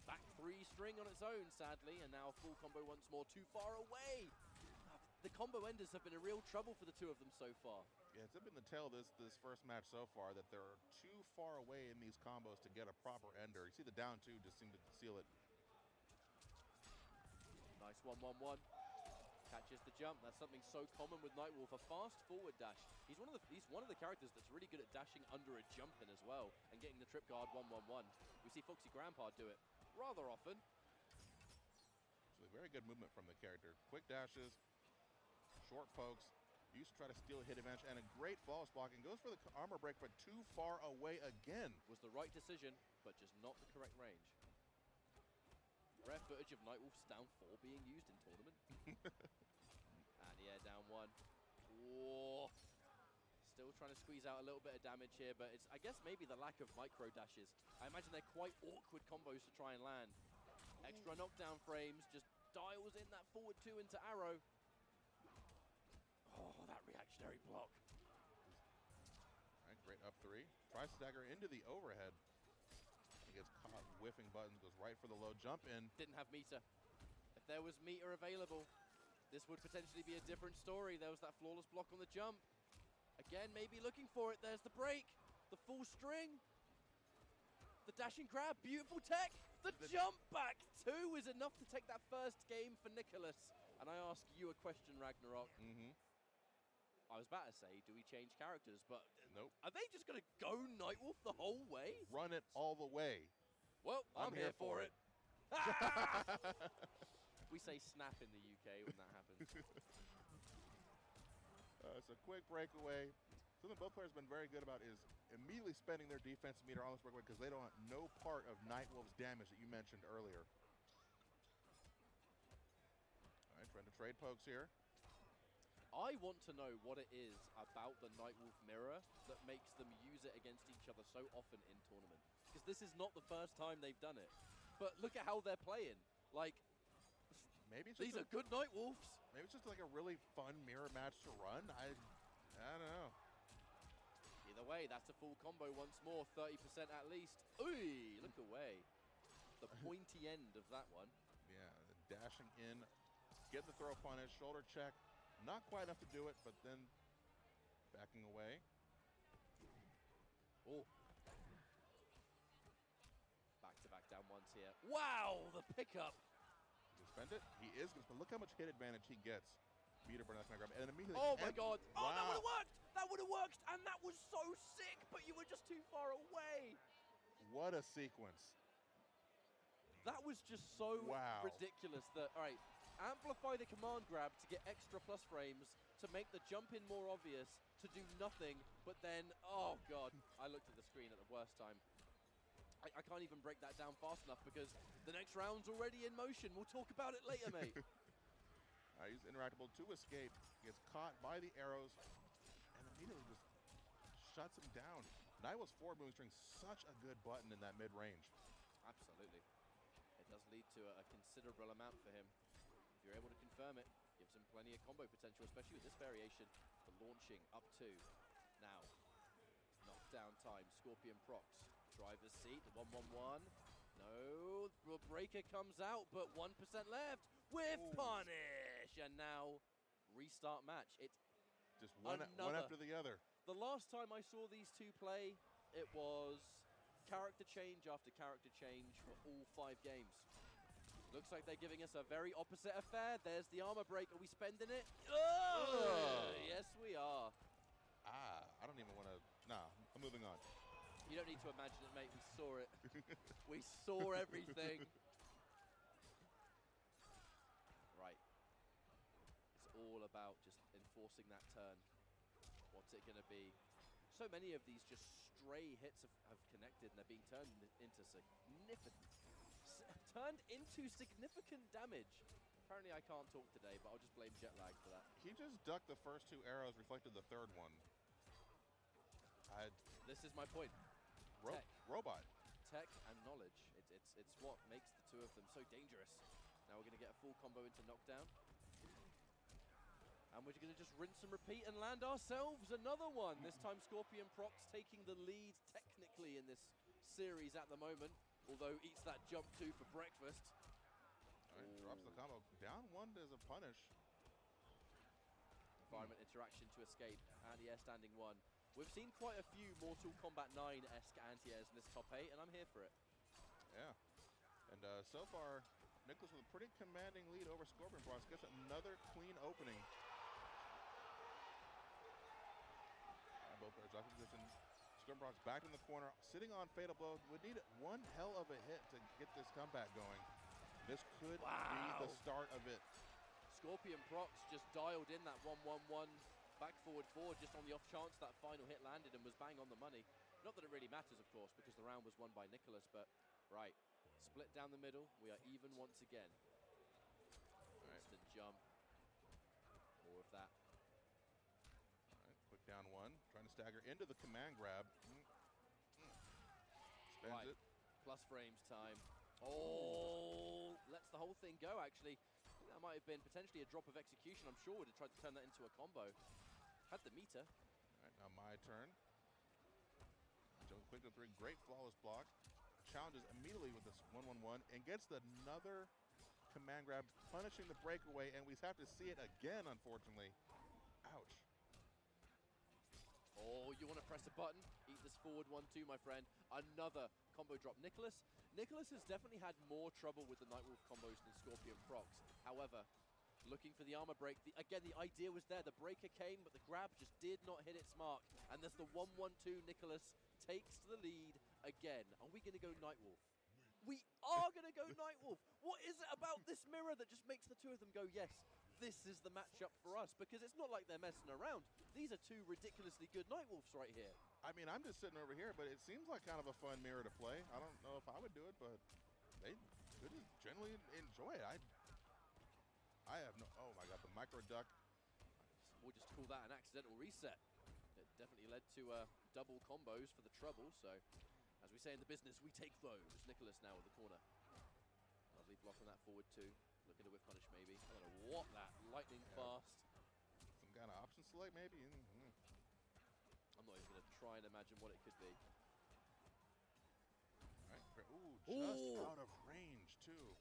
back 3 string on its own, sadly. And now full combo once more, too far away. The combo enders have been a real trouble for the 2 of them so far. Yeah, it's been the tell this first match so far that they're too far away in these combos to get a proper ender. You see the down 2 just seem to seal it. Nice 1-1-1. Catches the jump. That's something so common with Nightwolf. A fast forward dash. He's one of the characters that's really good at dashing under a jump in as well and getting the trip guard 1-1-1. We see Foxy Grandpa do it rather often. So a very good movement from the character. Quick dashes, short pokes. Used to try to steal a hit advantage and a great flawless blocking. Goes for the armor break, but too far away again. Was the right decision, but just not the correct range. Rare footage of Nightwolf's down 4 being used in tournament. And yeah, down 1. Whoa. Still trying to squeeze out a little bit of damage here, but it's, I guess, maybe the lack of micro dashes. I imagine they're quite awkward combos to try and land. Extra knockdown frames, just dials in that forward 2 into arrow. Oh, that reactionary block. All right, great up 3. Tries to dagger into the overhead. He gets caught whiffing buttons, goes right for the low jump in. Didn't have meter. If there was meter available, this would potentially be a different story. There was that flawless block on the jump. Again, maybe looking for it. There's the break. The full string. The dashing grab. Beautiful tech. The jump back 2 is enough to take that first game for Nicholas. And I ask you a question, Ragnarok. I was about to say, do we change characters? But nope. Are they just going to go Nightwolf the whole way? Run it all the way. Well, I'm here for it. Ah! We say snap in the UK when that happens. It's a quick breakaway. Something both players have been very good about is immediately spending their defense meter on this breakaway because they don't want no part of Nightwolf's damage that you mentioned earlier. All right, trying to trade pokes here. I want to know what it is about the Nightwolf mirror that makes them use it against each other so often in tournament. Because this is not the first time they've done it. But look at how they're playing. Like, maybe it's these are good Nightwolves. Maybe it's just like a really fun mirror match to run. I don't know. Either way, that's a full combo once more, 30% at least. Ooh, look away. The pointy end of that one. Yeah, dashing in, get the throw punish, shoulder check. Not quite enough to do it, but then backing away. Oh. Back-to-back down ones here. Wow, the pickup. Does he spend it? He is going to spend. Look how much hit advantage he gets. Meter burn, that's my grab. And then immediately. Oh my god. Wow. Oh, that would have worked. That would have worked. And that was so sick, but you were just too far away. What a sequence. That was just so wow. ridiculous that, all right, amplify the command grab to get extra plus frames, to make the jump in more obvious, to do nothing, but then, oh god, I looked at the screen at the worst time. I can't even break that down fast enough because the next round's already in motion. We'll talk about it later, mate. He's interactable to escape, gets caught by the arrows, and immediately just shuts him down. Nightwolf's forward moving string, such a good button in that mid-range. Absolutely. It does lead to a considerable amount for him. If you're able to confirm it, gives him plenty of combo potential, especially with this variation. The launching up to now. Knockdown time, ScorpionProcs. Driver's seat, the 1-1-1. No, the breaker comes out, but 1% left with punish. And now, restart match. It's just one after the other. The last time I saw these two play, it was character change after character change for all 5 games. Looks like they're giving us a very opposite affair. There's the armor break. Are we spending it? Oh! Yes, we are. I don't even want to. Nah, I'm moving on. You don't need to imagine it, mate. We saw it. We saw everything. Right. It's all about just enforcing that turn. What's it going to be? So many of these just stray hits have connected, and they're being turned into significant damage. Apparently, I can't talk today, but I'll just blame jet lag for that. He just ducked the first 2 arrows, reflected the third one. This is my point. Robot. Tech and knowledge. It's what makes the two of them so dangerous. Now we're going to get a full combo into knockdown. And we're going to just rinse and repeat and land ourselves another one. This time ScorpionProcs taking the lead technically in this series at the moment, although eats that jump 2 for breakfast. All right, drops the combo. Down 1 as a punish. Environment interaction to escape. Anti-air standing 1. We've seen quite a few Mortal Kombat 9-esque anti-airs in this top 8, and I'm here for it. Yeah. And so far, Nicholas with a pretty commanding lead over ScorpionProcs gets another clean opening. Both players off position. ScorpionProcs back in the corner, sitting on Fatal Blow. Would need one hell of a hit to get this comeback going. This could be the start of it. ScorpionProcs just dialed in that 1-1-1 back forward just on the off chance that final hit landed and was bang on the money. Not that it really matters, of course, because the round was won by Nicholas, but right. Split down the middle. We are even once again. Instant jump. More of that. All right, quick down 1. Trying to stagger into the command grab. Spends it. Plus frames time. Oh, lets the whole thing go, actually. I think that might have been potentially a drop of execution. I'm sure would have tried to turn that into a combo. Had the meter. All right, now my turn. Jump quick to 3. Great flawless block. Challenges immediately with this 1-1-1 and gets another command grab, punishing the breakaway, and we have to see it again, unfortunately. Ouch. Oh, you want to press a button? Eat this forward 1-2, my friend. Another combo drop. Nicholas has definitely had more trouble with the Nightwolf combos than ScorpionProcs. However, looking for the armor break. Again, the idea was there. The breaker came, but the grab just did not hit its mark. And there's the 1-1-2. Nicholas takes the lead again. Are we going to go Nightwolf? We are going to go Nightwolf. What is it about this mirror that just makes the two of them go, yes, this is the matchup for us? Because it's not like they're messing around. These are two ridiculously good Nightwolves right here. I mean, I'm just sitting over here, but it seems like kind of a fun mirror to play. I don't know if I would do it, but they just generally enjoy it. I have no, oh my God, the micro duck. We'll just call that an accidental reset. It definitely led to double combos for the trouble, so as we say in the business, we take those. Nicholas now in the corner. Lovely block on that forward two. Looking to whip punish maybe. I don't know what that, lightning fast. Some kind of option select maybe. I'm not even going to try and imagine what it could be. All right. Ooh, just out of range too.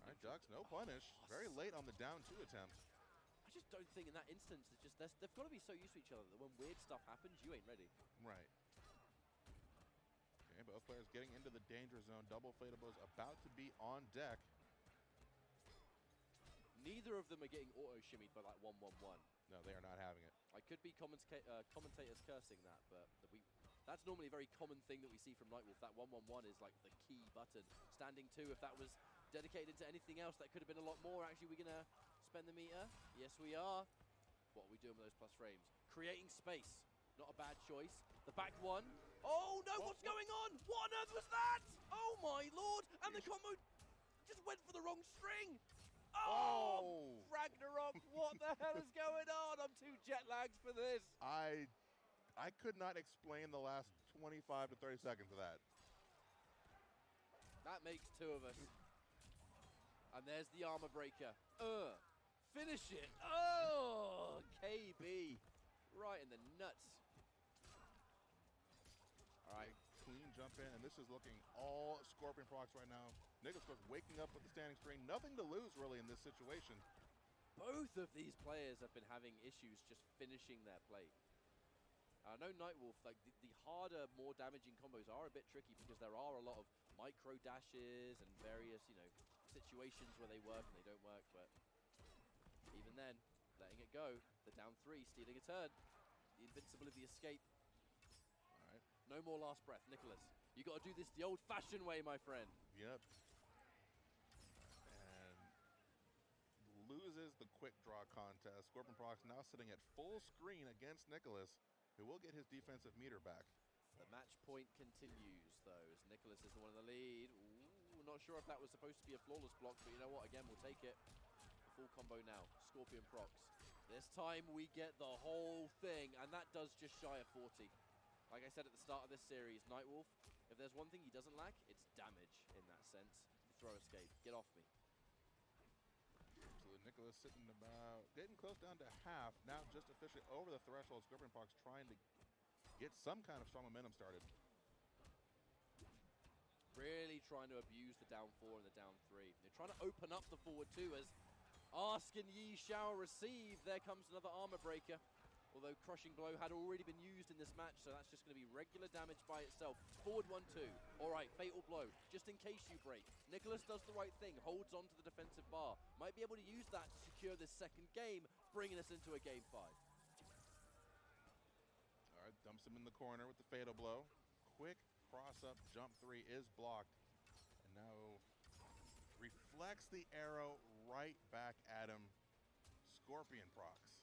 All right, Ducks, no punish. Very late on the down two attempt. I just don't think in that instance, they've got to be so used to each other that when weird stuff happens, you ain't ready. Right. Okay, both players getting into the danger zone. Double Fatables about to be on deck. Neither of them are getting auto-shimmied by like 1-1-1. No, they are not having it. I could be commentators cursing that, but that's normally a very common thing that we see from Nightwolf. That 1-1-1 is like the key button. Standing 2, if that was dedicated to anything else, that could have been a lot more. Actually, we're going to spend the meter. Yes, we are. What are we doing with those plus frames? Creating space. Not a bad choice. The back one. Oh, no, what's going on? What on earth was that? Oh, my Lord. And the combo just went for the wrong string. Oh, Ragnarok, what the hell is going on? I'm too jet lagged for this. I could not explain the last 25 to 30 seconds of that. That makes 2 of us. And there's the armor breaker. Finish it. Oh, KB. Right in the nuts. All right, clean jump in, and this is looking all ScorpionProcs right now. Nicholas, of course, waking up with the standing string. Nothing to lose, really, in this situation. Both of these players have been having issues just finishing their play. I know Nightwolf, like the harder, more damaging combos are a bit tricky because there are a lot of micro dashes and various, situations where they work and they don't work, but even then, letting it go. The down 3, stealing a turn. The invincibility escape. All right. No more last breath, Nicholas. You got to do this the old-fashioned way, my friend. Yep. And loses the quick draw contest. ScorpionProcs now sitting at full screen against Nicholas, who will get his defensive meter back. The match point continues, though, as Nicholas is the one in the lead. Ooh, not sure if that was supposed to be a flawless block, but you know what? Again, we'll take it. The full combo now. ScorpionProcs. This time we get the whole thing, and that does just shy of 40. Like I said at the start of this series, Nightwolf, if there's one thing he doesn't lack, it's damage in that sense. Throw escape. Get off me. So Nicholas sitting getting close down to half. Now just officially over the threshold. ScorpionProcs trying to get some kind of strong momentum started. Really trying to abuse the down 4 and the down 3. They're trying to open up the forward 2 as ask and ye shall receive. There comes another armor breaker. Although Crushing Blow had already been used in this match, so that's just going to be regular damage by itself. Forward 1-2. All right, Fatal Blow, just in case you break. Nicholas does the right thing, holds on to the defensive bar. Might be able to use that to secure this second game, bringing us into a game 5. All right, dumps him in the corner with the Fatal Blow. Quick cross-up, jump 3 is blocked. And now reflects the arrow right back at him. ScorpionProcs.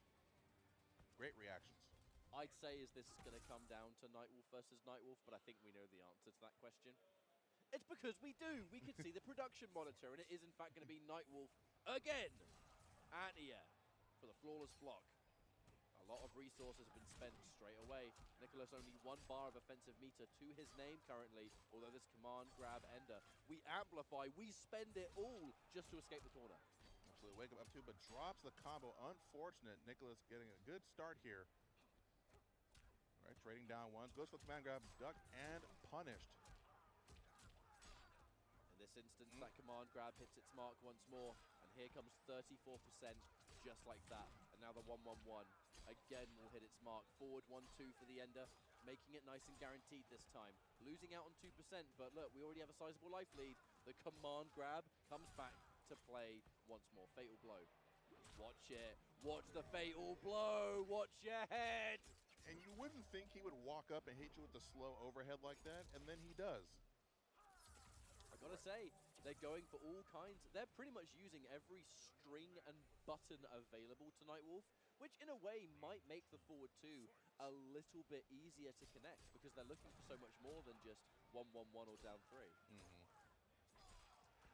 Great reactions. I'd say, is this going to come down to Nightwolf versus Nightwolf, but I think we know the answer to that question. It's because we do. We could see the production monitor, and it is in fact going to be Nightwolf again at Nia for the flawless block. A lot of resources have been spent straight away. Nicholas only 1 bar of offensive meter to his name currently, although this command grab ender. We amplify, we spend it all just to escape the corner. Absolutely, wake up 2, but drops the combo. Unfortunate. Nicholas getting a good start here. All right, trading down 1. Goes for the command grab, duck, and punished. In this instance, that command grab hits its mark once more, and here comes 34%, just like that. And now the 1-1-1 again will hit its mark. Forward 1-2 for the ender, making it nice and guaranteed this time. Losing out on 2%, but look, we already have a sizable life lead. The command grab comes back to play once more. Fatal Blow. Watch it. Watch the Fatal Blow. Watch your head. And you wouldn't think he would walk up and hit you with the slow overhead like that, and then he does. Gotta say, they're going for all kinds. They're pretty much using every string and button available to Nightwolf, which in a way might make the forward 2 a little bit easier to connect because they're looking for so much more than just 1-1-1 or down 3.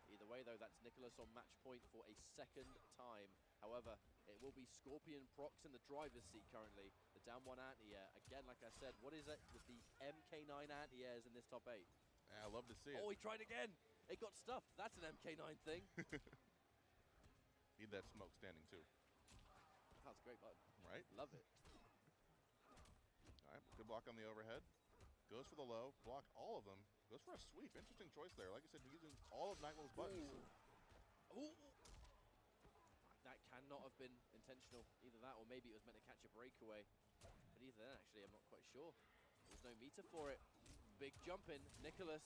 Either way, though, that's Nicholas on match point for a second time. However, it will be ScorpionProcs in the driver's seat currently. The down 1 anti-air. Again, like I said, what is it with the MK9 anti-airs in this top 8? Yeah, I love to see it. Oh, he tried again. It got stuffed. That's an MK9 thing. Need that smoke standing too. That's a great button. Right? Love it. All right, good block on the overhead. Goes for the low, block all of them. Goes for a sweep. Interesting choice there. Like I said, using all of Nightwolf's buttons. Ooh. That cannot have been intentional. Either that or maybe it was meant to catch a breakaway. But either then, actually, I'm not quite sure. There's no meter for it. Big jump in. Nicholas.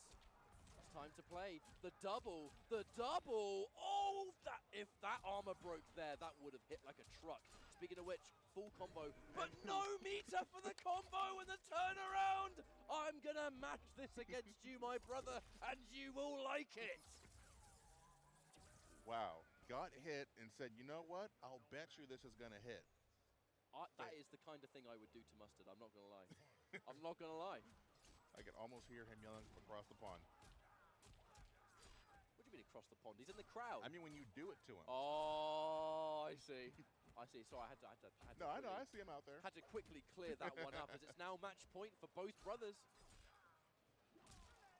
It's time to play. The double. The double. Oh, if that armor broke there, that would have hit like a truck. Speaking of which, full combo, but no meter for the combo and the turnaround. I'm going to match this against you, my brother, and you will like it. Wow. Got hit and said, you know what? I'll bet you this is going to hit. That is the kind of thing I would do to Mustard. I'm not going to lie. I'm not going to lie. I can almost hear him yelling from across the pond. What do you mean across the pond? He's in the crowd. I mean when you do it to him. Oh, I see. I see. So I had to no, I know. I see him out there. Had to quickly clear that one up as it's now match point for both brothers.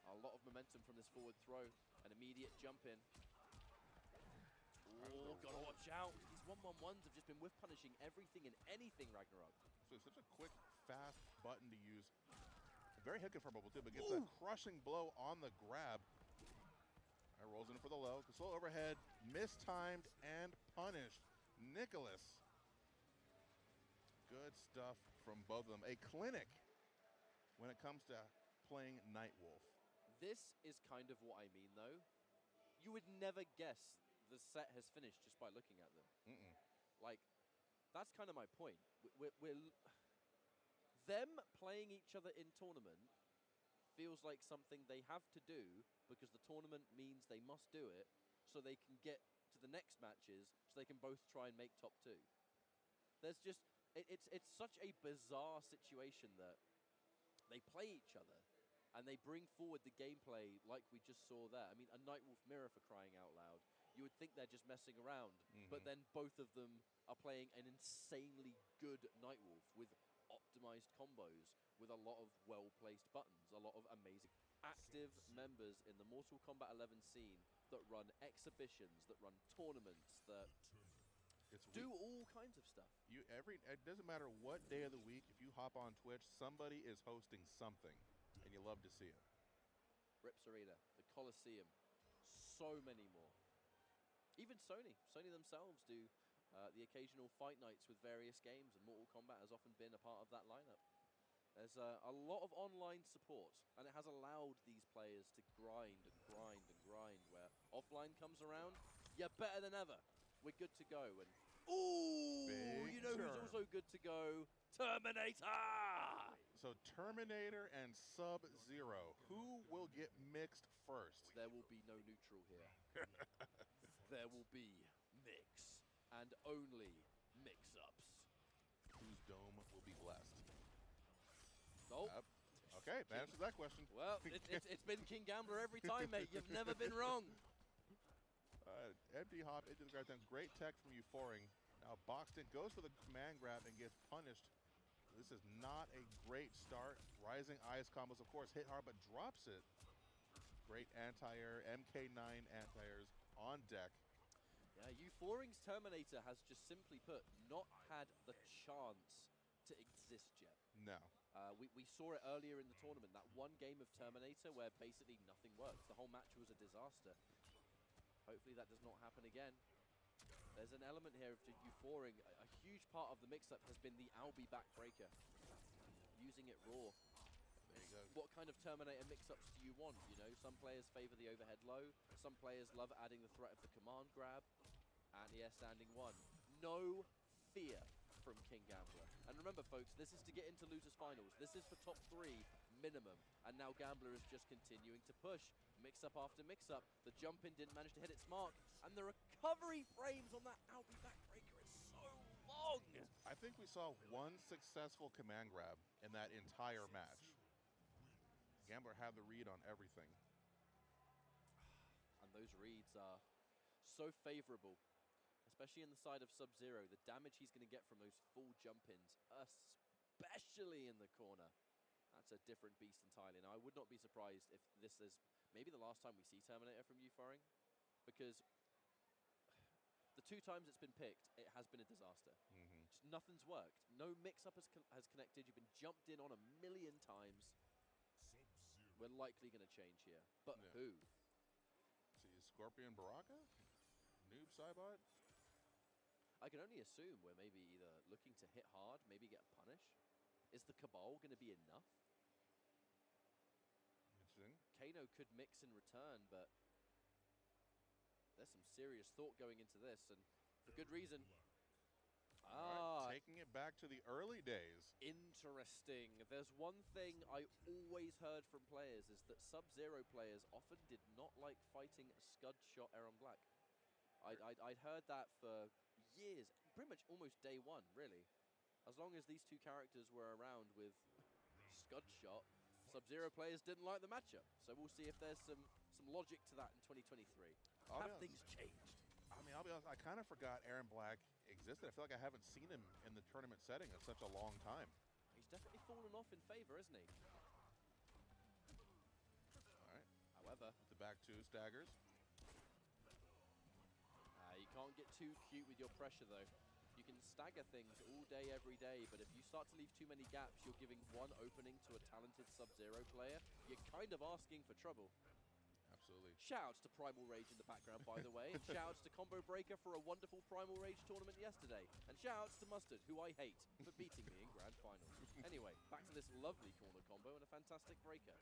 A lot of momentum from this forward throw. An immediate jump in. Oh, gotta watch out. These 1-1-1s have just been whiff punishing everything and anything, Ragnarok. So it's such a quick, fast button to use. Very hit confirmable too, but gets a crushing blow on the grab. Rolls in for the low. The slow overhead, mistimed and punished. Nicholas. Good stuff from both of them. A clinic when it comes to playing Nightwolf. This is kind of what I mean, though. You would never guess the set has finished just by looking at them. Like, that's kind of my point. Them playing each other in tournament feels like something they have to do because the tournament means they must do it so they can get to the next matches so they can both try and make top 2. There's just, it's such a bizarre situation that they play each other and they bring forward the gameplay like we just saw there. I mean, a Nightwolf mirror for crying out loud. You would think they're just messing around, but then both of them are playing an insanely good Nightwolf with optimized combos, with a lot of well-placed buttons, a lot of amazing active members in the Mortal Kombat 11 scene that run exhibitions, that run tournaments, that do all kinds of stuff. It doesn't matter what day of the week, if you hop on Twitch, somebody is hosting something, and you love to see it. Rips Arena, the Coliseum, so many more. Even Sony themselves do the occasional fight nights with various games, and Mortal Kombat has often been a part of that lineup. There's a lot of online support, and it has allowed these players to grind and grind and grind, where offline comes around, you're better than ever. We're good to go. And ooh, you know who's also good to go? Terminator! So Terminator and Sub-Zero, who will get mixed first? There will be no neutral here. There will be mix, and only mix-ups. Whose dome will be blessed? Oh. Okay, that answers that question. Well, it's been KingGambler every time, mate. You've never been wrong. Empty hop into the grab. Great tech from Euphoring. Now boxed in, goes for the command grab and gets punished. This is not a great start. Rising ice combos, of course, hit hard, but drops it. Great anti-air, MK9 anti-airs on deck. Yeah, Euphoring's Terminator has just simply put not had the chance to exist yet. No. We saw it earlier in the tournament, that one game of Terminator where basically nothing worked. The whole match was a disaster. Hopefully that does not happen again. There's an element here of Euphoring. A huge part of the mix-up has been the Albi backbreaker. Using it raw. There you go. What kind of Terminator mix-ups do you want? You know, some players favor the overhead low. Some players love adding the threat of the command grab. Anti-air standing 1. No fear from KingGambler. And remember, folks, this is to get into losers finals. This is for top 3 minimum. And now Gambler is just continuing to push. Mix-up after mix-up. The jump-in didn't manage to hit its mark. And the recovery frames on that out-be backbreaker is so long. I think we saw one successful command grab in that entire match. Gambler had the read on everything. And those reads are so favorable, especially in the side of Sub-Zero. The damage he's going to get from those full jump-ins, especially in the corner. That's a different beast entirely. Now, I would not be surprised if this is maybe the last time we see Terminator from Euphoring, because the 2 times it's been picked, it has been a disaster. Just nothing's worked. No mix-up has connected. You've been jumped in on a million times. We're likely going to change here. But who? See, ScorpionProcs? Noob Cybot? I can only assume we're maybe either looking to hit hard, maybe get a punish. Is the Cabal going to be enough? Interesting. Kano could mix in return, but there's some serious thought going into this, and for good reason. Right, taking it back to the early days. Interesting. There's one thing I always heard from players is that Sub-Zero players often did not like fighting Scud Shot Aaron Black. I'd heard that for years, pretty much almost day one, really. As long as these two characters were around with Scud Shot, Sub-Zero players didn't like the matchup. So we'll see if there's some logic to that in 2023. Have things changed? I mean, I'll be honest, I kind of forgot Aaron Black existed. I feel like I haven't seen him in the tournament setting in such a long time. He's definitely fallen off in favor, isn't he? All right. However, the back 2 staggers. You can't get too cute with your pressure, though. You can stagger things all day, every day, but if you start to leave too many gaps, you're giving one opening to a talented Sub-Zero player. You're kind of asking for trouble. Absolutely. Shoutouts to Primal Rage in the background, by the way, and shoutouts to ComboBreaker for a wonderful Primal Rage tournament yesterday. And shoutouts to Mustard, who I hate, for beating me in Grand Finals. Anyway, back to this lovely corner combo and a fantastic breaker.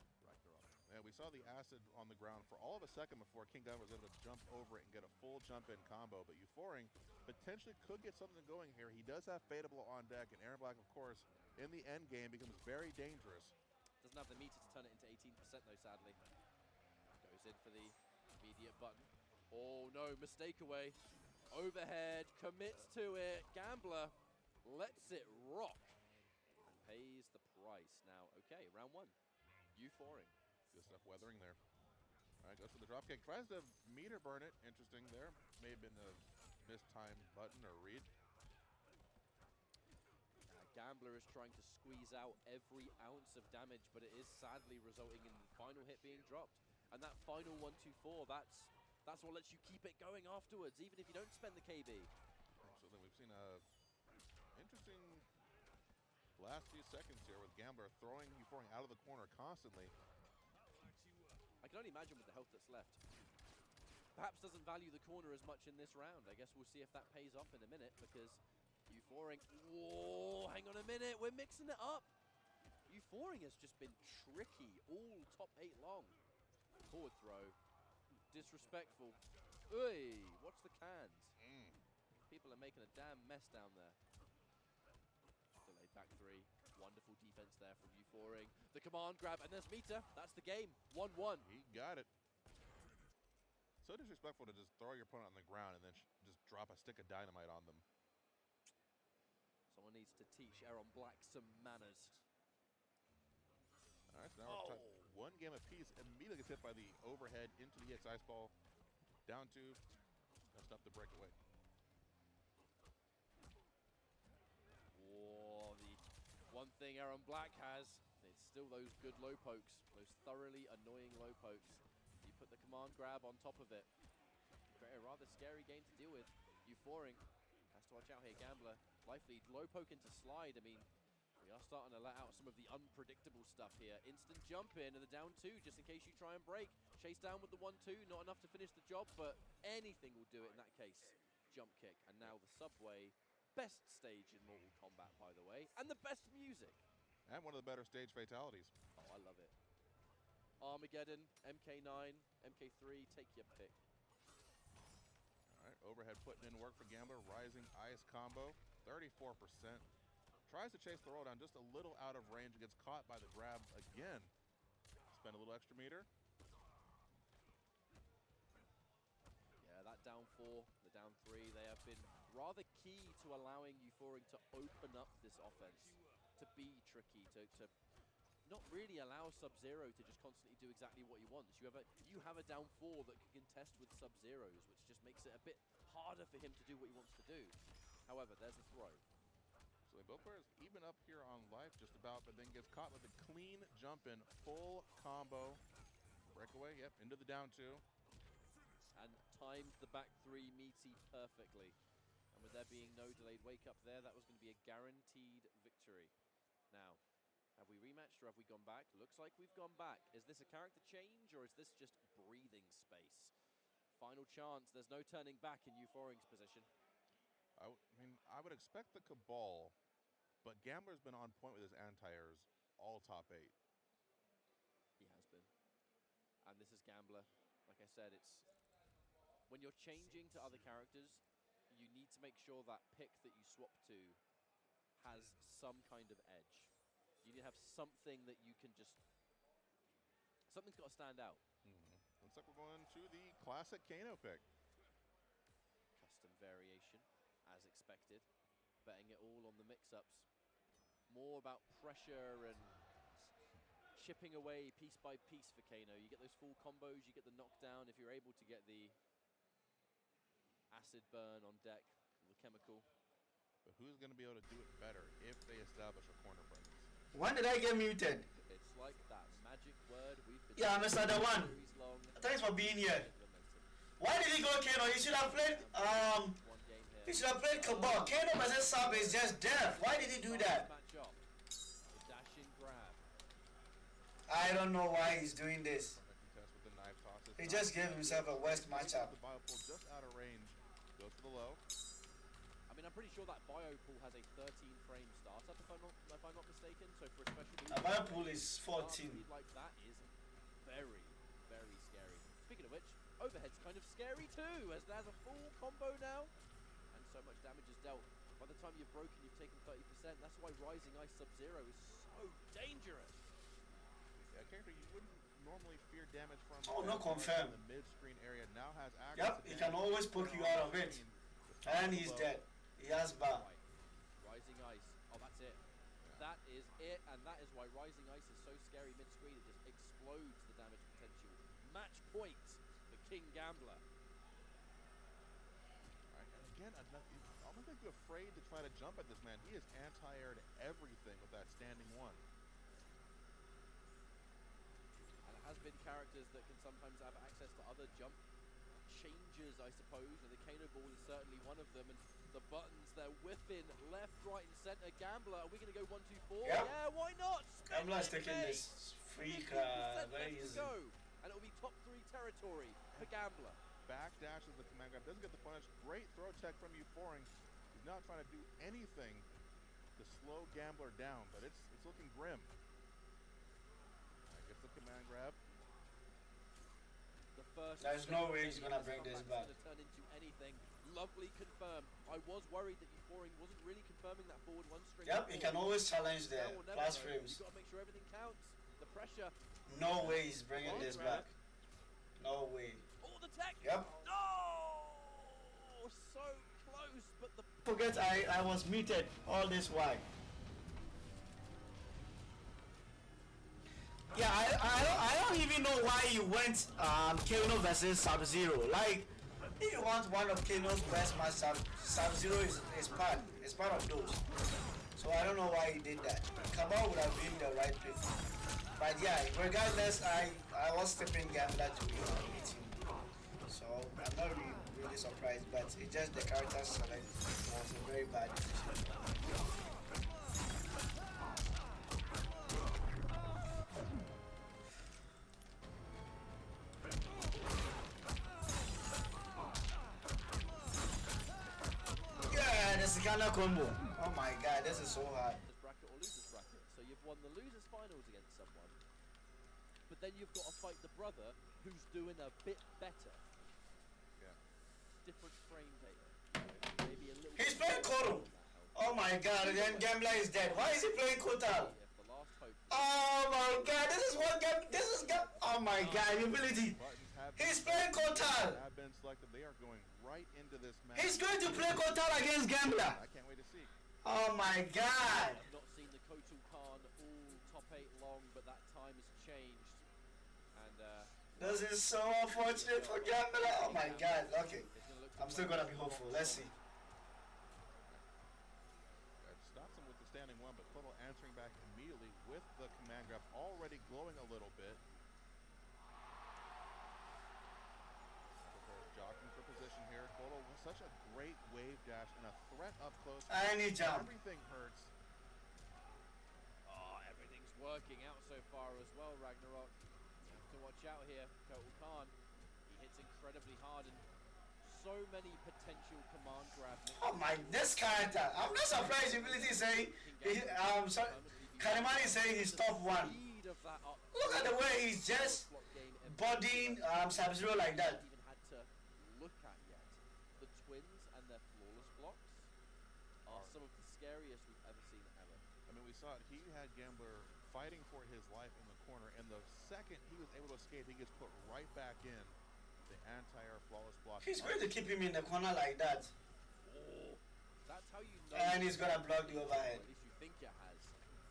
Yeah, we saw the acid on the ground for all of a second before KingGambler was able to jump over it and get a full jump-in combo, but Euphoring potentially could get something going here. He does have Fadeable on deck, and Aaron Black, of course, in the end game becomes very dangerous. Doesn't have the meter to turn it into 18% though, sadly. Goes in for the immediate button. Oh no, mistake away. Overhead, commits to it. Gambler lets it rock and pays the price. Now, okay, round 1. Euphoring. Good stuff weathering there. All right, goes for the drop kick. Tries to meter burn it. Interesting there. May have been a mistimed button or read. Gambler is trying to squeeze out every ounce of damage, but it is sadly resulting in the final hit being dropped. And that final 1-2-4, that's what lets you keep it going afterwards, even if you don't spend the KB. Absolutely. We've seen a interesting last few seconds here with Gambler throwing Euphoring out of the corner constantly. I can only imagine with the health that's left. Perhaps doesn't value the corner as much in this round. I guess we'll see if that pays off in a minute, because Euphoring, whoa, hang on a minute, we're mixing it up. Euphoring has just been tricky all top 8 long. Forward throw, disrespectful. Oi, watch the cans. People are making a damn mess down there. Delayed back 3, wonderful defense there from Euphoring. The command grab, and there's meter. That's the game, 1-1. He got it. So disrespectful to just throw your opponent on the ground and then just drop a stick of dynamite on them. Someone needs to teach Aaron Black some manners. All right, so now we're one game apiece. Immediately gets hit by the overhead into the EX Ice Ball. Down 2. That's enough to break away. Oh, the one thing Aaron Black has, it's still those good low pokes, those thoroughly annoying low pokes. You put the command grab on top of it. A rather scary game to deal with. Euphoring has to watch out here. Gambler, life lead, low poke into slide. I mean, we are starting to let out some of the unpredictable stuff here. Instant jump in and the down 2 just in case you try and break. Chase down with the 1-2, not enough to finish the job, but anything will do it in that case. Jump kick, and now the subway. Best stage in Mortal Kombat, by the way, and the best music. And one of the better stage fatalities. Oh, I love it. Armageddon, MK9, MK3, take your pick. All right, overhead putting in work for Gambler. Rising ice combo, 34%. Tries to chase the roll down just a little out of range. Gets caught by the grab again. Spend a little extra meter. Yeah, that down 4, the down 3, they have been rather key to allowing Euphoring to open up this offense, to be tricky, to not really allow Sub-Zero to just constantly do exactly what he wants. You have a down 4 that can contest with Sub-Zeros, which just makes it a bit harder for him to do what he wants to do. However, there's the throw. So they both players even up here on life just about, but then gets caught with a clean jump in, full combo. Breakaway, yep, into the down 2. And timed the back 3 meaty perfectly. And with there being no delayed wake up there, that was going to be a guaranteed victory. Now, have we rematched or have we gone back? Looks like we've gone back. Is this a character change or is this just breathing space? Final chance. There's no turning back in Euphoring's position. I mean, I would expect the Cabal, but Gambler's been on point with his anti-airs all top 8. He has been. And this is Gambler. Like I said, it's when you're changing to other characters, you need to make sure that pick that you swap to has some kind of edge. You need to have something that you can just... Something's got to stand out. Looks like we're going to the classic Kano pick. Custom variation, as expected. Betting it all on the mix-ups. More about pressure and chipping away piece by piece for Kano. You get those full combos, you get the knockdown. If you're able to get the acid burn on deck, the chemical. But who's going to be able to do it better if they establish a corner presence? When did I get muted? It's like that magic word we've been Yeah, Mr. The One. series long. Thanks for being here. Implemented. Why did he go Kano? He should have played One game here. he should have played Cabal. Kano versus Sub is just death. Why did he do that? Match up. The dash in grab. I don't know why he's doing this. Contest with the knife tosses. He just gave himself a worst matchup. The bio pull just out of range. Goes for the low. I mean, I'm pretty sure that bio pool has a 13-frame startup, if I'm not mistaken. So for a special move, A bio pool is start 14. speed like that is very, very scary. Speaking of which, overhead's kind of scary too, as there's a full combo now, and so much damage is dealt. By the time you've broken, you've taken 30%. That's why Rising Ice Sub-Zero is so dangerous. A character you wouldn't normally fear damage from. Oh, no, confirm. The mid-screen area now has access. Yep, to he damage. can always poke you out of it. And he's dead. He has bar. Right. Rising Ice. Oh, that's it. That is it, and that is why Rising Ice is so scary mid-screen. It just explodes the damage potential. Match point for KingGambler. Right, and again, I don't think you're afraid to try to jump at this man. He is anti-aired everything with that standing 1. And it has been characters that can sometimes have access to other jump changes, I suppose, and the Kano ball is certainly one of them. And the buttons, they're whipping left, right, and center. Gambler, are we going to go 1, 2, 4? Yep. Yeah, why not? Gambler's taking this freak 50% very left to easy. go, and it'll be top 3 territory for Gambler. Back dashes the command grab. Doesn't get the punish. Great throw tech from Euphoring. He's not trying to do anything to slow Gambler down, but it's looking grim. Gets the command grab. The first There's no way he's gonna bring this back. to turn into anything. Lovely confirmed. I was worried that Euphoring wasn't really confirming that forward 1 string. Yep, he can always challenge Now the or never, plus though. frames. You've got to make sure everything counts. The pressure. No way he's bringing this back. No way. Oh, the tech. Yep. No! So close, but the Forget I was muted all this while. Yeah, I don't even know why you went Kano versus Sub-Zero. Like, if you want one of Kano's best matchup, Sub-Zero is part of those. So I don't know why he did that. Cabal would have been the right pick. But yeah, regardless, I was stepping Gambler to beat him. So I'm not really surprised, but it's just the character select was a very bad decision. Yeah, the Sikana combo. Oh my god, this is so hard. this bracket or losers bracket. So you've won the losers finals against someone, but then you've got to fight the brother who's doing a bit better. Yeah. Different frame data. Maybe a little. He's playing Koro. Oh my my god, and then Gambler is dead. Why is he playing Kotal? If the last hope Oh my god, this is what oh my god, humility. Buttons have He's playing Kotal. have been selected. They are going right into this match. He's going to play Kotal against Gambler. I can't wait to see. Oh my god. I've not seen the Kotal Khan all top 8 long, but that time has changed. And This is so unfortunate for Gambler. Oh my god, okay. it's gonna look to I'm still play gonna be hopeful. Let's see. That stops him with the standing one, but Kotal answering back immediately with the command grab, already glowing a little bit. Jockeying for position here. Kotal with such a great wave dash and a threat up close. Any jump. Everything hurts. Oh, everything's working out so far as well, Ragnarok. You have to watch out here. Kotal Khan, he hits incredibly hard and so many potential command grab. Oh my, this character. I'm not surprised humility is saying Karimani is saying he's top 1. Speed of that up. Look at the way he's just Block game bodying Sub-Zero like that. even had to look at yet. The twins and their flawless blocks are some of the scariest we've ever seen ever. I mean, we saw it. He had Gambler fighting for his life in the corner, and the second he was able to escape, he gets put right back in. The anti-air flawless block. He's going to keep him in the corner like that. Oh, that's how you know. And he's gonna block the overhead. At least you think it has.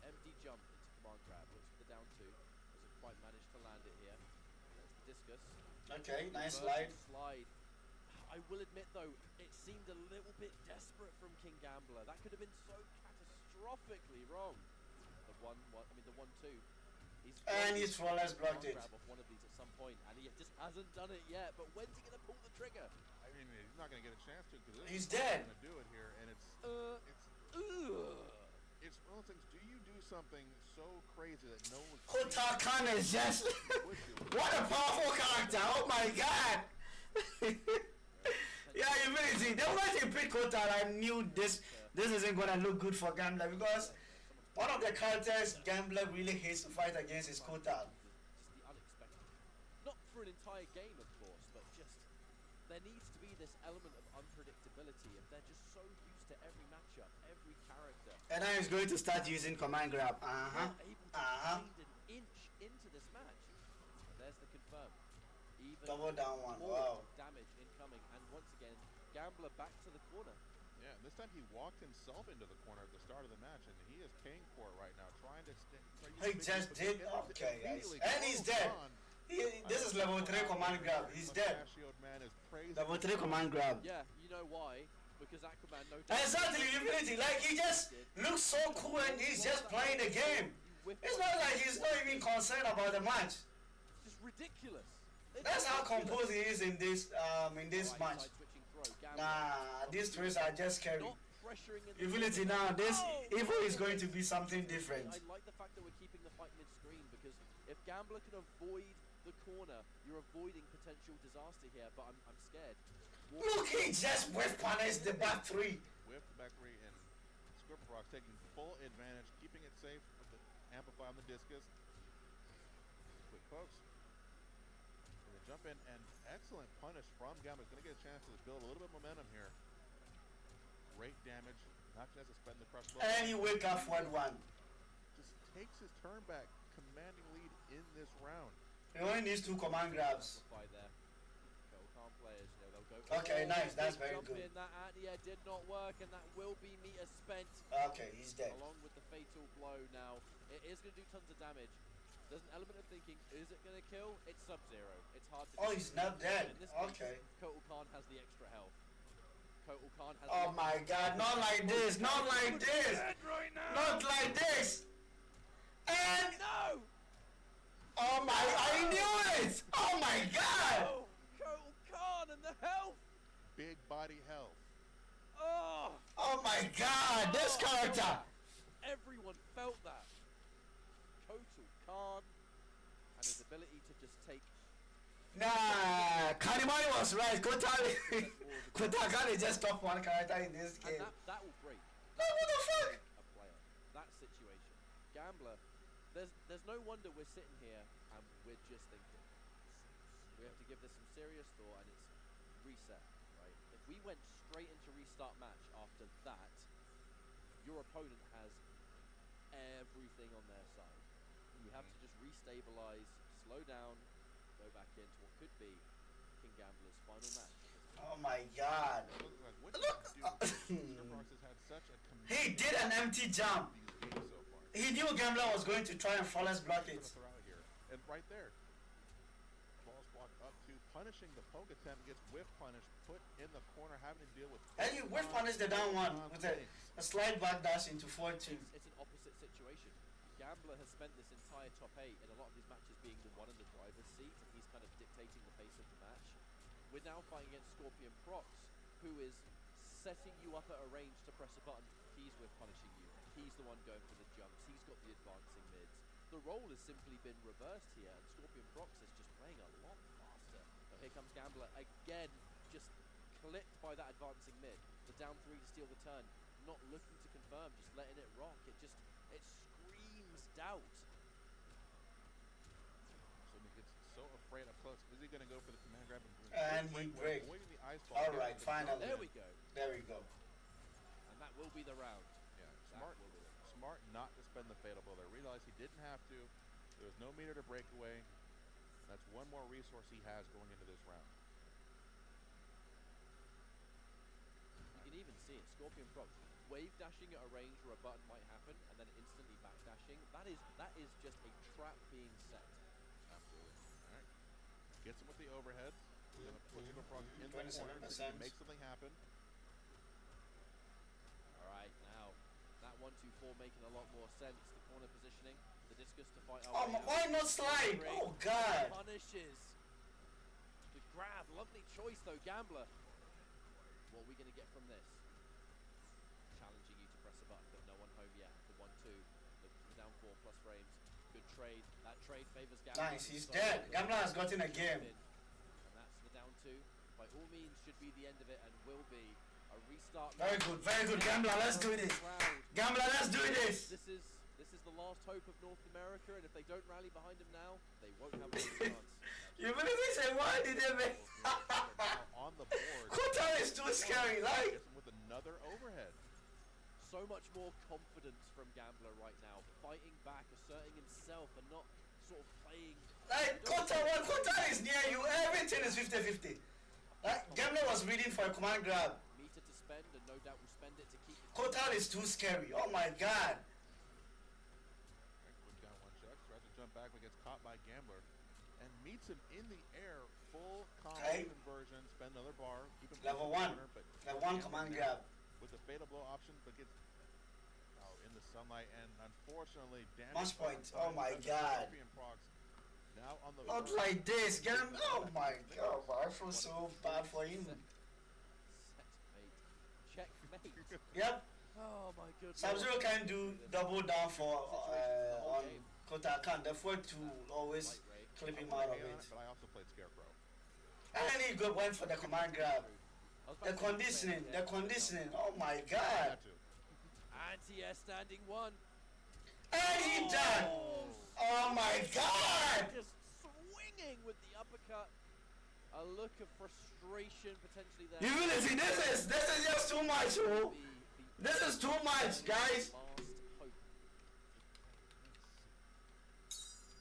Empty jump into command grab. Looks for the down 2. Doesn't quite manage to land it here. There's the discus. Okay, nice Reverse slide. slide. I will admit though, it seemed a little bit desperate from KingGambler. That could have been so catastrophically wrong. The 1-2. And he's flawless blocked it. Grab off one of these at some point, and he just hasn't done it yet. But when's he gonna pull the trigger? I mean, he's not going to get a chance to because He's dead. Going to do it here, and it's Ugh. it's one of those things. Do you do something so crazy that no one? Kotal Khan is just what a powerful character. Oh my god. Yeah, humility. The moment he picked Kotal, I knew this isn't gonna look good for Gambler because one of the characters Gambler really hates to fight against is Kotal. Just the unexpected. Not for an entire game, of course, but just there needs to be this element of unpredictability if they're just so used to every matchup, every character. And now he's going to start using command grab. Not able to find an inch into this match. There's the confirm. Even Double down one. more Wow. damage incoming, and once again, Gambler back to the corner. Yeah, and this time he walked himself into the corner at the start of the match, and he is paying for it right now, trying to. He just did. Okay, guys. And he's dead. This is level 3 command grab. He's dead. Man is praising Level 3 command grab. Yeah, you know why? Because Aquaman no doubt. Exactly, humility. Like he just looks so cool and he's just playing the game. It's not like he's not even concerned about the match. It's just ridiculous. That's how composed he is in this match. Nah, these threes are just scary. Not pressuring in the Humility now, this Evo is going to be something different. I like the fact that we're keeping the fight mid-screen because if Gambler can avoid the corner, you're avoiding potential disaster here, but I'm scared. Look, he just whiff punished the back 3. Whip back 3 and ScorpionProcs taking full advantage, keeping it safe with the amplify on the discus. Quick pokes. Gonna jump in and excellent punish from Gambler. Gonna get a chance to build a little bit of momentum here. Great damage. Not just to spend the crush blow. And he wake up forward 1. Just takes his turn back, commanding lead in this round. He only needs 2 command grabs. There. Calm players, you know, they'll go. Okay, nice. That's big very jump good. In. That anti-air did not work, and that will be meter spent. Okay, he's dead. Along with the fatal blow now. It is going to do tons of damage. There's an element of thinking, is it going to kill? It's Sub-Zero. It's hard to Oh, he's not dead. In this case, Okay. Kotal Khan has the extra health. Kotal Khan has Oh my god, not like this, not like this, right now. not like this. And No! oh my, I knew it. Oh my god. Oh, Kotal Khan and the health! Big body health. Oh! Oh my god, this character. Everyone felt that. Kotal Khan and his ability to just take Nah, Karimani was right. Kotal Khan is just top 1 character in this and game. that will break No, what the fuck? a player. That situation. Gambler, there's no wonder we're sitting here and we're just thinking. We have to give this some serious thought, and it's reset, right? If we went straight into restart match after that, your opponent has everything on their side. You have to just restabilize, slow down, go back into what could be KingGambler's final match. Oh my God! Like, what Look! do ScorpionProcs has had such a He did an empty jump. these games so far. He knew Gambler was going to try and flawless block Gonna it. throw out here. And right there, false block up to punishing the poke attempt, gets whiff punished, put in the corner, having to deal with. And you whiff punish the down one with a slide back dash into 4-2. It's an opposite situation. Gambler has spent this entire top 8 in a lot of these matches being the one in the driver's seat, and he's kind of dictating the pace of the match. We're now fighting against ScorpionProcs, who is setting you up at a range to press a button. He's with punishing you. He's the one going for the jumps. He's got the advancing mids. The role has simply been reversed here, and ScorpionProcs is just playing a lot faster. But here comes Gambler again, just clipped by that advancing mid. The down 3 to steal the turn. Not looking to confirm, just letting it rock. It screams doubt. So he gets so afraid up close. Is he going to go for the command grab And he break. avoiding the ice ball? Alright, finally. There we go. There we go. And that will be the round. Yeah, That smart. will be the round. Smart not to spend the fatal blow. They realized he didn't have to. There was no meter to break away. That's one more resource he has going into this round. You can even see it. ScorpionProcs wave dashing at a range where a button might happen, and then instantly back dashing. That is just a trap being set. Absolutely. All right. Gets him with the overhead. Gonna put ScorpionProcs in the corner. 27%. Make something happen. All right, now that 1-2-4 making a lot more sense. The corner positioning, the discus to fight. Oh, why not slide? Oh God! Punishes. The grab, lovely choice though, Gambler. What are we going to get from this? Challenging you to press a button, but no one home yet. The 1-2, the down 4 plus frames. Good trade. That trade favors Gambler. Nice, he's dead. Gambler has gotten a game. And that's the down 2. By all means, should be the end of it, and will be a restart. Very good, very good. Gambler, let's do this. Gambler, let's do this. This is the last hope of North America, and if they don't rally behind him now, they won't have a chance. You believe me? Say, why did they make? Now on the board. Kota is too scary, like. Gets him with another overhead. So much more confidence from Gambler right now, fighting back, asserting himself, and not sort of playing. Like, Kota is near you. Everything is 50-50. Like, Gambler was reading for a command grab. Meter to spend, and no doubt will spend it to keep. Kota is too scary. Oh my God. Quick down one check. Tries to jump back, but gets caught by Gambler. And meets him in the air. Full combo Okay. conversion. Spend another bar. Keep him Level in the 1. corner, but Level 1 Gambler command now grab. with the fatal blow option, but gets in the sunlight, and unfortunately damage. Match point. Oh my God. ScorpionProcs now on the Not verge. like this. Gambler. Oh my God. I feel so bad for him. Checkmate. Yep. Oh my goodness. Sub-Zero can do double down for on Kota. Can the 4-2 always clip him out of it. But I also played Scarecrow. And he went for the command grab. The conditioning. Oh my God. Had to. Anti-air standing 1. And he done. Oh my God. Just swinging with the uppercut. A look of frustration potentially there. Humility. This is just too much, oh. This is too much, guys. Last hope.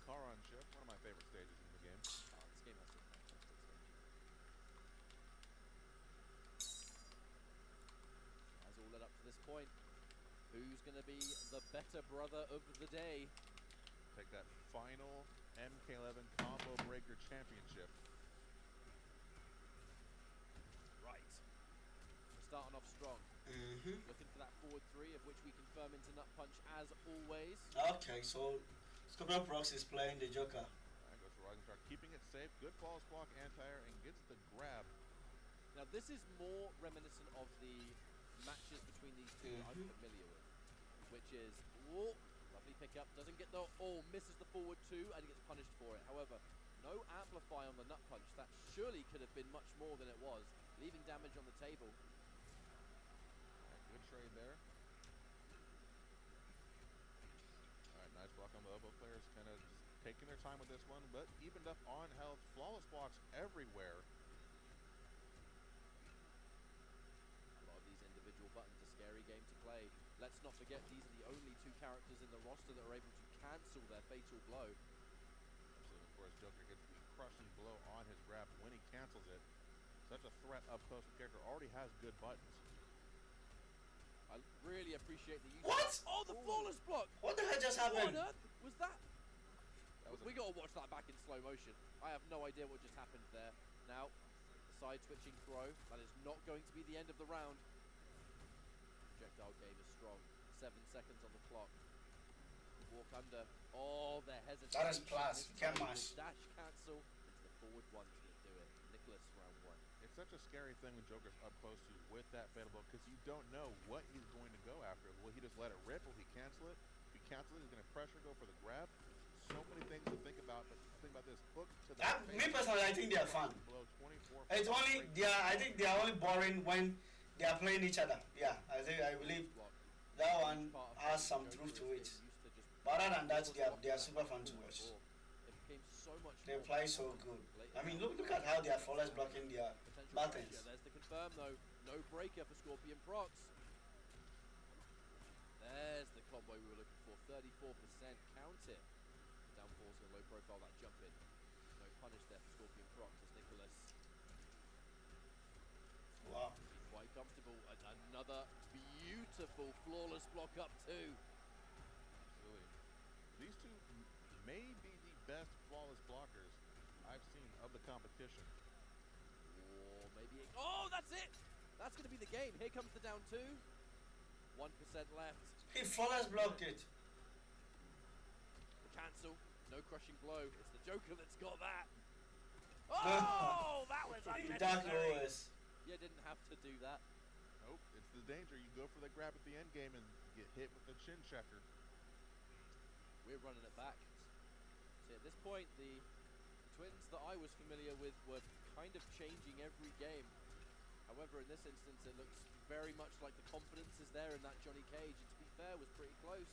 Car on chip, one of my favorite stages in the game. This game has some fantastic stages. Has all led up to this point. Who's going to be the better brother of the day? Take that final MK11 ComboBreaker championship. Right. We're starting off strong. Looking for that forward 3, of which we confirm into Nut Punch as always. Okay, so ScorpionProcs is playing the Joker. That goes for Rising Star, keeping it safe. Good false block, anti-air, and gets the grab. Now this is more reminiscent of the matches between these two that I'm familiar with, which is, whoa, lovely pickup, doesn't get the, misses the forward 2 and he gets punished for it. However, no amplify on the Nut Punch. That surely could have been much more than it was, leaving damage on the table. Good trade there. Alright, nice block on the elbow. Players kind of taking their time with this one, but evened up on health. Flawless blocks everywhere. A lot of these individual buttons, a scary game to play. Let's not forget these are the only two characters in the roster that are able to cancel their fatal blow. Absolutely, of course, Joker gets the crushing blow on his grab when he cancels it. Such a threat up close. The character already has good buttons. I really appreciate the use. What? Oh, the flawless block! What the hell just What on happened? earth was that? That was We got to watch that back in slow motion. I have no idea what just happened there. Now, the side switching throw. That is not going to be the end of the round. Projectile game is strong. 7 seconds on the clock. Walk under. Oh, they're hesitating. That is plus. You can't mash. Dash cancel into the forward one's going to do it. Nicholas round 1. It's such a scary thing when Joker's up close to you with that fatal blow because you don't know what he's going to go after. Will he just let it rip? Will he cancel it? If he cancels it, he's going to pressure go for the grab. So many things to think about, but think about this. Hook to the face. Me personally, I think they are fun. Blow 24. It's only I think they are only boring when they are playing each other. Yeah, I believe that one has some truth to it. But other than that, they are super fun to watch. It became so much They more play so good. I mean, look at how they are flawless blocking their potential buttons. pressure. There's the confirm though. No breaker for ScorpionProcs. There's the combo we were looking for. 34% count it. Downfall's a low profile that jump in. No punish there for ScorpionProcs as Nicholas. Wow. Quite comfortable. Another beautiful flawless block up too. Absolutely. These two may be the best flawless blockers I've seen of the competition. Or maybe oh, that's it! That's going to be the game. Here comes the down 2. 1% left. He flawless blocked it. The cancel. No crushing blow. It's the Joker that's got that. Oh, that was Dark unnecessary. OS. You didn't have to do that. Nope, it's the danger. You go for the grab at the end game and get hit with the chin checker. We're running it back. See, at this point, the twins that I was familiar with were kind of changing every game. However, in this instance, it looks very much like the confidence is there in that Johnny Cage. And to be fair, was pretty close.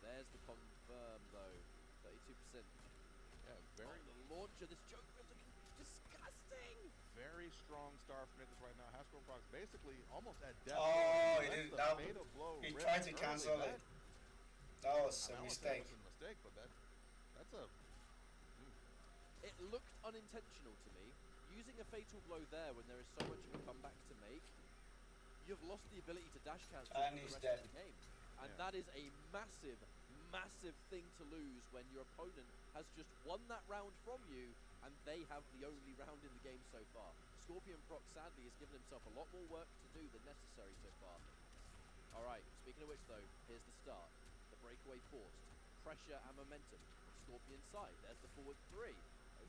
There's the confirm, though. 32%. Yeah, very, the launcher. This Joker is looking disgusting. very strong start from Nicholas right now. ScorpionProcs basically almost at death. Oh, he That's didn't. the That, fatal blow he ripped tried to early. cancel it. That was I a don't wanna say mistake. it was a mistake, but that's a. It looked unintentional to me. Using a fatal blow there when there is so much of a comeback to make, you've lost the ability to dash cancel And for the he's rest dead. of the game. And Yeah. that is a massive, massive thing to lose when your opponent has just won that round from you and they have the only round in the game so far. ScorpionProcs sadly has given himself a lot more work to do than necessary so far. Alright, speaking of which though, here's the start. The breakaway forced. Pressure and momentum. Scorpion side, there's the forward 3.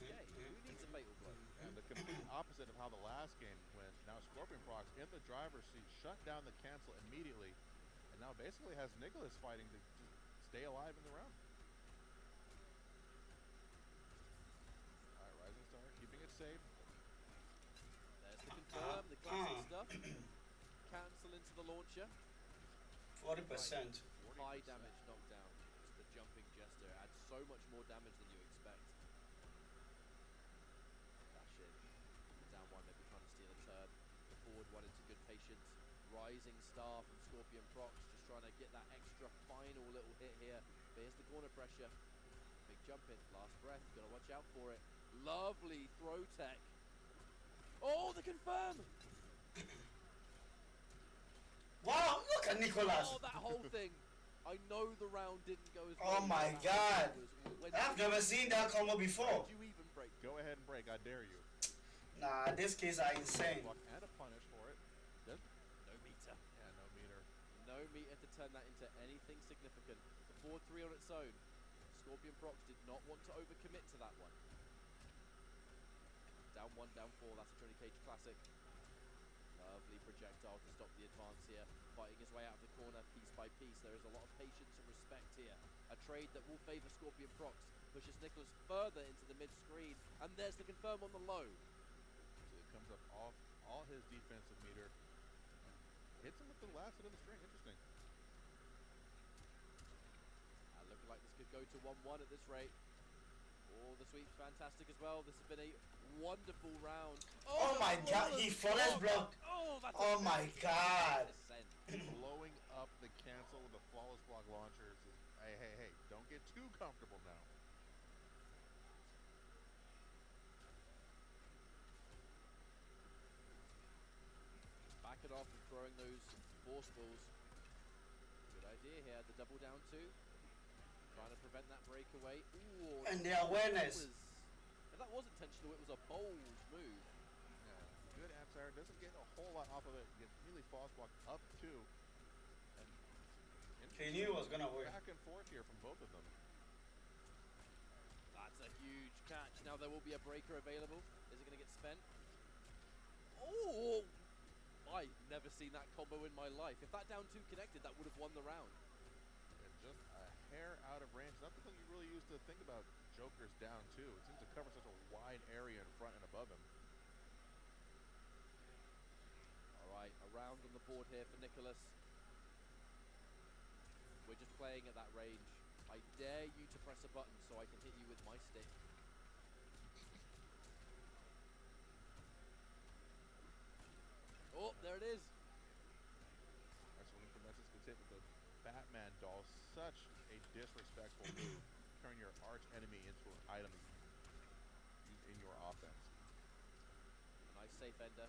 Okay, who needs a fatal blow? And the complete opposite of how the last game went. Now ScorpionProcs in the driver's seat, shut down the cancel immediately, and now basically has Nicholas fighting to just stay alive in the round. All right, Rising Star keeping it safe. There's the confirm, the classic stuff. Cancel into the launcher. 40%. High damage knockdown. Just the jumping jester adds so much more damage than you expect. Dash in. The down one maybe trying to steal a turn. The forward one into good patience. Rising star from ScorpionProcs, just trying to get that extra final little hit here. But here's the corner pressure. Big jump in, last breath, gotta watch out for it. Lovely throw tech. Oh, the confirm! Wow, look at Nicholas. Oh, that whole thing. I know the round didn't go as Oh well my as God. it was. When I've never seen that combo before. did you even break? Go ahead and break, I dare you. Nah, this case are insane. Block and a punish for it. Does, No meter. yeah, no meter. No meter to turn that into anything significant. The forward 3 on its own. ScorpionProcs did not want to overcommit to that one. Down 1, down 4, that's a Johnny Cage classic. Lovely projectile to stop the advance here. Fighting his way out of the corner piece by piece. There is a lot of patience and respect here. A trade that will favour ScorpionProcs. Pushes Nicholas further into the mid-screen. And there's the confirm on the low. So it comes up off all his defensive meter. Hits him with the last hit of the string. Interesting. Looking like this could go to 1-1 at this rate. Oh, the sweep's fantastic as well. This has been a wonderful round. Oh my God, he flawless blocked. Oh, that's Oh my God. Descent. Blowing up the cancel with the flawless block launchers. Hey, hey, hey, don't get too comfortable now. Back it off and throwing those force balls. Good idea here, the double down two. Trying to prevent that breakaway. Ooh, And the awareness. If that was intentional, it was a bold move. Yeah, good anti-air. Doesn't get a whole lot off of it. Gets really false block up two. And He knew it was gonna win. back and forth here from both of them. That's a huge catch. Now there will be a breaker available. Is it going to get spent? Oh! I've never seen that combo in my life. If that down two connected, that would have won the round. And just a hair out of range. Not something you really used to think about Joker's down two. It seems to cover such a wide area in front and above him. All right, a round on the board here for Nicholas. We're just playing at that range. I dare you to press a button so I can hit you with my stick. Oh, there it is. That's when Prometheus gets hit with the Batman doll. Such a disrespectful move. Turn your arch enemy into an item in your offense. A nice safe ender.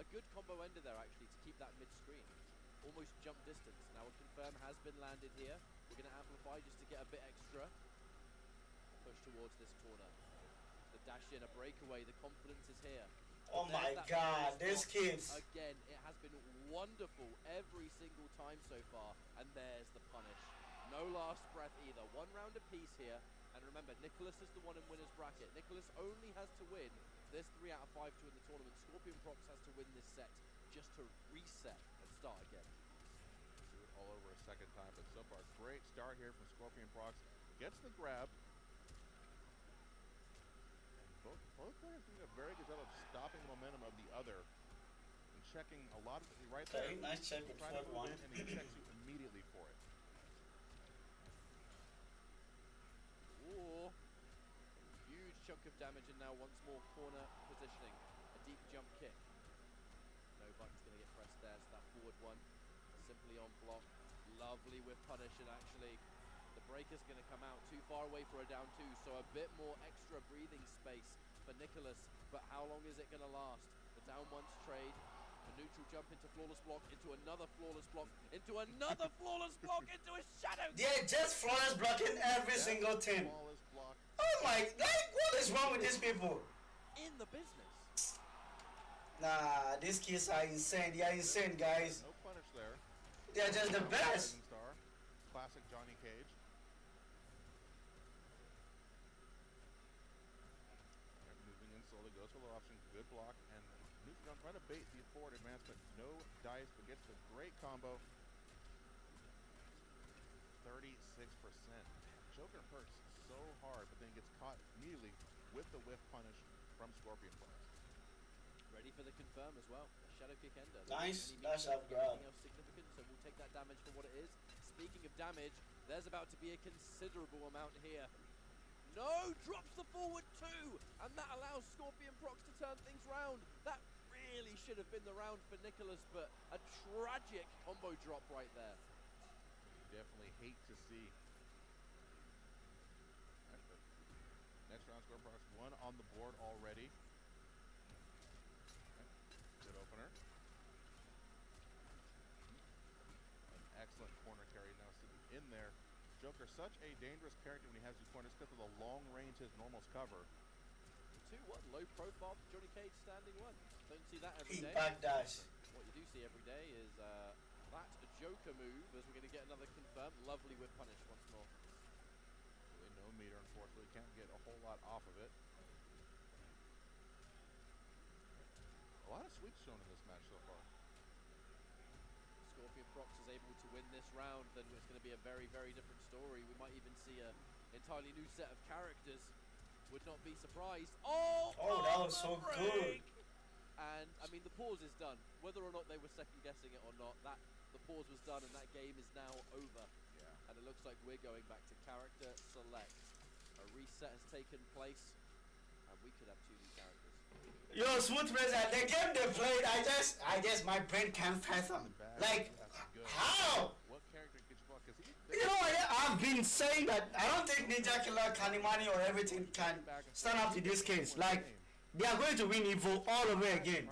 A good combo ender there, actually, to keep that mid-screen. Almost jump distance. Now a confirm has been landed here. We're going to amplify just to get a bit extra. Push towards this corner. The dash in, a breakaway. The confidence is here. Oh There's my that God, first these block. kids. Again, it has been wonderful every single time so far. And there's the punish. No last breath either. One round apiece here. And remember, Nicholas is the one in winner's bracket. Nicholas only has to win this 3 out of 5 to win the tournament. ScorpionProcs has to win this set just to reset and start again. Do it all over a second time, but so far, great start here from ScorpionProcs. Gets the grab. And both players doing a very good job of stopping the momentum of the other and checking a lot of right there. Okay, nice check with Try to third move one. in, and he checks you immediately for it. Ooh. Huge chunk of damage, and now once more corner positioning. A deep jump kick. No button's going to get pressed there, so that forward one simply on block. Lovely with punish, and actually the breaker's going to come out too far away for a down two, so a bit more extra breathing space for Nicholas, but how long is it going to last? The down one's trade. A neutral jump into flawless block, into another flawless block, into another flawless block, into a shadow. They're just flawless blocking every single team. Flawless block. Oh my, like, what is wrong with these people? In the business. Nah, these kids are insane. They are insane, guys. No punish there. They are just the best. Rising Star. Classic Johnny Cage. And moving in slowly, goes for the option, good block, and Newton trying to bait the forward advancement. No dice, but gets the great combo. 36%. Joker hurts so hard, but then gets caught immediately with the whiff punish from ScorpionProcs. Ready for the confirm as well. A shadow kick ender. Nice, Any nice meter, up grab. anything else significant, so we'll take that damage for what it is. Speaking of damage, there's about to be a considerable amount here. No, drops the forward two, and that allows ScorpionProcs to turn things round. That really should have been the round for Nicholas, but a tragic combo drop right there. Definitely hate to see. Next round, ScorpionProcs one on the board already. Good opener. An excellent corner carry now sitting in there. Joker, such a dangerous character when he has these corners because of the long range his normals cover. 2-1, low profile, Johnny Cage standing one. Don't see that every He day. back dash. What you do see every day is that Joker move, as we're going to get another confirm. Lovely whip punish once more. Really no meter, unfortunately. Can't get a whole lot off of it. A lot of sweeps shown in this match so far. ScorpionProcs is able to win this round, then it's going to be a very, very different story. We might even see an entirely new set of characters. Would not be surprised. Oh, that was so good. And I mean, the pause is done. Whether or not they were second guessing it or not, the pause was done, and that game is now over. Yeah. And it looks like we're going back to character select. A reset has taken place, and we could have 2 new characters. Yo, Smooth Razor, the game they played, I guess my brain can't fathom. Like, how? What character You know, I've been saying that I don't think Ninja Killer, Kanimani, or everything can stand up to this case. Like, they are going to win Evo all over again.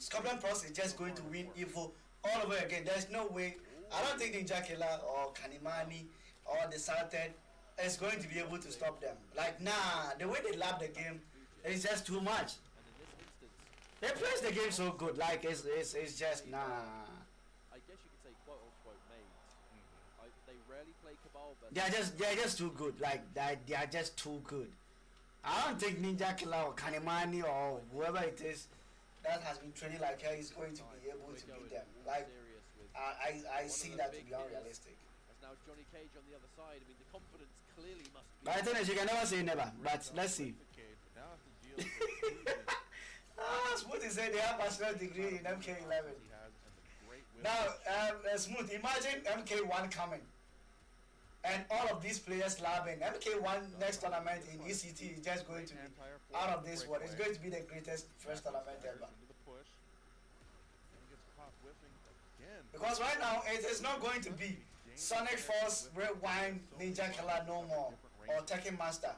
ScorpionProcs is just going to win Evo all over again. There's no way. I don't think Ninja Killer or Kanimani or the Salted is going to be able to stop them. Like, nah, the way they lap the game is just too much. And in this instance, They play the game so good. Like, it's just nah. I guess you could say quote unquote maids. They rarely play Cabal, but They're just too good. Like, they are just too good. I don't think Ninja Killer or Kanimani or whoever it is that has been training like her is going to be able to beat them. Like, I see that to be unrealistic. As now Johnny Cage on the other side. I mean, the confidence clearly must be. But I think you can never say never. But let's see. Smooth is saying they have bachelor's degree in MK11. Now, Smooth, imagine MK1 coming. And all of these players labbing. MK1 next tournament in ECT is just going to be out of this world. It's going to be the greatest first tournament ever. Because right now, it is not going to be Sonic Force, Red Wine, Ninja Killer no more, or Tekken Master.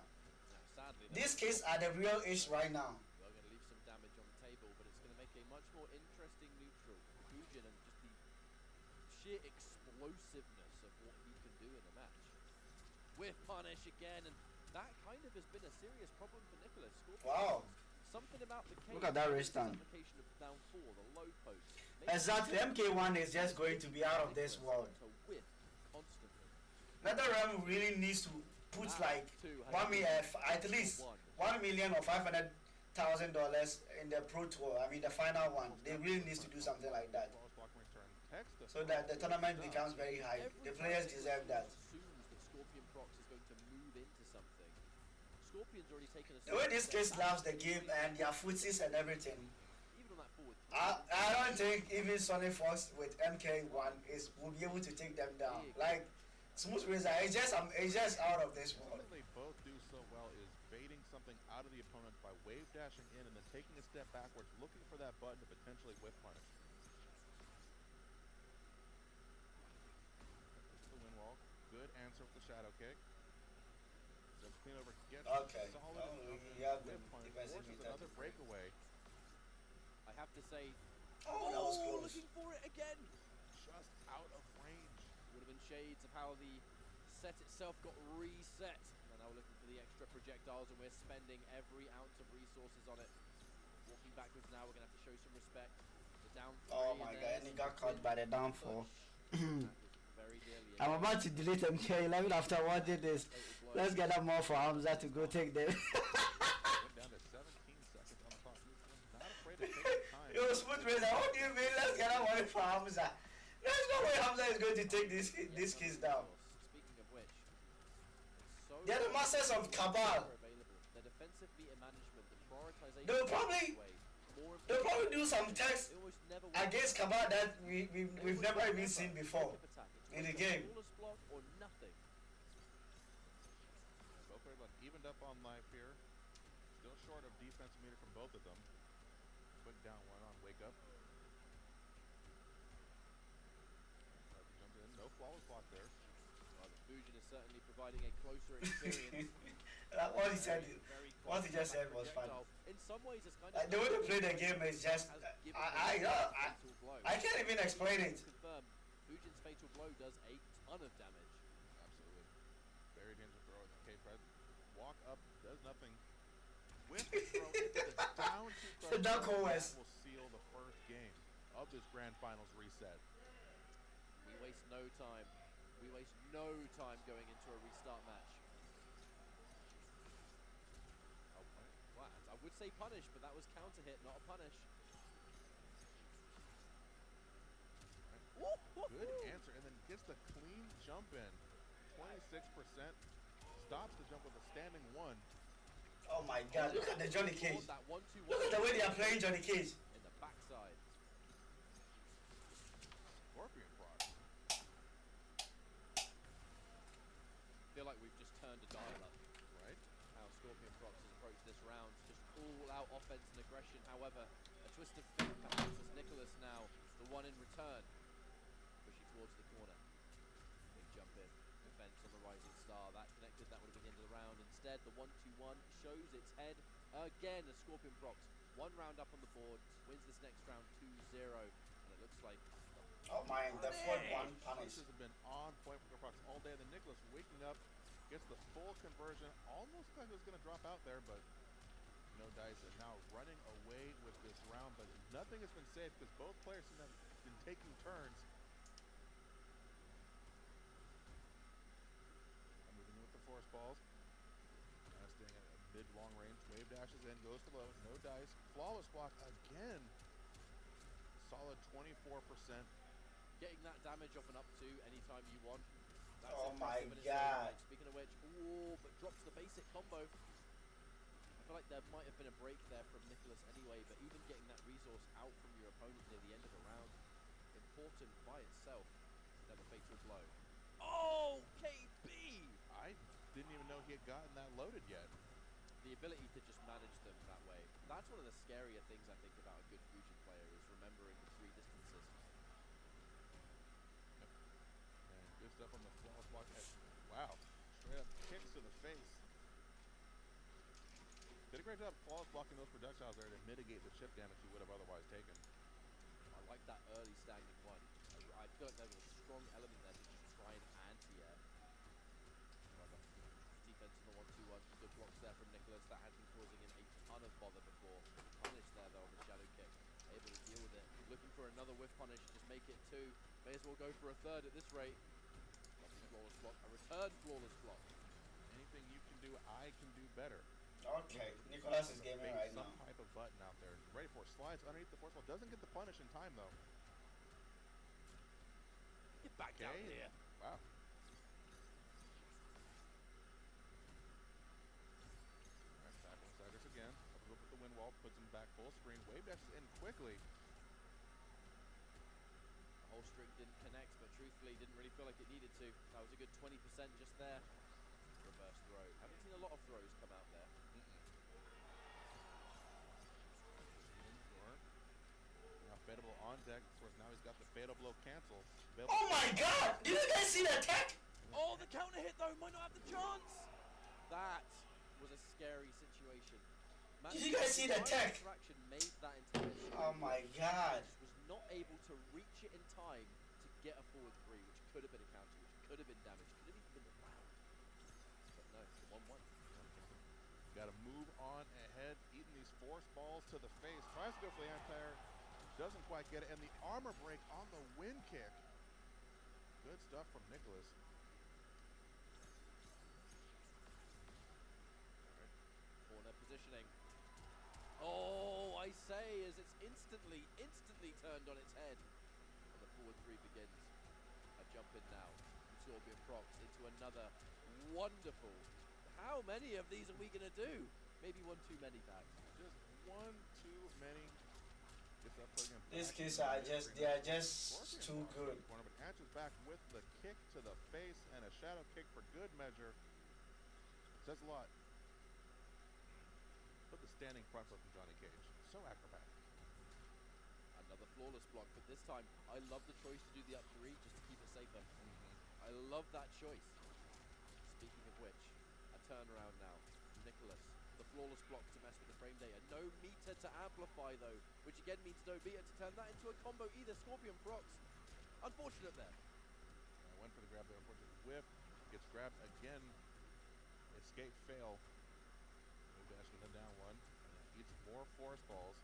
These kids are the real ish right now. We're going to leave some damage on the table, but it's going to make a much more interesting neutral. Fujin and just the sheer explosiveness of what he can do in a match. With punish again, and that kind of has been a serious problem for Nicholas. Wow. Something about the cage. Look at that wrist down. Application of down 4, the low post. Exactly, MK1 is just going to be out of this world. NetherRealm really needs to put like at least $1 million or $500,000 in the Pro Tour. I mean the final one. They really need to do something like that, so that the tournament becomes very high. The players deserve that. ScorpionProcs is going to move into something. Scorpion's already taken a. The way this case loves the game and their footsies and everything. Even on that forward. I don't think even Sonic Force with MK1 will be able to take them down. Like Smooth Razor, it's just out of this world. What they both do so well is baiting something out of the opponent by wave dashing in and then taking a step backwards, looking for that button to potentially whip punish. The win wall. Good answer with the shadow kick. Just clean over, gets solid whip punish, forces another breakaway. I have to say, that was close. Looking for it again. Just out of range. Would have been shades of how the set itself got reset. And now we're looking for the extra projectiles, and we're spending every ounce of resources on it. Walking backwards now, we're going to have to show some respect. The down 3. Oh my god, and he got caught by the downfall. Very dearly. I'm about to delete MK11 after what did this. Let's get up more for Hamza to go take them. Went down to 17 seconds on the clock. Not afraid to take the time. Yo, Smooth Razor, what do you mean? Let's get up more for Hamza. There's no way Hamza is going to take this kids down. Speaking of which, They're the masters of Cabal. The defensive meter management, the prioritization. They'll probably do some tests against Cabal that we've never even seen before in the game. Or nothing. Both are evened up on life here. Still short of defense meter from both of them. Quick down one on wake up. Jump in. No flawless block there. Well, the Fujin is certainly providing a closer experience. What he just said was fun. In some ways, it's kind of the way they play the game is just I can't even explain it. Confirm, Fujin's fatal blow does a ton of damage. Absolutely. Very dangerous throw. K-Press. Walk up, does nothing. With the throw into the down two. The Dark Horse will seal the first game of this Grand Finals reset. We waste no time. We waste no time going into a restart match. Oh, wow. I would say punish, but that was counter hit, not a punish. Good answer, and then gets the clean jump in. 26%. Stops the jump with a standing 1. Oh my god, look at the Johnny Cage. Look at the way they are playing Johnny Cage. In the backside. ScorpionProcs. I feel like we've just turned a dial up, right? How ScorpionProcs has approached this round. Just all out offense and aggression. However, a twist of fate perhaps as Nicholas now, the one in return. Pushing towards the corner. Big bit. Defense on the Rising Star. That connected, that would have been the end of the round. Instead, the 1-2-1 shows its head again as ScorpionProcs. 1 round up on the board, wins this next round 2-0. And it looks like... Oh my, the fourth one punish. Punishes have been on point for Procs all day. The Nicholas waking up, gets the full conversion. Almost like it was going to drop out there, but no dice. And now running away with this round, but nothing has been saved because both players have been taking turns. Moving in with the force balls. Staying at mid-long range. Wave dashes in, goes to low. No dice. Flawless block again. Solid 24%. Getting that damage off and up to anytime you want. That's Oh my impressive in its own God. right. Speaking of which, ooh, but drops the basic combo. I feel like there might have been a break there from Nicholas anyway, but even getting that resource out from your opponent near the end of the round, important by itself. Never fatal blow. Oh, KB! I didn't even know he had gotten that loaded yet. The ability to just manage them that way. That's one of the scarier things I think about a good Fusion player is remembering the 3 distances. And good stuff on the flawless block. Wow. Straight up kicks to the face. Did a great job flawless blocking those projectiles there to mitigate the chip damage he would have otherwise taken. I like that early standing one. I feel like there was a strong element there to just try and anti-air. Defense in the 1-2-1. Good blocks there from Nicholas. That had been causing him a ton of bother before. Punish there though on the shadow kick. Able to deal with it. Looking for another whiff punish. Just make it 2. May as well go for a 3rd at this rate. Flawless block. A return flawless block. Anything you can do, I can do better. Okay, Nicholas is gaming right Some now. type of button out there. Ready for it. Slides underneath the force ball. Doesn't get the punish in time though. Get back down here. Wow. Tackling Cyrus again. Comes up with the wind wall, puts him back full screen. Wave dashes in quickly. The whole string didn't connect, but truthfully didn't really feel like it needed to. That was a good 20% just there. Reverse throw. Haven't seen a lot of throws come out there. Now Fadeable on deck. Of course, now he's got the Fatal Blow cancel. Oh my God! Did you guys see the attack? Oh, the counter hit though might not have the chance. That was a scary situation. Did you guys see the tech? Interaction made that entire shot. Oh my God! Just was not able to reach it in time to get a forward 3, which could have been a counter, which could have been damage, could have even been the round. But no, the 1-1. Got to move on ahead, eating these force balls to the face. Tries to go for the anti-air, doesn't quite get it, and the armor break on the wind kick. Good stuff from Nicholas. Corner positioning. Oh, I say, as it's instantly turned on its head. And the forward 3 begins. A jump in now. ScorpionProcs into another wonderful. How many of these are we going to do? Maybe 1 too many back. Just 1 too many. These kids are just, they are just too good. Corner, but answers back with the kick to the face and a shadow kick for good measure. Says a lot. Put the standing front foot from Johnny Cage. So acrobatic. Another flawless block, but this time I love the choice to do the up 3 just to keep it safer. I love that choice. Speaking of which, a turnaround now. Nicholas, the flawless block to mess with the frame data. No meter to amplify though, which again means no meter to turn that into a combo either. ScorpionProcs. Unfortunate there. Went for the grab there. Unfortunately, whip. Gets grabbed again. Escape fail. Dash in the down one. Eats more force balls.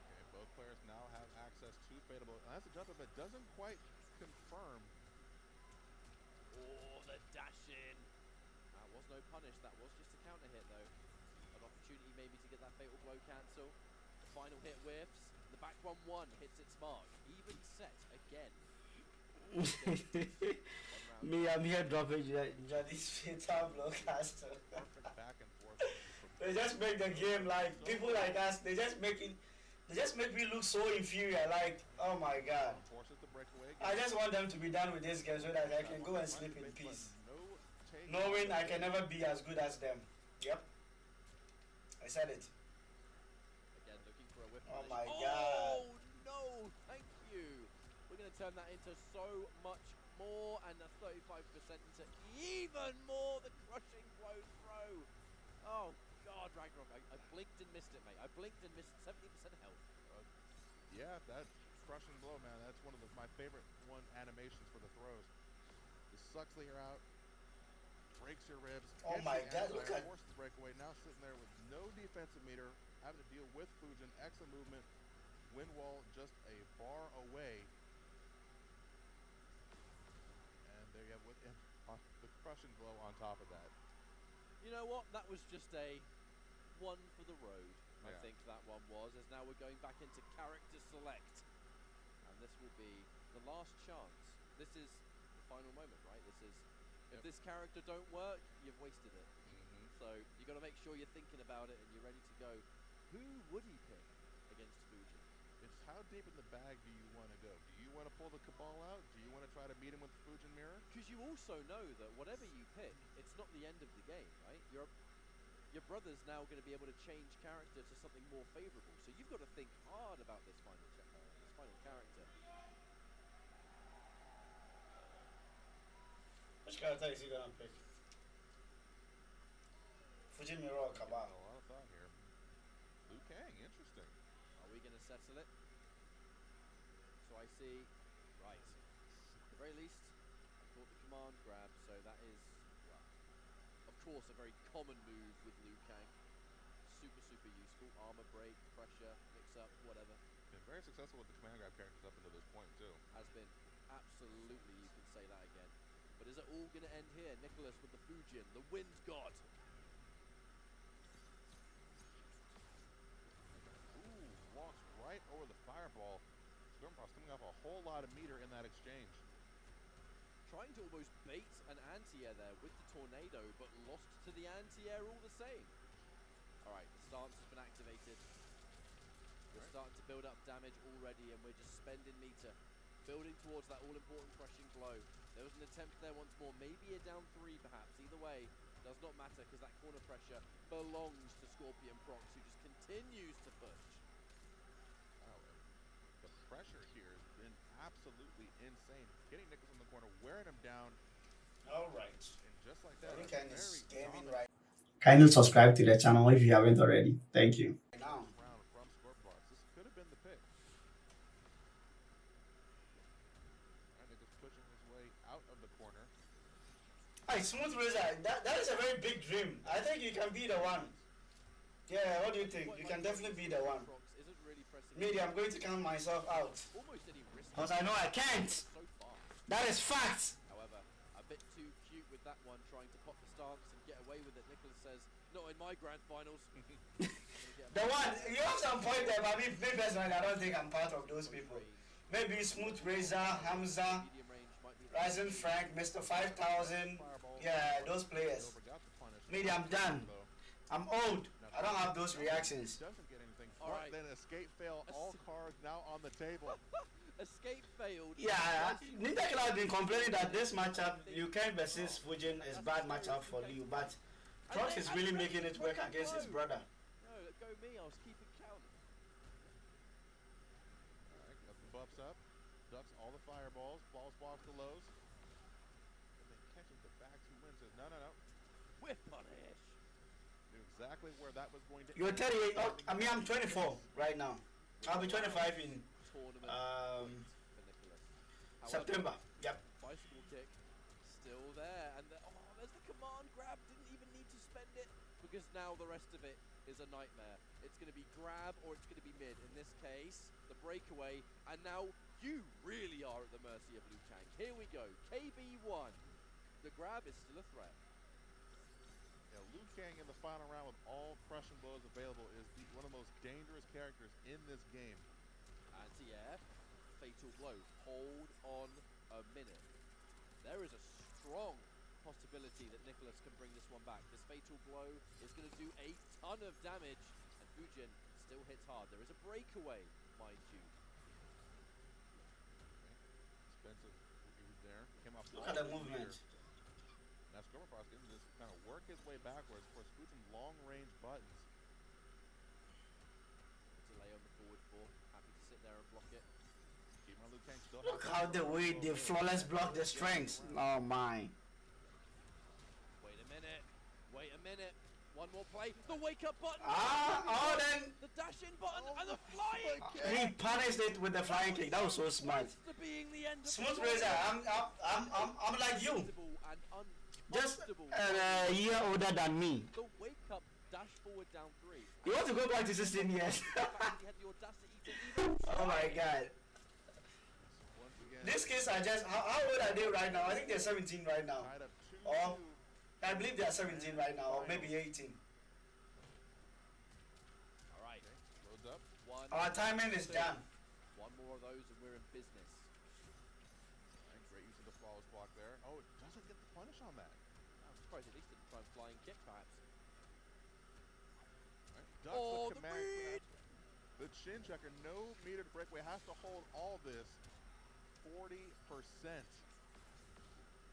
Okay, both players now have access to Fadeable. And that's a jump up that doesn't quite confirm. Oh, the dash in. That was no punish. That was just a counter hit though. An opportunity maybe to get that fatal blow cancel. The final hit whiffs. The back 1-1 hits its mark. Even set again. Me, I'm here dropping Johnny's fatal blow caster. Perfect back and forth. They just make the game like people like us. They just make me look so inferior. Like, oh my God. Forces the breakaway. I just want them to be done with this game so that I can go and sleep in peace, knowing I can never be as good as them. Yep, I said it. Again, looking for a whip. Oh my Oh God. no! Thank you. We're going to turn that into so much more, and a 35% into even more. The crushing blow throw. Oh, God, Ragnarok. I blinked and missed it, mate. I blinked and missed 70% health. Yeah, that crushing blow, man. That's one of my favorite animations for the throws. Just sucks the air out, breaks your ribs. Oh my God, look at... forces breakaway. Now sitting there with no defensive meter, having to deal with Fujin, excellent movement, wind wall just a bar away. And there you have the crushing blow on top of that. You know what? That was just a one for the road. I Yeah. think that one was, as now we're going back into character select. And this will be the last chance. This is the final moment, right? This is, if this character don't work, you've wasted it. So you got to make sure you're thinking about it and you're ready to go. Who would he pick against Fujin? It's how deep in the bag do you want to go? Do you want to pull the Cabal out? Do you want to try to meet him with the Fujin mirror? Because you also know that whatever you pick, it's not the end of the game, right? Your brother's now going to be able to change character to something more favorable. So you've got to think hard about this final character. Which character is he gonna pick? Fujin Mirror or Cabal? A lot of thought here. Liu Kang, interesting. Are we going to settle it? So I see, right. At the very least, I caught the command grab, so that is, well, of course, a very common move with Liu Kang. Super, super useful. Armor break, pressure, mix up, whatever. Been very successful with the command grab characters up until this point, too. Has been. Absolutely, you can say that again. But is it all going to end here? Nicholas with the Fujin, the wind god. Ooh, walks right over the fireball. ScorpionProcs coming off a whole lot of meter in that exchange. Trying to almost bait an anti-air there with the tornado, but lost to the anti-air all the same. Alright, the stance has been activated. We're starting to build up damage already, and we're just spending meter. Building towards that all-important crushing blow. There was an attempt there once more, maybe a down 3 perhaps. Either way, does not matter, because that corner pressure belongs to ScorpionProcs, who just continues to push. Wow, the pressure here has been absolutely insane. Getting Nicholas in the corner, wearing him down. Alright. And just like that, Liu Kang is very gaming dominant right. Kindly subscribe to the channel if you haven't already. Thank you. Now. round from ScorpionProcs. This could have been the pick. Nicholas pushing his way out of the corner. Hey, Smooth Razor, that is a very big dream. I think you can be the one. Yeah, what do you think? You can definitely be the one. Procs isn't really pressing. Maybe I'm going to count myself out. Almost any risk. Because I know I can't. So fast. That is fact. However, a bit too cute with that one, trying to pop the stance and get away with it. Nicholas says, not in my grand finals. The one, you have some point there, but me personally, I don't think I'm part of those people. Maybe Smooth Razor, Hamza, Medium range might be Ryzen Frank, Mr. 5000. Yeah, those players. Maybe I'm done. I'm old. I don't have those reactions. Doesn't get anything. All right. Then escape fail. All cards now on the table. Escape failed. Yeah, Nintendo has been complaining that this matchup, Liu Kang versus Fujin, is bad matchup for Liu, but Procs is really making it work against his brother. No, let go me. I was keeping count. Alright, got the buffs up. Ducks all the fireballs. Balls blocks the lows. And then catches the back two wins. Says, no. Whip punish. Knew exactly where that was going to You're end. 38. Oh, I mean, I'm 24 right now. I'll be 25 in Tournament for Nicholas. However, September. Yep. bicycle kick still there, and there's the command grab. Didn't even need to spend it, because now the rest of it is a nightmare. It's going to be grab or it's going to be mid. In this case, the breakaway, and now you really are at the mercy of Liu Kang. Here we go, KB1. The grab is still a threat. Yeah, Liu Kang in the final round with all crushing blows available is one of the most dangerous characters in this game. Anti-air, fatal blow. Hold on a minute. There is a strong possibility that Nicholas can bring this one back. This fatal blow is going to do a ton of damage, and Fujin still hits hard. There is a breakaway, mind you. Expensive. He was there. Came off. Look at the movement. Now ScorpionProcs can just kind of work his way backwards. Of course, Fujin long-range buttons. Delay on the forward four. Happy to sit there and block it. Keep my Liu Kang still Look has how that the way control they there. flawless And block the again, strengths. around. Oh my. Wait a minute. Wait a minute. One more play. The wake up button. Oh then The dash in button Oh and the my flying God. he punished it with the flying kick. That was so smart. close to being the end of Smooth the Razor, tournament. I'm like you. Unacceptable and Just uncomfortable. a year older than me. The wake up dash forward down 3. You want to go back to 16 years? The fact that he had the audacity to even Oh my try. god. Once again, These kids are just, how old are they right now? I think they're 17 right now. tied up 2-2. Oh, I believe they are 17 right now, or maybe 18. All right. Loads up. One. Our timing is two. done. One more of those and we're in business. And great use of the flawless block there. Oh, it doesn't get the punish on that. I'm surprised at least didn't try and flying kick perhaps. Right. Ducks Oh, the the command read! grab. The chin checker, no metered breakaway, has to hold all this 40%.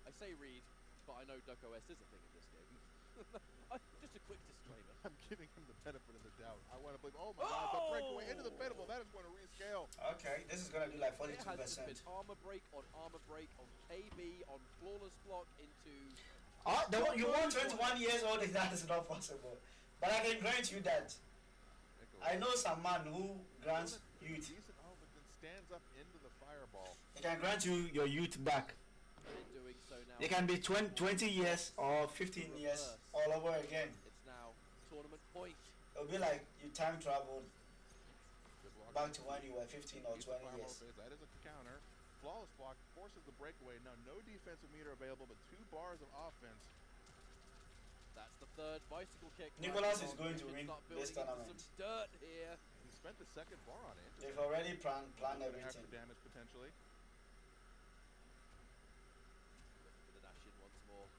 I say read, but I know Duck OS is a thing in this game. Just a quick disclaimer. I'm giving him the benefit of the doubt. I want to believe, oh my god, the breakaway into the pinnacle, that is going to rescale. Okay, this is gonna do like It has just been 42%. armor break on KB on flawless block into. Oh, the one, you want 21 years old, that is not possible. But I can grant you that. I know some man who grants youth. Decent, oh, but then stands up into the fireball. He can grant you your youth back. And in doing so now. It can be 20 years or 15 years all over again. It's now tournament point. It'll be like you time traveled Good block. back to when you were 15 or Use the 20 fireball years. phase. That is a counter. Flawless block forces the breakaway. Now no defensive meter available, but 2 bars of offense. That's the third bicycle kick. Nicholas Right is going to on. win Start this building into tournament. Some dirt here. He spent the second bar on it. They've already planned everything. Extra damage potentially. Looking for the dash in once more.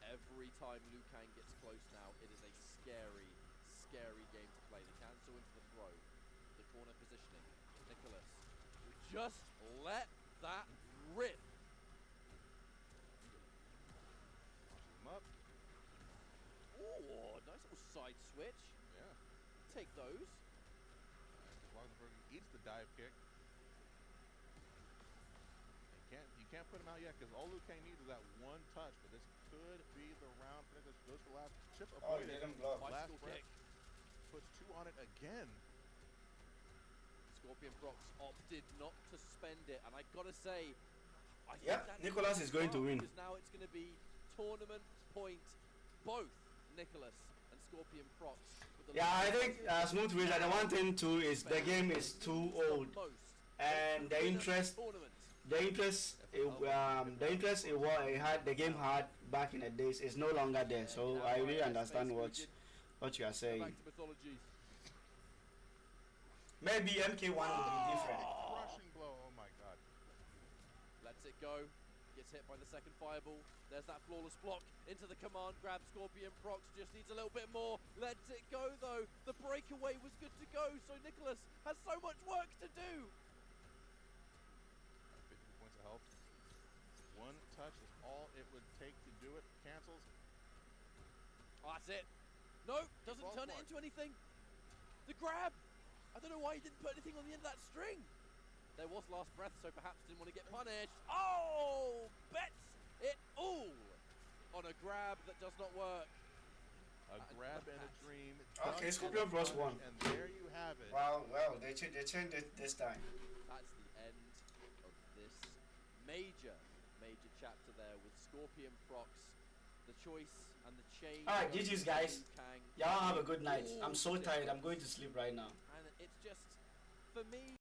Every time Liu Kang gets close now, it is a scary, scary game to play. The cancel into the throw. The corner positioning. Nicholas will just let that rip. Launches him up. Oh, nice little side switch. Yeah. Take those. Wagner eats the dive kick. You can't put him out yet because all Liu Kang needs is that one touch, but this could be the round. Nicholas goes for the last chip Oh, he avoided. didn't block. Last Bicycle breath. kick. Puts 2 on it again. ScorpionProcs opted not to spend it, and I gotta say, I think Yep, that's Nicholas is going to win. because now it's going to be tournament point, both Nicholas and ScorpionProcs. with the Yeah, I lead. think Smooth Razor, the one thing too is the game is too old. Most And the winner interest, tournament. the interest it had, the game had back in the days is no longer there. So Now, I really right, understand space what you are Go saying. back to mythologies. Maybe MK1 will be different. Crushing blow. Oh my god. Lets it go. Gets hit by the second fireball. There's that flawless block into the command grab. ScorpionProcs just needs a little bit more. Lets it go though. The breakaway was good to go. So Nicholas has so much work to do. 50 points of health. One touch is all it would take to do it. Cancels. Oh, that's it. No, doesn't False turn it block. into anything. The grab. I don't know why he didn't put anything on the end of that string. There was last breath, so perhaps didn't want to get punished. Oh, bets it all on a grab that does not work. A grab and a dream. Okay, Duck Scorpion and a Bros punch, won. And there you have it. Well, they changed it this time. That's the end of this major chapter there with ScorpionProcs. The choice and the change. Alright, goes GG's to guys. Liu Kang. Y'all have a good night. All I'm so tired. I'm difference. going to sleep right now. And it's just, for me,